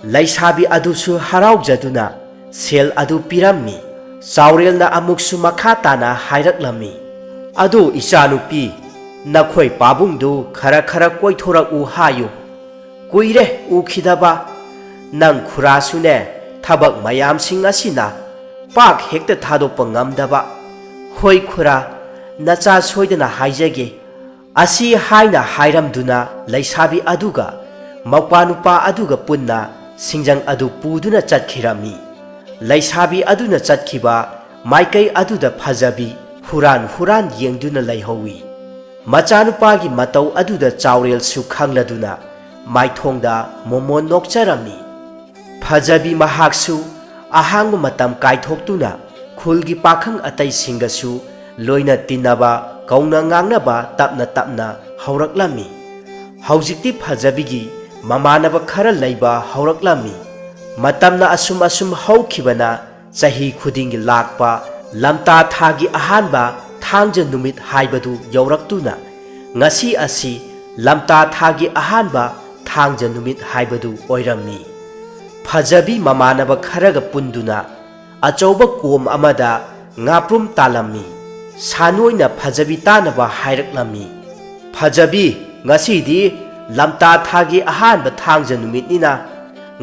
ꯂꯩꯁꯥꯕꯤ ꯑꯗꯨꯁꯨ ꯍꯔꯥꯎꯖꯗꯨꯅ ꯁꯦꯜ ꯑꯗꯨ ꯄꯤꯔꯝꯃꯤ꯫ ꯆꯥꯎꯔꯦꯜꯅ ꯑꯃꯨꯛꯁꯨ ꯃꯈꯥ ꯇꯥꯅ ꯍꯥꯏꯔꯛꯂꯝꯃꯤ, ꯑꯗꯨ ꯏꯆꯥꯅꯨꯄꯤ, ꯅꯈꯣꯏ ꯄꯥꯕꯨꯡꯗꯨ ꯈꯔ ꯀꯣꯏꯊꯣꯔꯛꯎ ꯍꯥꯏꯌꯨ꯫ ꯀꯨꯏꯔꯦ ꯎꯈꯤꯗꯕ꯫ ꯅꯪ ꯈꯨꯔꯥꯁꯨꯅꯦ ꯊꯕꯛ ꯃꯌꯥꯝꯁꯤꯡ ꯑꯁꯤꯅ ꯄꯥꯛ ꯍꯦꯛꯇ ꯊꯥꯗꯣꯛꯄ ꯉꯝꯗꯕ꯫ ꯍꯣꯏ ꯈꯨꯔꯥ, ꯅꯆꯥ ꯁꯣꯏꯗꯅ ꯍꯥꯏꯖꯒꯦ꯫ ꯑꯁꯤ ꯍꯥꯏꯅ ꯍꯥꯏꯔꯝꯗꯨꯅ ꯂꯩꯁꯥꯕꯤ ꯑꯗꯨꯒ ꯃꯧꯄ꯭ꯋꯥꯅꯨꯄꯥ ꯑꯗꯨꯒ ꯄꯨꯟꯅ ꯁꯤꯡꯖꯪ ꯑꯗꯨ ꯄꯨꯗꯨꯅ ꯆꯠꯈꯤꯔꯝꯃꯤ꯫ ꯂꯩꯁꯥꯕꯤ ꯑꯗꯨꯅ ꯆꯠꯈꯤꯕ ꯃꯥꯏꯀꯩ ꯑꯗꯨꯗ ꯐꯖꯕꯤ ꯍꯨꯔꯥꯟ ꯌꯦꯡꯗꯨꯅ ꯂꯩꯍꯧꯏ꯫ ꯃꯆꯥꯅꯨꯄꯥꯒꯤ ꯃꯇꯧ ꯑꯗꯨꯗ ꯆꯥꯎꯔꯦꯜꯁꯨ ꯈꯪꯂꯗꯨꯅ ꯃꯥꯏꯊꯣꯡꯗ ꯃꯣꯃꯣꯟ ꯅꯣꯛꯆꯔꯝꯃꯤ꯫ ꯐꯖꯕꯤ ꯃꯍꯥꯛꯁꯨ ꯑꯍꯥꯡꯕ ꯃꯇꯝ ꯀꯥꯏꯊꯣꯛꯇꯨꯅ ꯈꯨꯜꯒꯤ ꯄꯥꯈꯪ ꯑꯇꯩꯁꯤꯡꯒꯁꯨ ꯂꯣꯏꯅ ꯇꯤꯟꯅꯕ ꯀꯧꯅ ꯉꯥꯡꯅꯕ ꯇꯞꯅ ꯇꯞꯅ ꯍꯧꯔꯛꯂꯝꯃꯤ꯫ ꯍꯧꯖꯤꯛꯇꯤ ꯐꯖꯕꯤꯒꯤ ꯃꯃꯥꯟꯅꯕ ꯈꯔ ꯂꯩꯕ ꯍꯧꯔꯛꯂꯝꯃꯤ꯫ ꯃꯇꯝꯅ ꯑꯁꯨꯝ ꯍꯧꯈꯤꯕꯅ ꯆꯍꯤ ꯈꯨꯗꯤꯡꯒꯤ ꯂꯥꯛꯄ ꯂꯝꯇꯥ ꯊꯥꯒꯤ ꯑꯍꯥꯟꯕ ꯊꯥꯡꯖ ꯅꯨꯃꯤꯠ ꯍꯥꯏꯕꯗꯨ ꯌꯧꯔꯛꯇꯨꯅ ꯉꯁꯤ ꯑꯁꯤ ꯂꯝꯇꯥ ꯊꯥꯒꯤ ꯑꯍꯥꯟꯕ ꯊꯥꯡꯖ ꯅꯨꯃꯤꯠ ꯍꯥꯏꯕꯗꯨ ꯑꯣꯏꯔꯝꯃꯤ꯫ ꯐꯖꯕꯤ ꯃꯃꯥꯟꯅꯕ ꯈꯔꯒ ꯄꯨꯟꯗꯨꯅ ꯑꯆꯧꯕ ꯀꯣꯝ ꯑꯃꯗ ꯉꯥꯄ꯭ꯔꯨꯝ ꯇꯥꯜꯂꯝꯃꯤ꯫ ꯁꯥꯅꯣꯏꯅ ꯐꯖꯕꯤ ꯇꯥꯅꯕ ꯍꯥꯏꯔꯛꯂꯝꯃꯤ, "ꯐꯖꯕꯤ, ꯉꯁꯤꯗꯤ ꯂꯝꯇꯥ ꯊꯥꯒꯤ ꯑꯍꯥꯟꯕ ꯊꯥꯡꯖ ꯅꯨꯃꯤꯠꯅꯤꯅ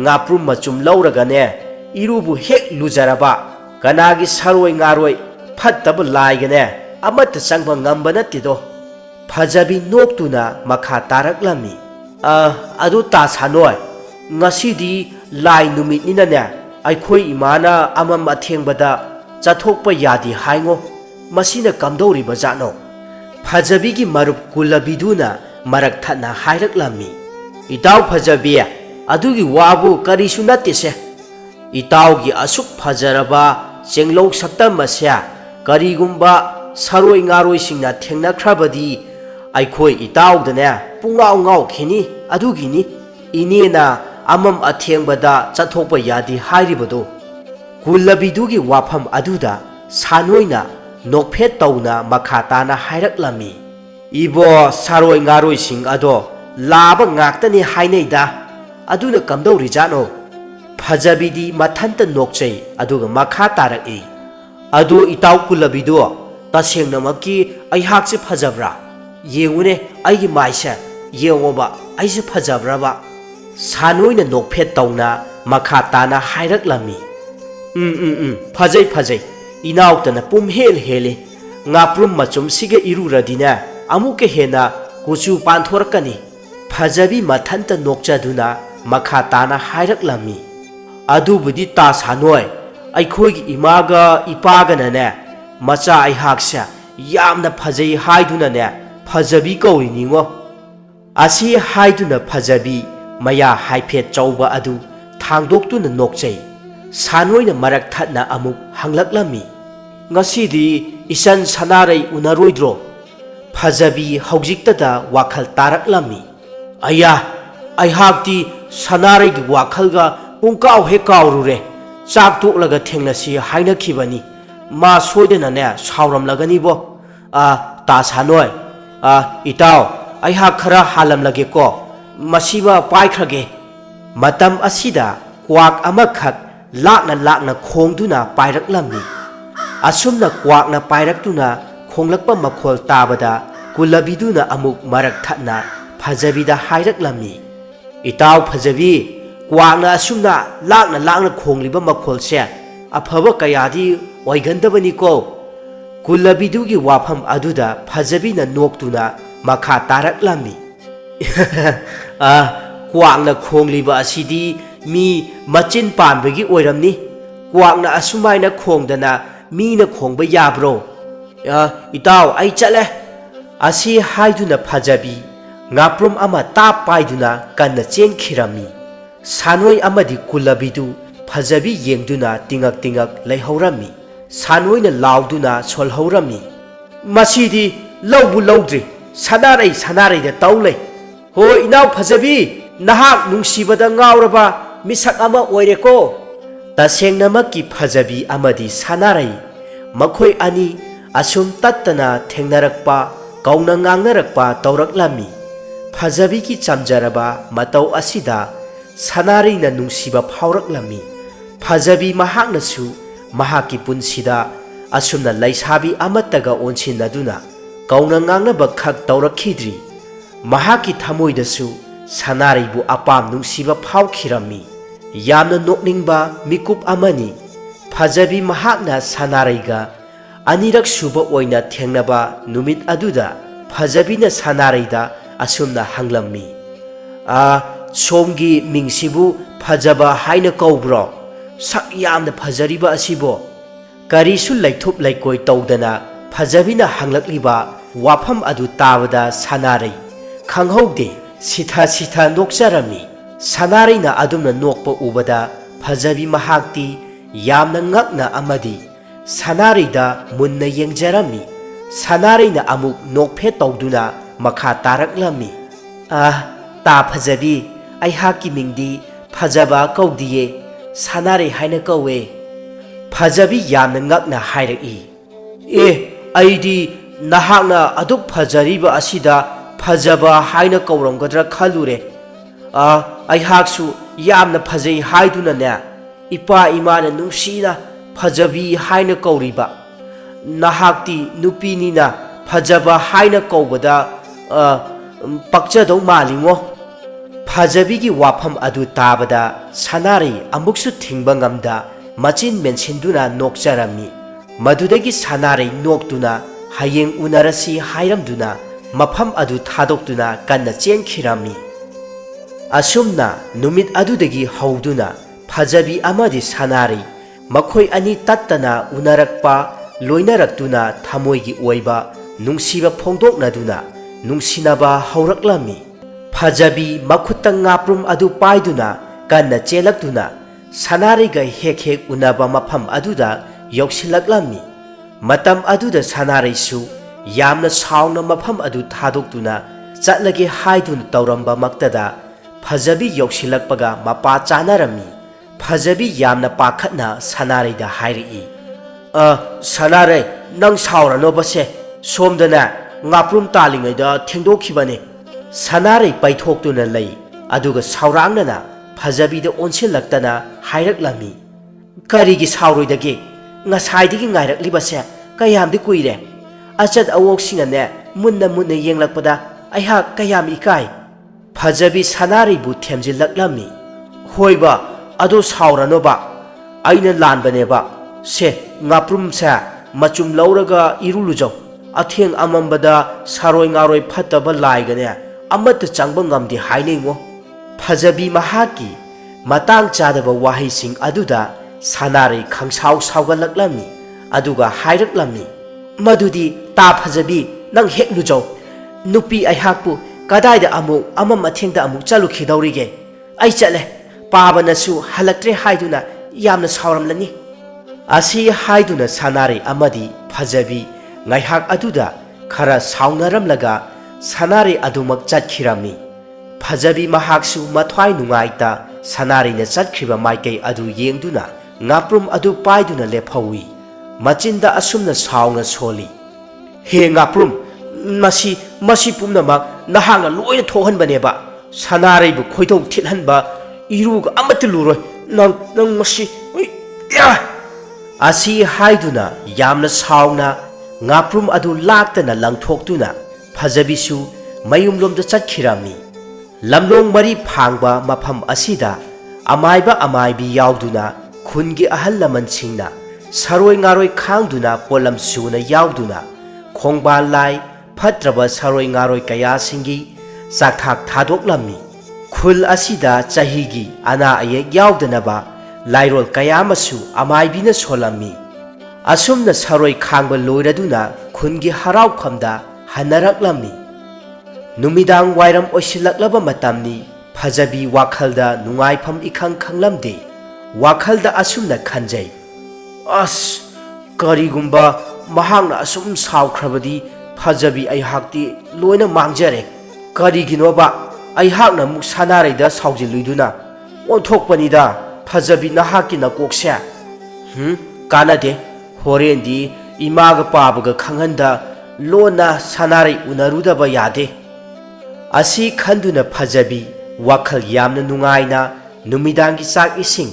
ꯉꯥꯄ꯭ꯔꯨꯝ ꯃꯆꯨꯝ ꯂꯧꯔꯒꯅꯦ ꯏꯔꯨꯕꯨ ꯍꯦꯛ ꯂꯨꯖꯔꯕ ꯀꯅꯥꯒꯤ ꯁꯔꯣꯏ ꯉꯥꯔꯣꯏ ꯐꯠꯇꯕ ꯂꯥꯏꯒꯅꯦ ꯑꯃꯠꯇ ꯆꯪꯕ ꯉꯝꯕ ꯅꯠꯇꯦꯗꯣ"꯫ ꯐꯖꯕꯤ ꯅꯣꯛꯇꯨꯅ ꯃꯈꯥ ꯇꯥꯔꯛꯂꯝꯃꯤ, "ꯑꯗꯨ ꯇꯥ ꯁꯥꯅꯣꯏ, ꯉꯁꯤꯗꯤ ꯂꯥꯏ ꯅꯨꯃꯤꯠꯅꯤꯅꯅꯦ ꯑꯩꯈꯣꯏ ꯏꯃꯥꯅ ꯑꯃꯝ ꯑꯊꯦꯡꯕꯗ ꯆꯠꯊꯣꯛꯄ ꯌꯥꯗꯦ ꯍꯥꯏꯉꯣ, ꯃꯁꯤꯅ ꯀꯝꯗꯧꯔꯤꯕ ꯖꯥꯠꯅꯣ"꯫ ꯐꯖꯕꯤꯒꯤ ꯃꯔꯨꯞ ꯀꯨꯜꯂꯕꯤꯗꯨꯅ ꯃꯔꯛ ꯊꯠꯅ ꯍꯥꯏꯔꯛꯂꯝꯃꯤ, "ꯏꯇꯥꯎ ꯐꯖꯕꯤ, ꯑꯗꯨꯒꯤ ꯋꯥꯕꯨ ꯀꯔꯤꯁꯨ ꯅꯠꯇꯦꯁꯦ꯫ ꯏꯇꯥꯎꯒꯤ ꯑꯁꯨꯛ ꯐꯖꯔꯕ ꯆꯦꯡꯂꯧ ꯁꯛꯇꯝ ꯑꯁꯦ ꯀꯔꯤꯒꯨꯝꯕ ꯁꯔꯣꯏ ꯉꯥꯔꯣꯏꯁꯤꯡꯅ ꯊꯦꯡꯅꯈ꯭ꯔꯕꯗꯤ ꯑꯩꯈꯣꯏ ꯏꯇꯥꯎꯗꯅꯦ ꯄꯨꯡꯉꯥꯎ ꯉꯥꯎꯈꯤꯅꯤ, ꯑꯗꯨꯒꯤꯅꯤ ꯏꯅꯦꯅ ꯑꯃꯝ ꯑꯊꯦꯡꯕꯗ ꯆꯠꯊꯣꯛꯄ ꯌꯥꯗꯦ ꯍꯥꯏꯔꯤꯕꯗꯣ"꯫ ꯀꯨꯜꯂꯕꯤꯗꯨꯒꯤ ꯋꯥꯐꯝ ꯑꯗꯨꯗ ꯁꯥꯅꯣꯏꯅ ꯅꯣꯛꯐꯦꯠ ꯇꯧꯅ ꯃꯈꯥ ꯇꯥꯅ ꯍꯥꯏꯔꯛꯂꯝꯃꯤ, "ꯏꯕꯣ, ꯁꯔꯣꯏ ꯉꯥꯔꯣꯏꯁꯤꯡ ꯑꯗꯣ ꯂꯥꯕ ꯉꯥꯛꯇꯅꯤ ꯍꯥꯏꯅꯩꯗ, ꯑꯗꯨꯅ ꯀꯝꯗꯧꯔꯤꯖꯥꯠꯅꯣ"꯫ ꯐꯖꯕꯤꯗꯤ ꯃꯊꯟꯇ ꯅꯣꯛꯆꯩ ꯑꯗꯨꯒ ꯃꯈꯥ ꯇꯥꯔꯛꯏ, "ꯑꯗꯣ ꯏꯇꯥꯎ ꯀꯨꯜꯂꯕꯤꯗꯣ, ꯇꯁꯦꯡꯅꯃꯛꯀꯤ ꯑꯩꯍꯥꯛꯁꯦ ꯐꯖꯕ꯭ꯔꯥ? ꯌꯦꯡꯉꯨꯅꯦ ꯑꯩꯒꯤ ꯃꯥꯏꯁꯦ, ꯌꯦꯡꯉꯣꯕ ꯑꯩꯁꯦ ꯐꯖꯕ꯭ꯔꯕ"꯫ ꯁꯥꯅꯣꯏꯅ ꯅꯣꯛꯐꯦꯠ ꯇꯧꯅ ꯃꯈꯥ ꯇꯥꯅ ꯍꯥꯏꯔꯛꯂꯝꯃꯤ, ꯐꯖꯩ ꯐꯖꯩ, ꯏꯅꯥꯎꯇꯅ ꯄꯨꯝꯍꯦꯜ ꯍꯦꯜꯂꯤ, ꯉꯥꯄ꯭ꯔꯨꯝ ꯃꯆꯨꯝꯁꯤꯒ ꯏꯔꯨꯔꯗꯤꯅꯦ ꯑꯃꯨꯛꯀ ꯍꯦꯟꯅ ꯀꯨꯆꯨ ꯄꯥꯟꯊꯣꯔꯛꯀꯅꯤ"꯫ ꯐꯖꯕꯤ ꯃꯊꯟꯇ ꯅꯣꯛꯆꯗꯨꯅ ꯃꯈꯥ ꯇꯥꯅ ꯍꯥꯏꯔꯛꯂꯝꯃꯤ, "ꯑꯗꯨꯕꯨꯗꯤ ꯇꯥ ꯁꯥꯅꯣꯏ, ꯑꯩꯈꯣꯏꯒꯤ ꯏꯃꯥꯒ ꯏꯄꯥꯒꯅꯅꯦ ꯃꯆꯥ ꯑꯩꯍꯥꯛꯁꯦ ꯌꯥꯝꯅ ꯐꯖꯩ ꯍꯥꯏꯗꯨꯅꯅꯦ ꯐꯖꯕꯤ ꯀꯧꯔꯤꯅꯤꯉꯣ"꯫ ꯑꯁꯤ ꯍꯥꯏꯗꯨꯅ ꯐꯖꯕꯤ ꯃꯌꯥ ꯍꯥꯏꯐꯦꯠ ꯆꯧꯕ ꯑꯗꯨ ꯊꯥꯡꯗꯣꯛꯇꯨꯅ ꯅꯣꯛꯆꯩ꯫ ꯁꯥꯅꯣꯏꯅ ꯃꯔꯛ ꯊꯠꯅ ꯑꯃꯨꯛ ꯍꯪꯂꯛꯂꯝꯃꯤ, "ꯉꯁꯤꯗꯤ ꯏꯆꯟ ꯁꯅꯥꯔꯩ ꯎꯅꯔꯣꯏꯗ꯭ꯔꯣ"꯫ ꯐꯖꯕꯤ ꯍꯧꯖꯤꯛꯇꯗ ꯋꯥꯈꯜ ꯇꯥꯔꯛꯂꯝꯃꯤ, "ꯑꯌꯥ, ꯑꯩꯍꯥꯛꯇꯤ ꯁꯅꯥꯔꯩꯒꯤ ꯋꯥꯈꯜꯒ ꯄꯨꯡꯀꯥꯎ ꯍꯦꯛ ꯀꯥꯎꯔꯨꯔꯦ, ꯆꯥꯛ ꯇꯣꯛꯂꯒ ꯊꯦꯡꯅꯁꯤ ꯍꯥꯏꯅꯈꯤꯕꯅꯤ, ꯃꯥ ꯁꯣꯏꯗꯅꯅꯦ ꯁꯥꯎꯔꯝꯂꯒꯅꯤꯕꯣ꯫ ꯇꯥ ꯁꯥꯅꯣꯏ, ꯏꯇꯥꯎ ꯑꯩꯍꯥꯛ ꯈꯔ ꯍꯥꯜꯂꯝꯂꯒꯦꯀꯣ, ꯃꯁꯤꯃ ꯄꯥꯏꯈ꯭ꯔꯒꯦ"꯫ ꯃꯇꯝ ꯑꯁꯤꯗ ꯀ꯭ꯋꯥꯛ ꯑꯃꯈꯛ ꯂꯥꯛꯅ ꯂꯥꯛꯅ ꯈꯣꯡꯗꯨꯅ ꯄꯥꯏꯔꯛꯂꯝꯃꯤ꯫ ꯑꯁꯨꯝꯅ ꯀ꯭ꯋꯥꯛꯅ ꯄꯥꯏꯔꯛꯇꯨꯅ ꯈꯣꯡꯂꯛꯄ ꯃꯈꯣꯜ ꯇꯥꯕꯗ ꯀꯨꯜꯂꯕꯤꯗꯨꯅ ꯑꯃꯨꯛ ꯃꯔꯛ ꯊꯠꯅ ꯐꯖꯕꯤꯗ ꯍꯥꯏꯔꯛꯂꯝꯃꯤ, "ꯏꯇꯥꯎ ꯐꯖꯕꯤ, ꯀ꯭ꯋꯥꯛꯅ ꯑꯁꯨꯝꯅ ꯂꯥꯛꯅ ꯂꯥꯛꯅ ꯈꯣꯡꯂꯤꯕ ꯃꯈꯣꯜꯁꯦ ꯑꯐꯕ ꯀꯌꯥꯗꯤ ꯑꯣꯏꯒꯟꯗꯕꯅꯤꯀꯣ"꯫ ꯀꯨꯜꯂꯕꯤꯗꯨꯒꯤ ꯋꯥꯐꯝ ꯑꯗꯨꯗ ꯐꯖꯕꯤꯅ ꯅꯣꯛꯇꯨꯅ ꯃꯈꯥ ꯇꯥꯔꯛꯂꯝꯃꯤ, "ꯀ꯭ꯋꯥꯛꯅ ꯈꯣꯡꯂꯤꯕ ꯑꯁꯤꯗꯤ ꯃꯤ ꯃꯆꯤꯟ ꯄꯥꯟꯕꯒꯤ ꯑꯣꯏꯔꯝꯅꯤ, ꯀ꯭ꯋꯥꯛꯅ ꯑꯁꯨꯃꯥꯏꯅ ꯈꯣꯡꯗꯅ ꯃꯤꯅ ꯈꯣꯡꯕ ꯌꯥꯕ꯭ꯔꯣ? ꯏꯇꯥꯎ ꯑꯩ ꯆꯠꯂꯦ"꯫ ꯑꯁꯤ ꯍꯥꯏꯗꯨꯅ ꯐꯖꯕꯤ ꯉꯥꯄ꯭ꯔꯨꯝ ꯑꯃ ꯇꯥꯞ ꯄꯥꯏꯗꯨꯅ ꯀꯟꯅ ꯆꯦꯟꯈꯤꯔꯝꯃꯤ꯫ ꯁꯥꯅꯣꯏ ꯑꯃꯗꯤ ꯀꯨꯜꯂꯕꯤꯗꯨ ꯐꯖꯕꯤ ꯌꯦꯡꯗꯨꯅ ꯇꯤꯉꯛ ꯇꯤꯉꯛ ꯂꯩꯍꯧꯔꯝꯃꯤ꯫ ꯁꯥꯅꯣꯏꯅ ꯂꯥꯎꯗꯨꯅ ꯁꯣꯜꯍꯧꯔꯝꯃꯤ, "ꯃꯁꯤꯗꯤ ꯂꯧꯕꯨ ꯂꯧꯗ꯭ꯔꯤ, ꯁꯅꯥꯔꯩ ꯁꯅꯥꯔꯩꯗ ꯇꯧ ꯂꯩ"꯫ "ꯍꯣ ꯏꯅꯥꯎ ꯐꯖꯕꯤ, ꯅꯍꯥꯛ ꯅꯨꯡꯁꯤꯕꯗ ꯉꯥꯎꯔꯕ ꯃꯤꯁꯛ ꯑꯃ ꯑꯣꯏꯔꯦꯀꯣ"꯫ ꯇꯁꯦꯡꯅꯃꯛꯀꯤ ꯐꯖꯕꯤ ꯑꯃꯗꯤ ꯁꯅꯥꯔꯩ, ꯃꯈꯣꯏ ꯑꯅꯤ ꯑꯁꯨꯝ ꯇꯠꯇꯅ ꯊꯦꯡꯅꯔꯛꯄ, ꯀꯧꯅ ꯉꯥꯡꯅꯔꯛꯄ ꯇꯧꯔꯛꯂꯝꯃꯤ꯫ ꯐꯖꯕꯤꯒꯤ ꯆꯝꯖꯔꯕ ꯃꯇꯧ ꯑꯁꯤꯗ ꯁꯅꯥꯔꯩꯅ ꯅꯨꯡꯁꯤꯕ ꯐꯥꯎꯔꯛꯂꯝꯃꯤ꯫ ꯐꯖꯕꯤ ꯃꯍꯥꯛꯅꯁꯨ ꯃꯍꯥꯛꯀꯤ ꯄꯨꯟꯁꯤꯗ ꯑꯁꯨꯝꯅ ꯂꯩꯁꯥꯕꯤ ꯑꯃꯠꯇꯒ ꯑꯣꯟꯁꯤꯟꯅꯗꯨꯅ ꯀꯧꯅ ꯉꯥꯡꯅꯕ ꯈꯛ ꯇꯧꯔꯛꯈꯤꯗ꯭ꯔꯤ, ꯃꯍꯥꯛꯀꯤ ꯊꯃꯣꯏꯗꯁꯨ ꯁꯅꯥꯔꯩꯕꯨ ꯑꯄꯥꯝ ꯅꯨꯡꯁꯤꯕ ꯐꯥꯎꯈꯤꯔꯝꯃꯤ꯫ ꯌꯥꯝꯅ ꯅꯣꯛꯅꯤꯡꯕ ꯃꯤꯀꯨꯞ ꯑꯃꯅꯤ꯫ ꯐꯖꯕꯤ ꯃꯍꯥꯛꯅ ꯁꯅꯥꯔꯩꯒ ꯑꯅꯤꯔꯛ ꯁꯨꯕ ꯑꯣꯏꯅ ꯊꯦꯡꯅꯕ ꯅꯨꯃꯤꯠ ꯑꯗꯨꯗ ꯐꯖꯕꯤꯅ ꯁꯅꯥꯔꯩꯗ ꯑꯁꯨꯝꯅ ꯍꯪꯂꯝꯃꯤ, "ꯁꯣꯝꯒꯤ ꯃꯤꯡꯁꯤꯕꯨ ꯐꯖꯕ ꯍꯥꯏꯅ ꯀꯧꯕ꯭ꯔꯣ? ꯁꯛ ꯌꯥꯝꯅ ꯐꯖꯔꯤꯕ ꯑꯁꯤꯕꯣ"꯫ ꯀꯔꯤꯁꯨ ꯂꯩꯊꯨꯞ ꯂꯩꯀꯣꯏ ꯇꯧꯗꯅ ꯐꯖꯕꯤꯅ ꯍꯪꯂꯛꯂꯤꯕ ꯋꯥꯐꯝ ꯑꯗꯨ ꯇꯥꯕꯗ ꯁꯅꯥꯔꯩ ꯈꯪꯍꯧꯗꯦ ꯁꯤꯊ ꯁꯤꯊ ꯅꯣꯛꯆꯔꯝꯃꯤ꯫ ꯁꯅꯥꯔꯩꯅ ꯑꯗꯨꯝꯅ ꯅꯣꯛꯄ ꯎꯕꯗ ꯐꯖꯕꯤ ꯃꯍꯥꯛꯇꯤ ꯌꯥꯝꯅ ꯉꯛꯅ ꯑꯃꯗꯤ ꯁꯅꯥꯔꯩꯗ ꯃꯨꯟꯅ ꯌꯦꯡꯖꯔꯝꯃꯤ꯫ Sanarayna amuk nokphe tawduna makha taraklami. Ta phajabi aihaki mingdi phajaba kawdiye Sanaray haina kawe. Phajabi yamna ngakna hairaki. Aidi nahakna aduk phajariba asida phajaba haina kawramgadra khalure. Aihaksu yamna phajai haiduna ne ipa imana nungsina phajabi haina kawriba. Nahakti nupinina phajaba haina kawbada pakchadau malingo. Phajabigi wafam adu tabada Sanaray amuksu thingba ngamda machin menshinduna nokjarami. Madudagi Sanaray noktuna hayeng unarasi hairamduna mafam adu thadokduna kanna chenkhirami. Asumna numit adudagi hauduna Phajabi amadi Sanaray makhoi ani tattana unarakpa loinaraktuna thamoigi oiba nungsiba phongdoknaduna nungsinaba hauraklami. Phajabi makhutta ngaprum adu paiduna kanna chelaktuna Sanarayga hek unaba mafam aduda yoksilaklammi. Matam aduda Sanaraysu yamna sauna mafam adu thadokduna chatlage haiduna tawramba maktada Phajabi yoksilakpaga mapa chanarami. Phajabi yamna pakhatna Sanarayda hairiki. Sanaray nang saurano base somdana ngaprum talingayda thengdokhibane. Sanaray paithokduna lay aduga saurangnana Phajabida onsilaktana hairaklammi. Karigi sauroidage ngasaidagi ngairaklibase kayamdi kuire. Achat awoksinane munna yenglakpada aihak kayam ikai. Phajabi Sanaraybu themjilaklammi. Hoiba adu sauranoba aina lanbaneba se ngaprum sa machum lauraga irulujaw. Atheng amambada saroi ngaroi phataba laigane amata changba ngamdi hainengo. Phajabi mahaki matang chadaba wahaising aduda Sanaray khangsau saugalaklammi aduga hairaklammi. Madudi ta Phajabi nang heklujaw. Nupi aihakpu kadaida amuk amam athengda amuk chalukhidawrige. Ai chatle pabanasu halaktre haiduna yamna sauramlani. Asi haiduna Sanaray amadi Phajabi ngaihak aduda khara saunaramlaga Sanaray adumak chatkirami. Phajabi mahaksu mathwai nungaita Sanarayna chatkriba maikei adu yengduna ngaprum adu paiduna lephawi. Machinda asumna sauna soli. He ngaprum masi pumnamak nahanga loina thohanbaneba. Sanaraybu khoidong thilhanba iruga amata luroi nang masi asi haiduna yamna sauna ngaprum adu laktana langthokduna Phajabisu mayumlomda chatkirami. Lamlong mari phangba mafam asida amaiba amaibi yauduna khungi ahal lamansingna saroi ngaroi khangduna polam suna yauduna khongba lai phatraba saroi ngaroi kaya singi sakthak thadoklammi. Khul asida chahigi ana ayek yaudanaba lairol kaya masu amaibina solammi. Asumna saroi khangba loiraduna khungi haraukhamda hanaraklammi. Numidang wairam oisilaklaba matamni Phajabi wakhalda nungaifam ikhang khanglamde. Wakhalda asumna khanjai. Karigumba mahangna asum saukhrabadi Phajabi aihakti loina mangjare. Kariginoba aihakna muk Sanarayda saujilluiduna onthokpanida Phajabi nahaki nakokse. Kanade horendi imaga pabaga khanganda lona Sanaray unarudaba yade. Asi khanduna Phajabi wakhal yamna nungaina numidangi chak ising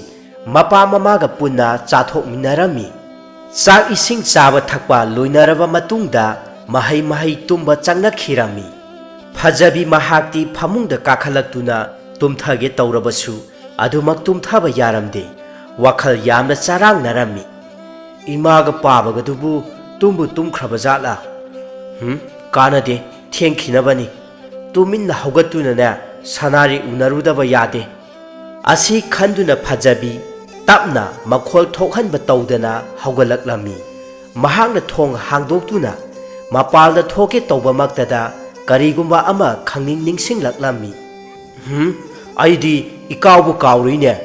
mapa mamaga punna chathokminarami. Chak ising chaba thakpa loinaraba matungda mahai tumba changnakhirami. Phajabi mahakti phamungda kakhalaktuna tumthage tawrabasu adumak tumthaba yaramde wakhal yamna charangnarami. Imaga pabaga dubu tumbu tumkhraba jatla. Kanade thengkhinabani. Tuminna haugatuna Sanaray unarudaba yade. Asi khanduna Phajabi tapna makhol thokhanba tawdana haugalaklammi. Mahakna thong hangdoktuna mapalda thoke tawba maktada karigumba ama khangning ningsinglaklammi. Aidi ikawbu kawrine.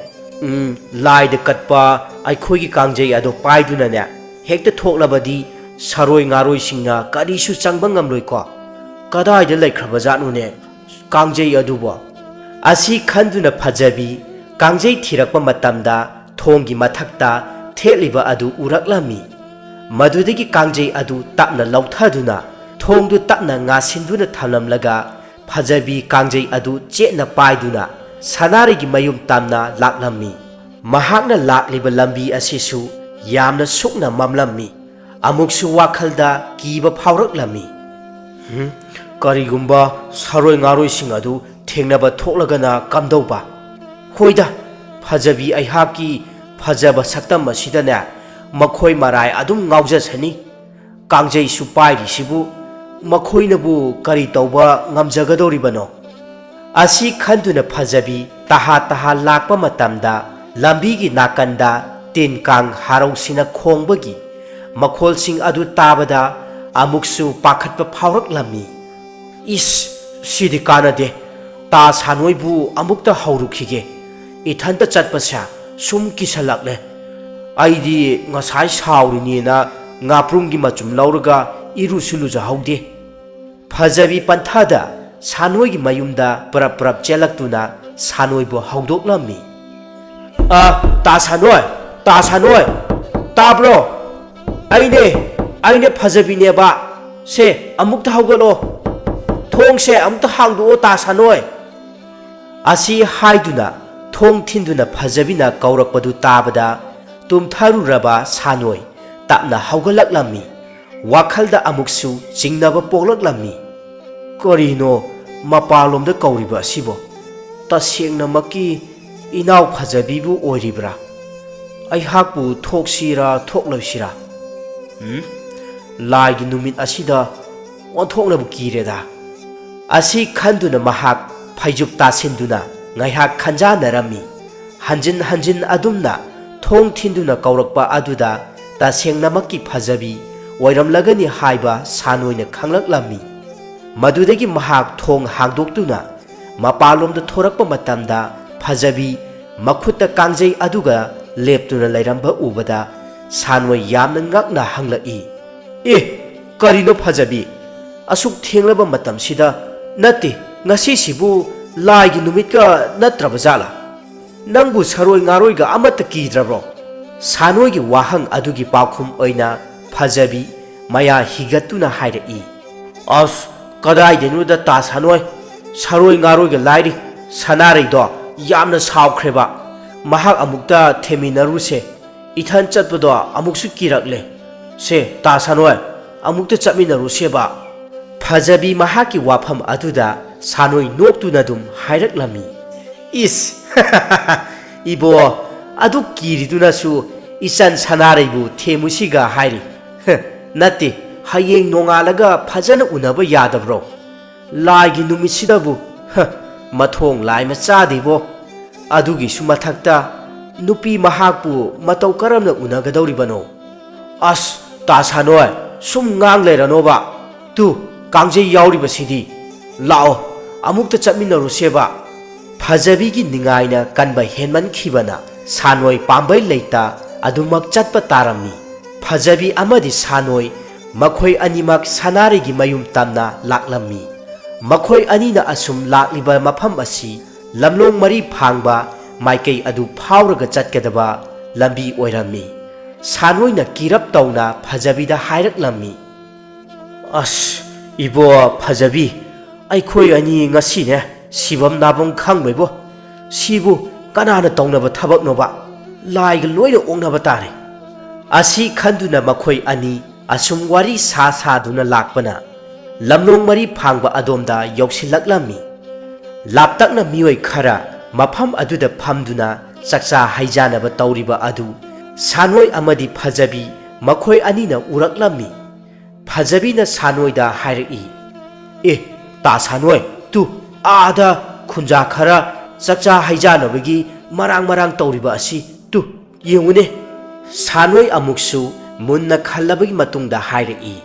Laida katpa aikhoigi kangjai ado paiduna ne hekta thoklabadi saroi ngaroi singna karisu changba ngamloi ko kadai da laikhraba jatnu ne kangjei adubo asi khanduna phajabi kangjei thirakpa matamda thonggi mathakta theliba adu uraklami madudagi kangjei adu tapna lauthaduna thongdu tapna ngasinduna thamlamlaga phajabi kangjei adu chena paiduna sanarigi mayum tamna laklami mahakna lakliba lambi asisu yamna sukna mamlammi amuksu wakhalda kiba phawraklami karigumba saroi ngaroi sing adu thengnaba thoklagana kamdauba hoida phajabi aihaki phajaba saktam asidane makhoi marai adum ngaujasani kangjei su pairi sibu makhoinabu kari tauba ngamjagadoribano asi khanduna phajabi taha lakpa matamda lambi gi nakanda tin kang harau sina khongbagi makhol sing adu tabada amuksu pakhatpa phawraklami is sidi kanade ta sanoibu amukta haurukhige ithanta chatpasa sum kisalakle aidi ngasai saurini na ngaprumgi machum lauraga irusulu jahaude phajabi panthada sanoigi mayumda prap chelaktuna sanoibu haudoklammi ta sanoi tabro aine phajabi ne ba se amukta haugalo thong se amukta hangdu ta sanoi asi haiduna thong thinduna phajabina kaurakpadu tabada tumtharuraba sanoi tapna haugalaklammi wakhalda amuksu jingnaba poklaklammi korino mapalomda kauriba asibo tasengna maki inaw phajabibu oiribra aihakpu thoksira thokloisira laigi numit asida onthoknabu kireda asi khanduna mahak phaijuk tasinduna ngaihak khanjanarami hanjin adumna thong thinduna kaurakpa aduda tasengnamakki phajabi oiramlagani haiba sanoina khanglaklami madudagi mahak thong hangdoktuna mapalomda thorakpa matamda phajabi makhutta kangjei aduga leptuna lairamba ubada sanoi yamna ngakna hanglai karino phajabi asuk thenglaba matamsida nati ngasi sibu laigi numitka natrabajala nangbu saroi ngaroi ga amata kidrabro sanoi gi wahang adugi pakhum oina phajabi maya higatuna hairai as kadai denuda ta sanoi saroi ngaroi ga lairi sanarei do yamna saukreba mahak amukta theminaruse ithan chatpado amuksu kirakle se ta sanoi amukta chapminaruse ba phajabi mahaki wafam aduda sanoi noktuna dum hairaklammi is ibo adu kiriduna su isan sanareibu themusiga hairi nati hayeng nongalaga phajana unaba yadabro laigi numisidabu mathong lai machadibo adugi su mathakta nupi mahakpu matau karamna unagadoribano as ta sanoi sum ngang leranoba tu kangjei yauribasidi lao amukta chapminaruseba phajabi ningaina kanba henman khibana sanoi pambai leita adumak chatpa tarami phajabi amadi sanoi makhoi animak sanarigi mayum tamna laklammi makhoi anina asum lakliba mafam asi lamlong mari phangba maikei adu phawraga chatkedaba lambi oirami sanoina kirap tawna phajabida hairaklammi as ibo phajabi aikhoi ani ngasi ne sibam nabam khangmaibo sibu kanana tawnaba thabak noba laiga loina ongnaba tare asi khanduna makhoi ani asum wari sa duna lakpana lamlong mari phangba adomda yausilaklammi laptakna mioi khara mafam aduda phamduna chakcha haijanaba tawriba adu sanoi amadi phajabi makhoi anina uraklammi phajabi sanoi da hairai ta sanoi tu ada khunja khara chakcha haijanabagi marang tawriba asi tu yengune sanoi amuksu munna khallabagi matungda hairai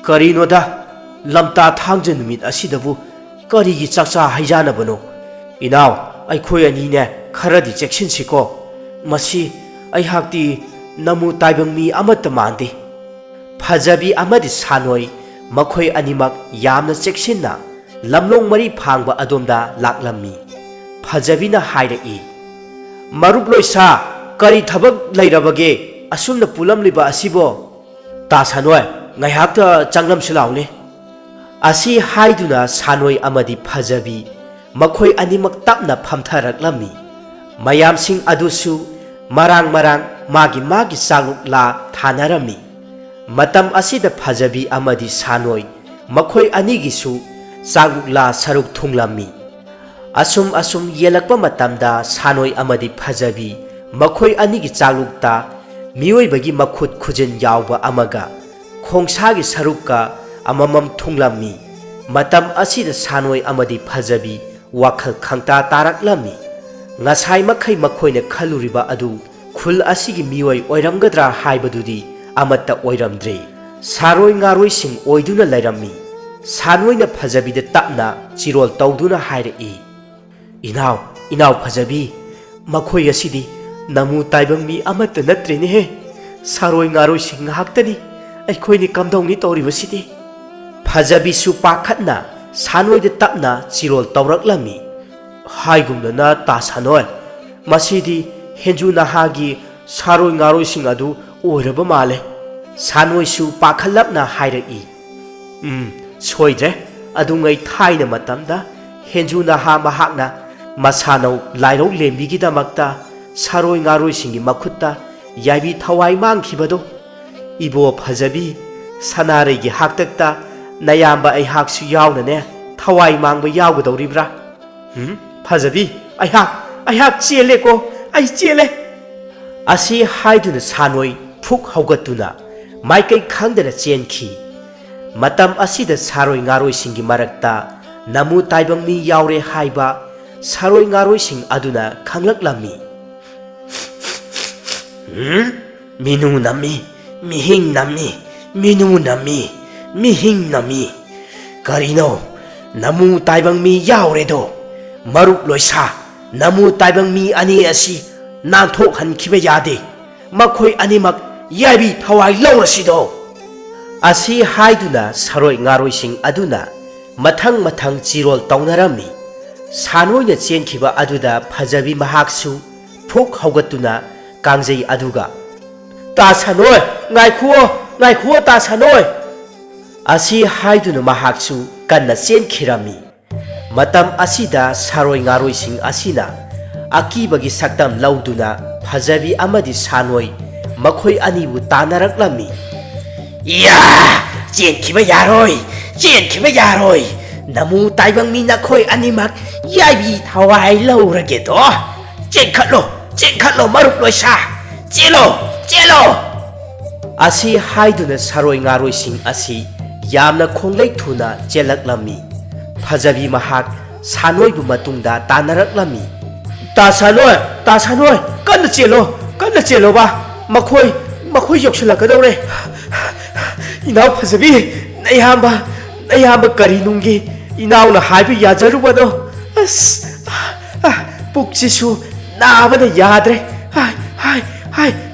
karinoda lamta thangja numit asidabu karigi chakcha haijanabano inaw aikhoi ani ne kharadi chekshinsiko masi aihakti namu taibang mi amata mande ꯐꯖꯕꯤ ꯑꯃꯗꯤ ꯁꯥꯅꯣꯏ ꯃꯈꯣꯏ ꯑꯅꯤꯃꯛ ꯌꯥꯝꯅ ꯆꯦꯛꯁꯤꯟꯅ ꯂꯝꯂꯣꯡ ꯃꯔꯤ ꯐꯥꯡꯕ ꯑꯗꯣꯝꯗ ꯂꯥꯛꯂꯝꯃꯤ꯫ ꯐꯖꯕꯤꯅ ꯍꯥꯏꯔꯛꯏ, ꯃꯔꯨꯞ ꯂꯣꯏꯁꯥ, ꯀꯔꯤ ꯊꯕꯛ ꯂꯩꯔꯕꯒꯦ ꯑꯁꯨꯝꯅ ꯄꯨꯜꯂꯝꯂꯤꯕ ꯑꯁꯤꯕꯣ? ꯇꯥ ꯁꯥꯅꯣꯏ, ꯉꯥꯏꯍꯥꯛꯇ ꯆꯪꯂꯝꯁꯤ ꯂꯥꯎꯅꯦ꯫ ꯑꯁꯤ ꯍꯥꯏꯗꯨꯅ ꯁꯥꯅꯣꯏ ꯑꯃꯗꯤ ꯐꯖꯕꯤ ꯃꯈꯣꯏ ꯑꯅꯤꯃꯛ ꯇꯞꯅ ꯐꯝꯊꯔꯛꯂꯝꯃꯤ꯫ ꯃꯌꯥꯝꯁꯤꯡ ꯑꯗꯨꯁꯨ ꯃꯔꯥꯡ ꯃꯥꯒꯤ ꯆꯥꯛꯂꯨꯛꯂꯥ ꯊꯥꯅꯔꯝꯃꯤ꯫ ꯃꯇꯝ ꯑꯁꯤꯗ ꯐꯖꯕꯤ ꯑꯃꯗꯤ ꯁꯥꯅꯣꯏ ꯃꯈꯣꯏ ꯑꯅꯤꯒꯤꯁꯨ ꯆꯥꯛꯂꯨꯛꯂꯥ ꯁꯔꯨꯛ ꯊꯨꯡꯂꯝꯃꯤ꯫ ꯑꯁꯨꯝ ꯌꯦꯜꯂꯛꯄ ꯃꯇꯝꯗ ꯁꯥꯅꯣꯏ ꯑꯃꯗꯤ ꯐꯖꯕꯤ ꯃꯈꯣꯏ ꯑꯅꯤꯒꯤ ꯆꯥꯛꯂꯨꯛꯇ ꯃꯤꯑꯣꯏꯕꯒꯤ ꯃꯈꯨꯠ ꯈꯨꯖꯤꯟ ꯌꯥꯎꯕ ꯑꯃꯒ ꯈꯣꯡꯁꯥꯒꯤ ꯁꯔꯨꯛꯀ ꯑꯃꯃꯝ ꯊꯨꯡꯂꯝꯃꯤ꯫ ꯃꯇꯝ ꯑꯁꯤꯗ ꯁꯥꯅꯣꯏ ꯑꯃꯗꯤ ꯐꯖꯕꯤ ꯋꯥꯈꯜ ꯈꯪꯇꯥ ꯇꯥꯔꯛꯂꯝꯃꯤ꯫ ꯉꯁꯥꯏ ꯃꯈꯩ ꯃꯈꯣꯏꯅ ꯈꯜꯂꯨꯔꯤꯕ ꯑꯗꯨ ꯈꯨꯜ ꯑꯁꯤꯒꯤ ꯃꯤꯑꯣꯏ ꯑꯣꯏꯔꯝꯒꯗ꯭ꯔꯥ ꯍꯥꯏꯕꯗꯨꯗꯤ ꯑꯃꯠꯇ ꯑꯣꯏꯔꯝꯗ꯭ꯔꯦ, ꯁꯥꯔꯣꯏ ꯉꯥꯔꯣꯏꯁꯤꯡ ꯑꯣꯏꯗꯨꯅ ꯂꯩꯔꯝꯃꯤ꯫ ꯁꯥꯅꯣꯏꯅ ꯐꯖꯕꯤꯗ ꯇꯞꯅ ꯆꯤꯔꯣꯜ ꯇꯧꯗꯨꯅ ꯍꯥꯏꯔꯛꯏ, ꯏꯅꯥꯎ ꯐꯖꯕꯤ, ꯃꯈꯣꯏ ꯑꯁꯤꯗꯤ ꯅꯃꯨ ꯇꯥꯏꯕꯪ ꯃꯤ ꯑꯃꯠꯇ ꯅꯠꯇ꯭ꯔꯦꯅꯦꯍꯦ꯫ ꯁꯥꯔꯣꯏ ꯉꯥꯔꯣꯏꯁꯤꯡ ꯉꯥꯛꯇꯅꯤ ꯑꯩꯈꯣꯏꯅꯤ ꯀꯝꯗꯧꯅꯤ ꯇꯧꯔꯤꯕꯁꯤꯗꯤ꯫ ꯐꯖꯕꯤꯁꯨ ꯄꯥꯈꯠꯅ ꯁꯥꯅꯣꯏꯗ ꯇꯞꯅ ꯆꯤꯔꯣꯜ ꯇꯧꯔꯛꯂꯝꯃꯤ꯫ ꯍꯥꯏꯒꯨꯝꯗꯅ ꯇꯥ ꯁꯥꯅꯣꯏ, ꯃꯁꯤꯗꯤ ꯍꯦꯟꯖꯨ ꯅꯍꯥꯒꯤ ꯁꯥꯔꯣꯏ ꯉꯥꯔꯣꯏꯁꯤꯡ ꯑꯗꯨ ꯑꯣꯏꯔꯕ ꯃꯥꯜꯂꯦ꯫ ꯁꯥꯅꯣꯏꯁꯨ ꯄꯥꯈꯠꯂꯞꯅ ꯍꯥꯏꯔꯛꯏ, ꯁꯣꯏꯗ꯭ꯔꯦ, ꯑꯗꯨꯉꯩ ꯊꯥꯏꯅ ꯃꯇꯝꯗ ꯍꯦꯟꯖꯨ ꯅꯍꯥ ꯃꯍꯥꯛꯅ ꯃꯁꯥꯅꯧ ꯂꯥꯏꯔꯧ ꯂꯦꯝꯕꯤꯒꯤꯗꯃꯛꯇ ꯁꯥꯔꯣꯏ ꯉꯥꯔꯣꯏꯁꯤꯡꯒꯤ ꯃꯈꯨꯠꯇ ꯌꯥꯏꯕꯤ ꯊꯋꯥꯏ ꯃꯥꯡꯈꯤꯕꯗꯣ꯫ ꯏꯕꯣ ꯐꯖꯕꯤ, ꯁꯅꯥꯔꯩꯒꯤ ꯍꯥꯛꯇꯛꯇ ꯅꯌꯥꯝꯕ ꯑꯩꯍꯥꯛꯁꯨ ꯌꯥꯎꯅꯅꯦ ꯊꯋꯥꯏ ꯃꯥꯡꯕ ꯌꯥꯎꯒꯗꯧꯔꯤꯕ꯭ꯔꯥ? ꯐꯖꯕꯤ, ꯑꯩꯍꯥꯛ ꯆꯦꯜꯂꯦꯀꯣ, ꯑꯩ ꯆꯦꯜꯂꯦ꯫ ꯑꯁꯤ ꯍꯥꯏꯗꯨꯅ ꯁꯥꯅꯣꯏ ꯐꯨꯛ ꯍꯧꯒꯠꯇꯨꯅ ꯃꯥꯏꯀꯩ ꯈꯪꯗꯅ ꯆꯦꯟꯈꯤ꯫ ꯃꯇꯝ ꯑꯁꯤꯗ ꯁꯥꯔꯣꯏ ꯉꯥꯔꯣꯏꯁꯤꯡꯒꯤ ꯃꯔꯛꯇ ꯅꯃꯨ ꯇꯥꯏꯕꯪ ꯃꯤ ꯌꯥꯎꯔꯦ ꯍꯥꯏꯕ ꯁꯥꯔꯣꯏ ꯉꯥꯔꯣꯏꯁꯤꯡ ꯑꯗꯨꯅ ꯈꯪꯂꯛꯂꯝꯃꯤ꯫ ꯃꯤꯅꯨ ꯅꯝꯃꯤ, ꯃꯤꯍꯤꯡ ꯅꯝꯃꯤ, ꯃꯤꯅꯨ ꯅꯝꯃꯤ, ꯃꯤꯍꯤꯡ ꯅꯝꯃꯤ꯫ ꯀꯔꯤꯅꯣ ꯅꯃꯨ ꯇꯥꯏꯕꯪ ꯃꯤ ꯌꯥꯎꯔꯦꯗꯣ? ꯃꯔꯨꯞ ꯂꯣꯏꯁꯥ, ꯅꯃꯨ ꯇꯥꯏꯕꯪ ꯃꯤ ꯑꯅꯤ ꯑꯁꯤ ꯅꯥꯟꯊꯣꯛꯍꯟꯈꯤꯕ ꯌꯥꯗꯦ꯫ ꯃꯈꯣꯏ ꯑꯅꯤꯃꯛ ꯌꯥꯏꯕꯤ ꯊꯋꯥꯏ ꯂꯧꯔꯁꯤꯗꯣ꯫ ꯑꯁꯤ ꯍꯥꯏꯗꯨꯅ ꯁꯥꯔꯣꯏ ꯉꯥꯔꯣꯏꯁꯤꯡ ꯑꯗꯨꯅ ꯃꯊꯪ ꯆꯤꯔꯣꯜ ꯇꯧꯅꯔꯝꯃꯤ꯫ ꯁꯥꯅꯣꯏꯅ ꯆꯦꯟꯈꯤꯕ ꯑꯗꯨꯗ ꯐꯖꯕꯤ ꯃꯍꯥꯛꯁꯨ ꯐꯨꯛ ꯍꯧꯒꯠꯇꯨꯅ ꯀꯥꯡꯖꯩ ꯑꯗꯨꯒ, ꯇꯥ ꯁꯥꯅꯣꯏ, ꯉꯥꯏꯈꯨꯑꯣ ꯇꯥ ꯁꯥꯅꯣꯏ, ꯑꯁꯤ ꯍꯥꯏꯗꯨꯅ ꯃꯍꯥꯛꯁꯨ ꯀꯟꯅ ꯆꯦꯟꯈꯤꯔꯝꯃꯤ꯫ ꯃꯇꯝ ꯑꯁꯤꯗ ꯁꯥꯔꯣꯏ ꯉꯥꯔꯣꯏꯁꯤꯡ ꯑꯁꯤꯅ ꯑꯀꯤꯕꯒꯤ ꯁꯛꯇꯝ ꯂꯧꯗꯨꯅ ꯐꯖꯕꯤ ꯑꯃꯗꯤ ꯁꯥꯅꯣꯏ ꯃꯈꯣꯏ ꯑꯅꯤꯕꯨ ꯇꯥꯟꯅꯔꯛꯂꯝꯃꯤ꯫ ꯆꯦꯟꯈꯤꯕ ꯌꯥꯔꯣꯏ, ꯅꯃꯨ ꯇꯥꯏꯕꯪ ꯃꯤ ꯅꯈꯣꯏ ꯑꯅꯤꯃꯛ ꯌꯥꯏꯕꯤ ꯊꯋꯥꯏ ꯂꯧꯔꯒꯦꯗꯣ꯫ ꯆꯦꯟꯈꯠꯂꯣ ꯃꯔꯨꯞ ꯂꯣꯏꯁꯥ, ꯆꯦꯜꯂꯣ꯫ ꯑꯁꯤ ꯍꯥꯏꯗꯨꯅ ꯁꯥꯔꯣꯏ ꯉꯥꯔꯣꯏꯁꯤꯡ ꯑꯁꯤ ꯌꯥꯝꯅ ꯈꯣꯡꯂꯩ ꯊꯨꯅ ꯆꯦꯜꯂꯛꯂꯝꯃꯤ꯫ ꯐꯖꯕꯤ ꯃꯍꯥꯛ ꯁꯥꯅꯣꯏꯕꯨ ꯃꯇꯨꯡꯗ ꯇꯥꯟꯅꯔꯛꯂꯝꯃꯤ꯫ ꯇꯥ ꯁꯥꯅꯣꯏ, ꯀꯟꯅ ꯆꯦꯜꯂꯣꯕ, ꯃꯈꯣꯏ ꯌꯧꯁꯤꯜꯂꯛꯀꯗꯧꯔꯦ꯫ ꯏꯅꯥꯎ ꯐꯖꯕꯤ, ꯅꯌꯥꯝꯕ ꯀꯔꯤ ꯅꯨꯡꯒꯤ ꯏꯅꯥꯎꯅ ꯍꯥꯏꯕ ꯌꯥꯖꯔꯨꯕꯅꯣ? ꯄꯨꯛꯁꯤꯁꯨ ꯅꯥꯕꯅ ꯌꯥꯗ꯭ꯔꯦ꯫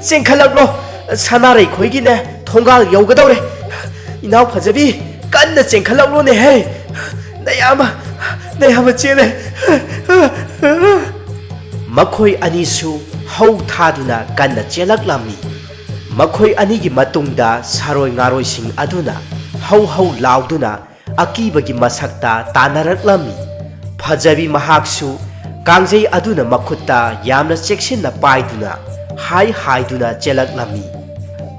ꯆꯦꯟꯈꯠꯂꯛꯂꯣ, ꯁꯅꯥꯔꯩ ꯈꯣꯏꯒꯤꯅꯦ ꯊꯣꯡꯒꯥꯜ ꯌꯧꯒꯗꯧꯔꯦ꯫ ꯏꯅꯥꯎ ꯐꯖꯕꯤ, ꯀꯟꯅ ꯆꯦꯟꯈꯠꯂꯛꯂꯣꯅꯦꯍꯦ, ꯅꯌꯥꯝꯕ ꯆꯦꯜꯂꯦ꯫ ꯃꯈꯣꯏ ꯑꯅꯤꯁꯨ ꯍꯧ ꯊꯥꯗꯨꯅ ꯀꯟꯅ ꯆꯦꯜꯂꯛꯂꯝꯃꯤ꯫ ꯃꯈꯣꯏ ꯑꯅꯤꯒꯤ ꯃꯇꯨꯡꯗ ꯁꯥꯔꯣꯏ ꯉꯥꯔꯣꯏꯁꯤꯡ ꯑꯗꯨꯅ ꯍꯧ ꯂꯥꯎꯗꯨꯅ ꯑꯀꯤꯕꯒꯤ ꯃꯁꯛꯇ ꯇꯥꯟꯅꯔꯛꯂꯝꯃꯤ꯫ ꯐꯖꯕꯤ ꯃꯍꯥꯛꯁꯨ ꯀꯥꯡꯖꯩ ꯑꯗꯨꯅ ꯃꯈꯨꯠꯇ ꯌꯥꯝꯅ ꯆꯦꯛꯁꯤꯟꯅ ꯄꯥꯏꯗꯨꯅ ꯍꯥꯏꯗꯨꯅ ꯆꯦꯜꯂꯛꯂꯝꯃꯤ꯫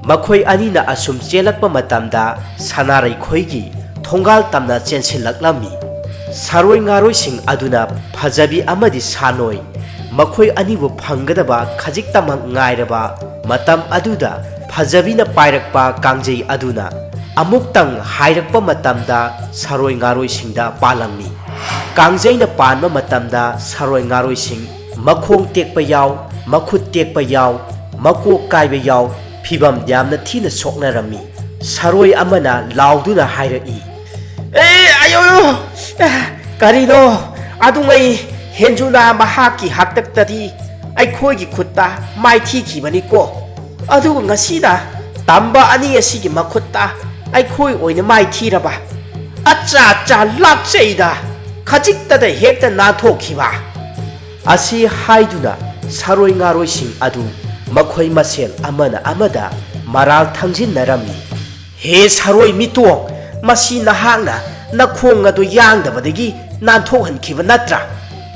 ꯃꯈꯣꯏ ꯑꯅꯤꯅ ꯑꯁꯨꯝ ꯆꯦꯜꯂꯛꯄ ꯃꯇꯝꯗ ꯁꯅꯥꯔꯩ ꯈꯣꯏꯒꯤ ꯊꯣꯡꯒꯥꯜ ꯇꯝꯅ ꯆꯦꯟꯁꯤꯜꯂꯛꯂꯝꯃꯤ꯫ ꯁꯥꯔꯣꯏ ꯉꯥꯔꯣꯏꯁꯤꯡ ꯑꯗꯨꯅ ꯐꯖꯕꯤ ꯑꯃꯗꯤ ꯁꯥꯅꯣꯏ ꯃꯈꯣꯏ ꯑꯅꯤꯕꯨ ꯐꯪꯒꯗꯕ ꯈꯖꯤꯛꯇꯃꯛ ꯉꯥꯏꯔꯕ ꯃꯇꯝ ꯑꯗꯨꯗ ꯐꯖꯕꯤꯅ ꯄꯥꯏꯔꯛꯄ ꯀꯥꯡꯖꯩ ꯑꯗꯨꯅ ꯑꯃꯨꯛꯇꯪ ꯍꯥꯏꯔꯛꯄ ꯃꯇꯝꯗ ꯁꯥꯔꯣꯏ ꯉꯥꯔꯣꯏꯁꯤꯡꯗ ꯄꯥꯜꯂꯝꯃꯤ꯫ ꯀꯥꯡꯖꯩꯅ ꯄꯥꯟꯕ ꯃꯇꯝꯗ ꯁꯥꯔꯣꯏ ꯉꯥꯔꯣꯏꯁꯤꯡ ꯃꯈꯣꯡ ꯇꯦꯛꯄ ꯌꯥꯎ, ꯃꯈꯨꯠ ꯇꯦꯛꯄ ꯌꯥꯎ, ꯃꯀꯣꯛ ꯀꯥꯏꯕ ꯌꯥꯎ, ꯐꯤꯕꯝ ꯌꯥꯝꯅ ꯊꯤꯅ ꯁꯣꯛꯅꯔꯝꯃꯤ꯫ ꯁꯥꯔꯣꯏ ꯑꯃꯅ ꯂꯥꯎꯗꯨꯅ ꯍꯥꯏꯔꯛꯏ, ꯀꯔꯤꯅꯣ ꯑꯗꯨꯉꯩ ꯍꯦꯟꯖꯨꯅ ꯃꯍꯥꯛꯀꯤ ꯍꯥꯛꯇꯛꯇꯗꯤ ꯑꯩꯈꯣꯏꯒꯤ ꯈꯨꯠꯇ ꯃꯥꯏꯊꯤꯈꯤꯕꯅꯤꯀꯣ, ꯑꯗꯨꯒ ꯉꯁꯤꯅ ꯇꯝꯕ ꯑꯅꯤ ꯑꯁꯤꯒꯤ ꯃꯈꯨꯠꯇ ꯑꯩꯈꯣꯏ ꯑꯣꯏꯅ ꯃꯥꯏꯊꯤꯔꯕ ꯑꯆꯥ ꯑꯆꯥ ꯂꯥꯛꯆꯩꯗ ꯈꯖꯤꯛꯇꯗ ꯍꯦꯛꯇ ꯅꯥꯟꯊꯣꯛꯈꯤꯕ ꯑꯁꯤ ꯍꯥꯏꯗꯨꯅ ꯁꯥꯔꯣꯏ ꯉꯥꯔꯣꯏꯁꯤꯡ ꯑꯗꯨ ꯃꯈꯣꯏ ꯃꯁꯦꯜ ꯑꯃꯅ ꯑꯃꯗ ꯃꯔꯥꯜ ꯊꯪꯖꯤꯟꯅꯔꯝꯃꯤ ꯍꯦ ꯁꯥꯔꯣꯏ ꯃꯤꯇꯣꯡ ꯃꯁꯤ ꯅꯍꯥꯛꯅ ꯅꯈꯣꯡ ꯑꯗꯨ ꯌꯥꯡꯗꯕꯗꯒꯤ ꯅꯥꯟꯊꯣꯛꯍꯟꯈꯤꯕ ꯅꯠꯇ꯭ꯔꯥ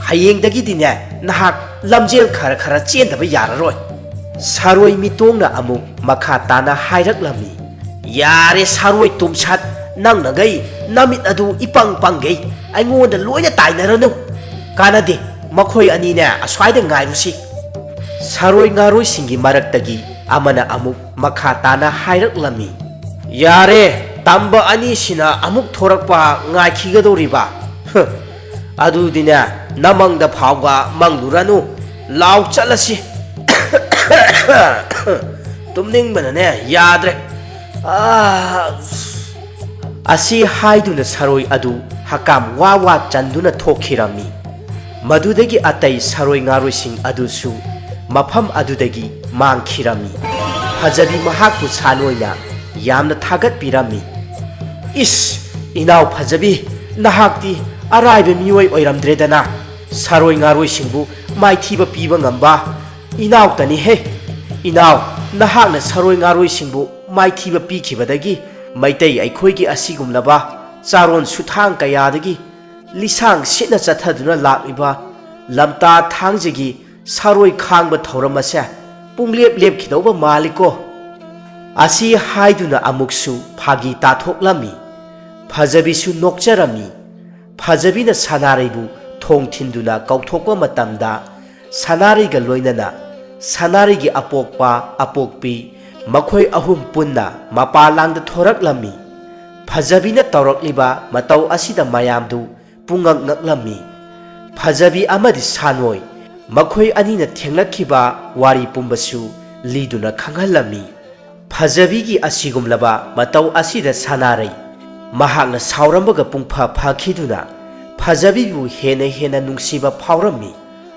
ꯍꯌꯦꯡꯗꯒꯤꯗꯤꯅꯦ ꯅꯍꯥꯛ ꯂꯝꯖꯦꯜ ꯈꯔ ꯈꯔ ꯆꯦꯟꯗꯕ ꯌꯥꯔꯔꯣꯏ ꯁꯥꯔꯣꯏ ꯃꯤꯇꯣꯡꯅ ꯑꯃꯨꯛ ꯃꯈꯥ ꯇꯥꯅ ꯍꯥꯏꯔꯛꯂꯝꯃꯤ ꯌꯥꯔꯦ ꯁꯥꯔꯣꯏ ꯇꯨꯝꯁꯠ ꯅꯪꯅꯒꯩ ꯅꯃꯤꯠ ꯑꯗꯨ ꯏꯄꯪ ꯄꯪꯒꯩ ꯑꯩꯉꯣꯟꯗ ꯂꯣꯏꯅ ꯇꯥꯏꯅꯔꯅꯨ ꯀꯥꯟꯅꯗꯦ ꯃꯈꯣꯏ ꯑꯅꯤꯅꯦ ꯑꯁ꯭ꯋꯥꯏꯗ ꯉꯥꯏꯔꯨꯁꯤ ꯁꯥꯔꯣꯏ ꯉꯥꯔꯣꯏꯁꯤꯡꯒꯤ ꯃꯔꯛꯇꯒꯤ ꯑꯃꯅ ꯑꯃꯨꯛ ꯃꯈꯥ ꯇꯥꯅ ꯍꯥꯏꯔꯛꯂꯝꯃꯤ ꯌꯥꯔꯦ ꯇꯝꯕ ꯑꯅꯤꯁꯤꯅ ꯑꯃꯨꯛ ꯊꯣꯔꯛꯄ ꯉꯥꯏꯈꯤꯒꯗꯧꯔꯤꯕ ꯑꯗꯨꯗꯤꯅꯦ ꯅꯃꯪꯗ ꯐꯥꯎꯕ ꯃꯪꯂꯨꯔꯅꯨ ꯂꯥꯎ ꯆꯠꯂꯁꯤ ꯇꯨꯝꯅꯤꯡꯕꯅꯅꯦ ꯌꯥꯗ꯭ꯔꯦ ꯑꯁꯤ ꯍꯥꯏꯗꯨꯅ ꯁꯥꯔꯣꯏ ꯑꯗꯨ ꯍꯀꯥꯝ ꯋꯥ ꯋꯥ ꯆꯟꯗꯨꯅ ꯊꯣꯛꯈꯤꯔꯝꯃꯤ ꯃꯗꯨꯗꯒꯤ ꯑꯇꯩ ꯁꯥꯔꯣꯏ ꯉꯥꯔꯣꯏꯁꯤꯡ ꯑꯗꯨꯁꯨ ꯃꯐꯝ ꯑꯗꯨꯗꯒꯤ ꯃꯥꯡꯈꯤꯔꯝꯃꯤ ꯐꯖꯕꯤ ꯃꯍꯥꯛꯄꯨ ꯁꯥꯟꯅꯣꯏꯅ ꯌꯥꯝꯅ ꯊꯥꯒꯠꯄꯤꯔꯝꯃꯤ ꯏꯁ ꯏꯅꯥꯎ ꯐꯖꯕꯤ ꯅꯍꯥꯛꯇꯤ ꯑꯔꯥꯏꯕ ꯃꯤꯑꯣꯏ ꯑꯣꯏꯔꯝꯗ꯭ꯔꯦꯗꯅ ꯁꯥꯔꯣꯏ ꯉꯥꯔꯣꯏꯁꯤꯡꯕꯨ ꯃꯥꯏꯊꯤꯕ ꯄꯤꯕ ꯉꯝꯕ ꯏꯅꯥꯎꯇꯅꯤꯍꯦ ꯏꯅꯥꯎ ꯅꯍꯥꯛꯅ ꯁꯥꯔꯣꯏ ꯉꯥꯔꯣꯏꯁꯤꯡꯕꯨ ꯃꯥꯏꯊꯤꯕ ꯄꯤꯈꯤꯕꯗꯒꯤ ꯃꯩꯇꯩ ꯑꯩꯈꯣꯏꯒꯤ ꯑꯁꯤꯒꯨꯝꯂꯕ ꯆꯥꯔꯣꯟ ꯁꯨꯊꯥꯡ ꯀꯌꯥꯗꯒꯤ ꯂꯤꯁꯥꯡ ꯁꯤꯠꯅ ꯆꯠꯊꯗꯨꯅ ꯂꯥꯛꯂꯤꯕ ꯂꯝꯇꯥ ꯊꯥꯡꯖꯒꯤ ꯁꯥꯔꯣꯏ ꯈꯥꯡꯕ ꯊꯧꯔꯝ ꯑꯁꯦ ꯄꯨꯡꯂꯦꯞ ꯂꯦꯞꯈꯤꯗꯧꯕ ꯃꯥꯜꯂꯤꯀꯣ ꯑꯁꯤ ꯍꯥꯏꯗꯨꯅ ꯑꯃꯨꯛꯁꯨ ꯐꯥꯒꯤ ꯇꯥꯊꯣꯛꯂꯝꯃꯤ ꯐꯖꯕꯤꯁꯨ ꯅꯣꯛꯆꯔꯝꯃꯤ ꯐꯖꯕꯤꯅ ꯁꯅꯥꯔꯩꯕꯨ ꯊꯣꯡ ꯊꯤꯟꯗꯨꯅ ꯀꯧꯊꯣꯛꯄ ꯃꯇꯝꯗ ꯁꯅꯥꯔꯩꯒ ꯂꯣꯏꯅꯅ ꯁꯅꯥꯔꯩꯒꯤ ꯑꯄꯣꯛꯄ ꯑꯄꯣꯛꯄꯤ ꯃꯈꯣꯏ ꯑꯍꯨꯝ ꯄꯨꯟꯅ ꯃꯄꯥꯟꯂꯥꯡꯗ ꯊꯣꯔꯛꯂꯝꯃꯤ ꯐꯖꯕꯤꯅ ꯇꯧꯔꯛꯂꯤꯕ ꯃꯇꯧ ꯑꯁꯤꯗ ꯃꯌꯥꯝꯗꯨ ꯄꯨꯡꯉꯛ ꯉꯛꯂꯝꯃꯤ ꯐꯖꯕꯤ ꯑꯃꯗꯤ ꯁꯥꯟꯅꯣꯏ ꯃꯈꯣꯏ ꯑꯅꯤꯅ ꯊꯦꯡꯅꯈꯤꯕ ꯋꯥꯔꯤ ꯄꯨꯝꯕꯁꯨ ꯂꯤꯗꯨꯅ ꯈꯪꯍꯜꯂꯝꯃꯤ ꯐꯖꯕꯤꯒꯤ ꯑꯁꯤꯒꯨꯝꯂꯕ ꯃꯇꯧ ꯑꯁꯤꯗ ꯁꯅꯥꯔꯩ ꯃꯍꯥꯛꯅ ꯁꯥꯎꯔꯝꯕꯒ ꯄꯨꯡꯐ ꯐꯈꯤꯗꯨꯅ ꯐꯖꯕꯤꯕꯨ ꯍꯦꯟꯅ ꯍꯦꯟꯅ ꯅꯨꯡꯁꯤꯕ ꯐꯥꯎꯔꯝꯃꯤ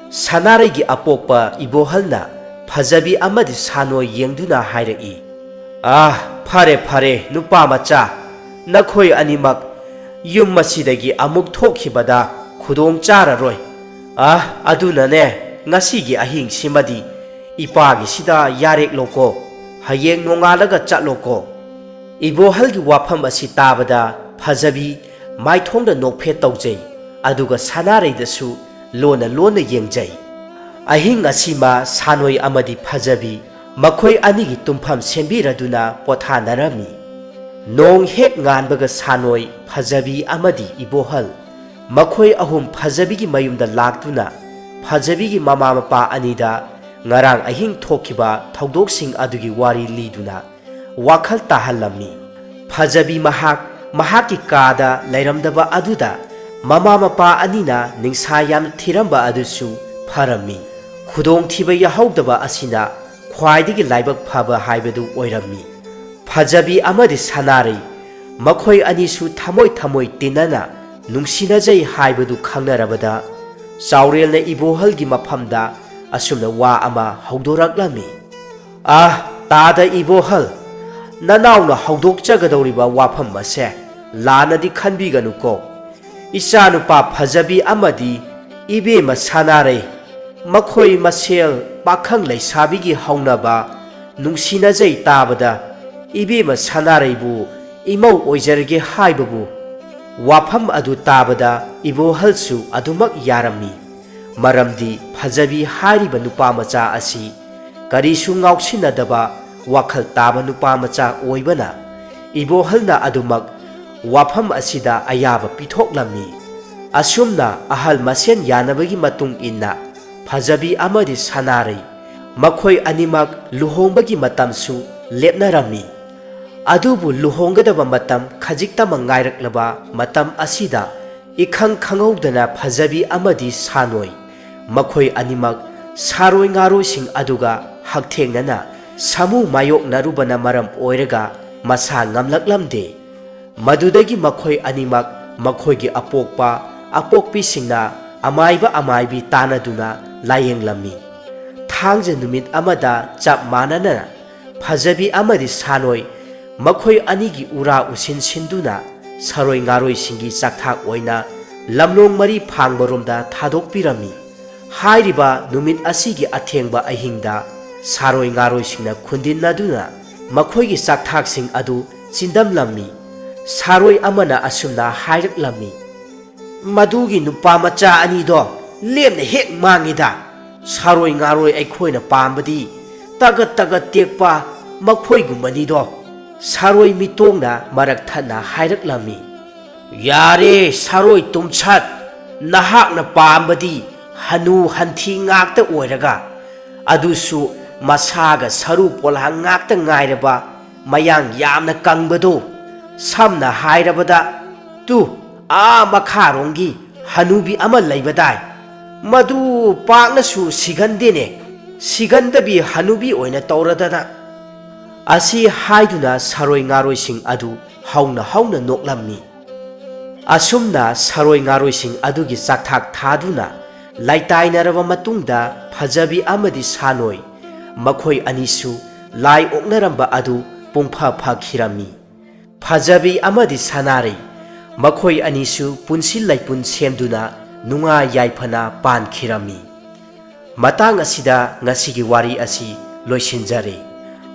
ꯁꯅꯥꯔꯩꯒꯤ ꯑꯄꯣꯛꯄ ꯏꯕꯣꯍꯜꯅ ꯐꯖꯕꯤ ꯑꯃꯗꯤ ꯁꯥꯟꯅꯣꯏ ꯌꯦꯡꯗꯨꯅ ꯍꯥꯏꯔꯛꯏ ꯐꯔꯦ ꯐꯔꯦ ꯅꯨꯄꯥ ꯃꯆꯥ ꯅꯈꯣꯏ ꯑꯅꯤꯃꯛ ꯌꯨꯝ ꯑꯁꯤꯗꯒꯤ ꯑꯃꯨꯛ ꯊꯣꯛꯈꯤꯕꯗ ꯈꯨꯗꯣꯡ ꯆꯥꯔꯔꯣꯏ ꯑꯗꯨꯅꯅꯦ ꯉꯁꯤꯒꯤ ꯑꯍꯤꯡꯁꯤꯃꯗꯤ ꯏꯄꯥꯒꯤꯁꯤꯗ ꯌꯥꯔꯦꯛꯂꯣꯀꯣ ꯍꯌꯦꯡ ꯅꯣꯡꯉꯥꯜꯂꯒ ꯆꯠꯂꯣꯀꯣ ꯏꯕꯣꯍꯜꯒꯤ ꯋꯥꯐꯝ ꯑꯁꯤ ꯇꯥꯕꯗ ꯐꯖꯕꯤ ꯃꯥꯏꯊꯣꯡꯗ ꯅꯣꯛꯐꯦꯠ ꯇꯧꯖꯩ ꯑꯗꯨꯒ ꯁꯅꯥꯔꯩꯗꯁꯨ ꯂꯣꯟꯅ ꯂꯣꯟꯅ ꯌꯦꯡꯖꯩ ꯑꯍꯤꯡ ꯑꯁꯤꯃ ꯁꯥꯟꯅꯣꯏ ꯑꯃꯗꯤ ꯐꯖꯕꯤ ꯃꯈꯣꯏ ꯑꯅꯤꯒꯤ ꯇꯨꯝꯐꯝ ꯁꯦꯝꯕꯤꯔꯗꯨꯅ ꯄꯣꯊꯥꯅꯔꯝꯃꯤ ꯅꯣꯡ ꯍꯦꯛ ꯉꯥꯟꯕꯒ ꯁꯥꯟꯅꯣꯏ ꯐꯖꯕꯤ ꯑꯃꯗꯤ ꯏꯕꯣꯍꯜ ꯃꯈꯣꯏ ꯑꯍꯨꯝ ꯐꯖꯕꯤꯒꯤ ꯃꯌꯨꯝꯗ ꯂꯥꯛꯇꯨꯅ ꯐꯖꯕꯤꯒꯤ ꯃꯃꯥ ꯃꯄꯥ ꯑꯅꯤꯗ ꯉꯔꯥꯡ ꯑꯍꯤꯡ ꯊꯣꯛꯈꯤꯕ ꯊꯧꯗꯣꯛꯁꯤꯡ ꯑꯗꯨꯒꯤ ꯋꯥꯔꯤ ꯂꯤꯗꯨꯅ ꯋꯥꯈꯜ ꯇꯥꯍꯜꯂꯝꯃꯤ ꯐꯖꯕꯤ ꯃꯍꯥꯛꯀꯤ ꯀꯥꯗ ꯂꯩꯔꯝꯗꯕ ꯑꯗꯨꯗ ꯃꯃꯥ ꯃꯄꯥ ꯑꯅꯤꯅ ꯅꯤꯡꯁꯥ ꯌꯥꯝꯅ ꯊꯤꯔꯝꯕ ꯑꯗꯨꯁꯨ ꯐꯔꯝꯃꯤ ꯈꯨꯗꯣꯡꯊꯤꯕ ꯌꯥꯍꯧꯗꯕ ꯑꯁꯤꯅ ꯈ꯭ꯋꯥꯏꯗꯒꯤ ꯂꯥꯏꯕꯛ ꯐꯕ ꯍꯥꯏꯕꯗꯨ ꯑꯣꯏꯔꯝꯃꯤ ꯐꯖꯕꯤ ꯑꯃꯗꯤ ꯁꯅꯥꯔꯩ ꯃꯈꯣꯏ ꯑꯅꯤꯁꯨ ꯊꯃꯣꯏ ꯊꯃꯣꯏ ꯇꯤꯟꯅꯅ ꯅꯨꯡꯁꯤꯅꯖꯩ ꯍꯥꯏꯕꯗꯨ ꯈꯪꯅꯔꯕꯗ ꯆꯥꯎꯔꯦꯜꯅ ꯏꯕꯣꯍꯜꯒꯤ ꯃꯐꯝꯗ ꯑꯁꯨꯝꯅ ꯋꯥ ꯑꯃ ꯍꯧꯗꯣꯔꯛꯂꯝꯃꯤ ꯇꯥꯗ ꯏꯕꯣꯍꯜ ꯅꯅꯥꯎꯅ ꯍꯧꯗꯣꯛꯆꯒꯗꯧꯔꯤꯕ ꯋꯥꯐꯝ ꯑꯁꯦ ꯂꯥꯟꯅꯗꯤ ꯈꯟꯕꯤꯒꯅꯨꯀꯣ ꯏꯆꯥꯅꯨꯄꯥ ꯐꯖꯕꯤ ꯑꯃꯗꯤ ꯏꯕꯦꯝꯃ ꯁꯅꯥꯔꯩ ꯃꯈꯣꯏ ꯃꯁꯦꯜ ꯄꯥꯈꯪ ꯂꯩꯁꯥꯕꯤꯒꯤ ꯍꯧꯅꯕ ꯅꯨꯡꯁꯤꯅꯖꯩ ꯇꯥꯕꯗ ꯏꯕꯦꯝꯃ ꯁꯅꯥꯔꯩꯕꯨ ꯏꯃꯧ ꯑꯣꯏꯖꯔꯒꯦ ꯍꯥꯏꯕꯕꯨ ꯋꯥꯐꯝ ꯑꯗꯨ ꯇꯥꯕꯗ ꯏꯕꯣꯍꯜꯁꯨ ꯑꯗꯨꯃꯛ ꯌꯥꯔꯝꯃꯤ ꯃꯔꯝꯗꯤ ꯐꯖꯕꯤ ꯍꯥꯏꯔꯤꯕ ꯅꯨꯄꯥ ꯃꯆꯥ ꯑꯁꯤ ꯀꯔꯤꯁꯨ ꯉꯥꯎꯁꯤꯟꯅꯗꯕ ꯋꯥꯈꯜ ꯇꯥꯕ ꯅꯨꯄꯥ ꯃꯆꯥ ꯑꯣꯏꯕꯅ ꯏꯕꯣꯍꯜꯅ ꯑꯗꯨꯃꯛ ꯋꯥꯐꯝ ꯑꯁꯤꯗ ꯑꯌꯥꯕ ꯄꯤꯊꯣꯛꯂꯝꯃꯤ ꯑꯁꯨꯝꯅ ꯑꯍꯜ ꯃꯁꯦꯟ ꯌꯥꯅꯕꯒꯤ ꯃꯇꯨꯡ ꯏꯟꯅ ꯐꯖꯕꯤ ꯑꯃꯗꯤ ꯁꯅꯥꯔꯩ ꯃꯈꯣꯏ ꯑꯅꯤꯃꯛ ꯂꯨꯍꯣꯡꯕꯒꯤ ꯃꯇꯝꯁꯨ ꯂꯦꯞꯅꯔꯝꯃꯤ ꯑꯗꯨꯕꯨ ꯂꯨꯍꯣꯡꯒꯗꯕ ꯃꯇꯝ ꯈꯖꯤꯛꯇꯃꯛ ꯉꯥꯏꯔꯛꯂꯕ ꯃꯇꯝ ꯑꯁꯤꯗ इखंग खंगौदना फजबी अमदी सानोई मखोई अनिमक सारोई ngaroising aduga hakthengna samu mayok narubana maram oirega masa ngamlaklamde madudagi makhoi animak makhoi gi apokpa apokpi singna amaiba amaibi tanaduna layenglammi thangje numit amada chap manana ꯐꯖꯕꯤ ꯑꯃꯗꯤ ꯁꯥꯅꯣꯏ ꯃꯈꯣꯏ ꯑꯅꯤꯒꯤ ꯎꯔꯥ ꯎꯁꯤꯟ ꯁꯤꯟꯗꯨꯅ ꯁꯥꯔꯣꯏ ꯉꯥꯔꯣꯏꯁꯤꯡꯒꯤ ꯆꯥꯛꯊꯥꯛ ꯑꯣꯏꯅ ꯂꯝꯂꯣꯡ ꯃꯔꯤ ꯐꯥꯡꯕꯔꯣꯝꯗ ꯊꯥꯗꯣꯛꯄꯤꯔꯝꯃꯤ꯫ ꯍꯥꯏꯔꯤꯕ ꯅꯨꯃꯤꯠ ꯑꯁꯤꯒꯤ ꯑꯊꯦꯡꯕ ꯑꯍꯤꯡꯗ ꯁꯥꯔꯣꯏ ꯉꯥꯔꯣꯏꯁꯤꯡꯅ ꯈꯨꯟꯗꯤꯟꯅꯗꯨꯅ ꯃꯈꯣꯏꯒꯤ ꯆꯥꯛꯊꯥꯛꯁꯤꯡ ꯑꯗꯨ ꯆꯤꯟꯗꯝꯂꯝꯃꯤ꯫ ꯁꯥꯔꯣꯏ ꯑꯃꯅ ꯑꯁꯨꯝꯅ ꯍꯥꯏꯔꯛꯂꯝꯃꯤ, ꯃꯗꯨꯒꯤ ꯅꯨꯄꯥ ꯃꯆꯥ ꯑꯅꯤꯗꯣ ꯂꯦꯝꯅ ꯍꯦꯛ ꯃꯥꯡꯉꯤꯗ꯫ ꯁꯥꯔꯣꯏ ꯉꯥꯔꯣꯏ ꯑꯩꯈꯣꯏꯅ ꯄꯥꯝꯕꯗꯤ ꯇꯒꯠ ꯇꯒꯠ ꯇꯦꯛꯄ ꯃꯈꯣꯏꯒꯨꯝꯕꯅꯤꯗꯣ꯫ ꯁꯥꯔꯣꯏ ꯃꯤꯇꯣꯡꯅ ꯃꯔꯛ ꯊꯠꯅ ꯍꯥꯏꯔꯛꯂꯝꯃꯤ, ꯌꯥꯔꯦ ꯁꯥꯔꯣꯏ ꯇꯨꯝꯁꯠ, ꯅꯍꯥꯛꯅ ꯄꯥꯝꯕꯗꯤ ꯍꯅꯨ ꯍꯟꯊꯤ ꯉꯥꯛꯇ ꯑꯣꯏꯔꯒ, ꯑꯗꯨꯁꯨ ꯃꯁꯥꯒ ꯁꯔꯨ ꯄꯣꯜꯍꯥꯡ ꯉꯥꯛꯇ ꯉꯥꯏꯔꯕ ꯃꯌꯥꯡ ꯌꯥꯝꯅ ꯀꯪꯕꯗꯣ꯫ ꯁꯝꯅ ꯍꯥꯏꯔꯕꯗ ꯇꯨ ꯃꯈꯥꯔꯣꯝꯒꯤ ꯍꯅꯨꯕꯤ ꯑꯃ ꯂꯩꯕꯗꯥꯏ, ꯃꯗꯨ ꯄꯥꯛꯅꯁꯨ ꯁꯤꯒꯟꯗꯦꯅꯦ, ꯁꯤꯒꯟꯗꯕꯤ ꯍꯅꯨꯕꯤ ꯑꯣꯏꯅ ꯇꯧꯔꯗꯅ꯫ ꯑꯁꯤ ꯍꯥꯏꯗꯨꯅ ꯁꯥꯔꯣꯏ ꯉꯥꯔꯣꯏꯁꯤꯡ ꯑꯗꯨ ꯍꯧꯅ ꯍꯧꯅ ꯅꯣꯛꯂꯝꯃꯤ꯫ ꯑꯁꯨꯝꯅ ꯁꯥꯔꯣꯏ ꯉꯥꯔꯣꯏꯁꯤꯡ ꯑꯗꯨꯒꯤ ꯆꯥꯛꯊꯥꯛ ꯊꯥꯗꯨꯅ ꯂꯩꯇꯥꯏꯅꯔꯕ ꯃꯇꯨꯡꯗ ꯐꯖꯕꯤ ꯑꯃꯗꯤ ꯁꯥꯅꯣꯏ ꯃꯈꯣꯏ ꯑꯅꯤꯁꯨ ꯂꯥꯏ ꯑꯣꯛꯅꯔꯝꯕ ꯑꯗꯨ ꯄꯨꯡꯐ ꯐꯈꯤꯔꯝꯃꯤ꯫ ꯐꯖꯕꯤ ꯑꯃꯗꯤ ꯁꯅꯥꯔꯩ ꯃꯈꯣꯏ ꯑꯅꯤꯁꯨ ꯄꯨꯟꯁꯤ ꯂꯩꯄꯨꯟ ꯁꯦꯝꯗꯨꯅ ꯅꯨꯡꯉꯥꯏ ꯌꯥꯏꯐꯅ ꯄꯥꯟꯈꯤꯔꯝꯃꯤ꯫ ꯃꯇꯥꯡ ꯑꯁꯤꯗ ꯉꯁꯤꯒꯤ ꯋꯥꯔꯤ ꯑꯁꯤ ꯂꯣꯏꯁꯤꯟꯖꯔꯦ꯫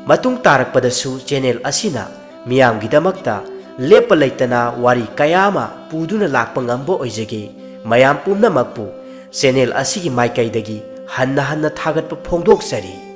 ꯃꯇꯨꯡ ꯇꯥꯔꯛꯄꯗꯁꯨ ꯆꯦꯅꯦꯜ ꯑꯁꯤꯅ ꯃꯤꯌꯥꯝꯒꯤꯗꯃꯛꯇ ꯂꯦꯞꯄ ꯂꯩꯇꯅ ꯋꯥꯔꯤ ꯀꯌꯥ ꯑꯃ ꯄꯨꯗꯨꯅ ꯂꯥꯛꯄ ꯉꯝꯕ ꯑꯣꯏꯖꯒꯦ꯫ ꯃꯌꯥꯝ ꯄꯨꯝꯅꯃꯛꯄꯨ ꯆꯦꯅꯦꯜ ꯑꯁꯤꯒꯤ ꯃꯥꯏꯀꯩꯗꯒꯤ ꯍꯟꯅ ꯍꯟꯅ ꯊꯥꯒꯠꯄ ꯐꯣꯡꯗꯣꯛꯆꯔꯤ꯫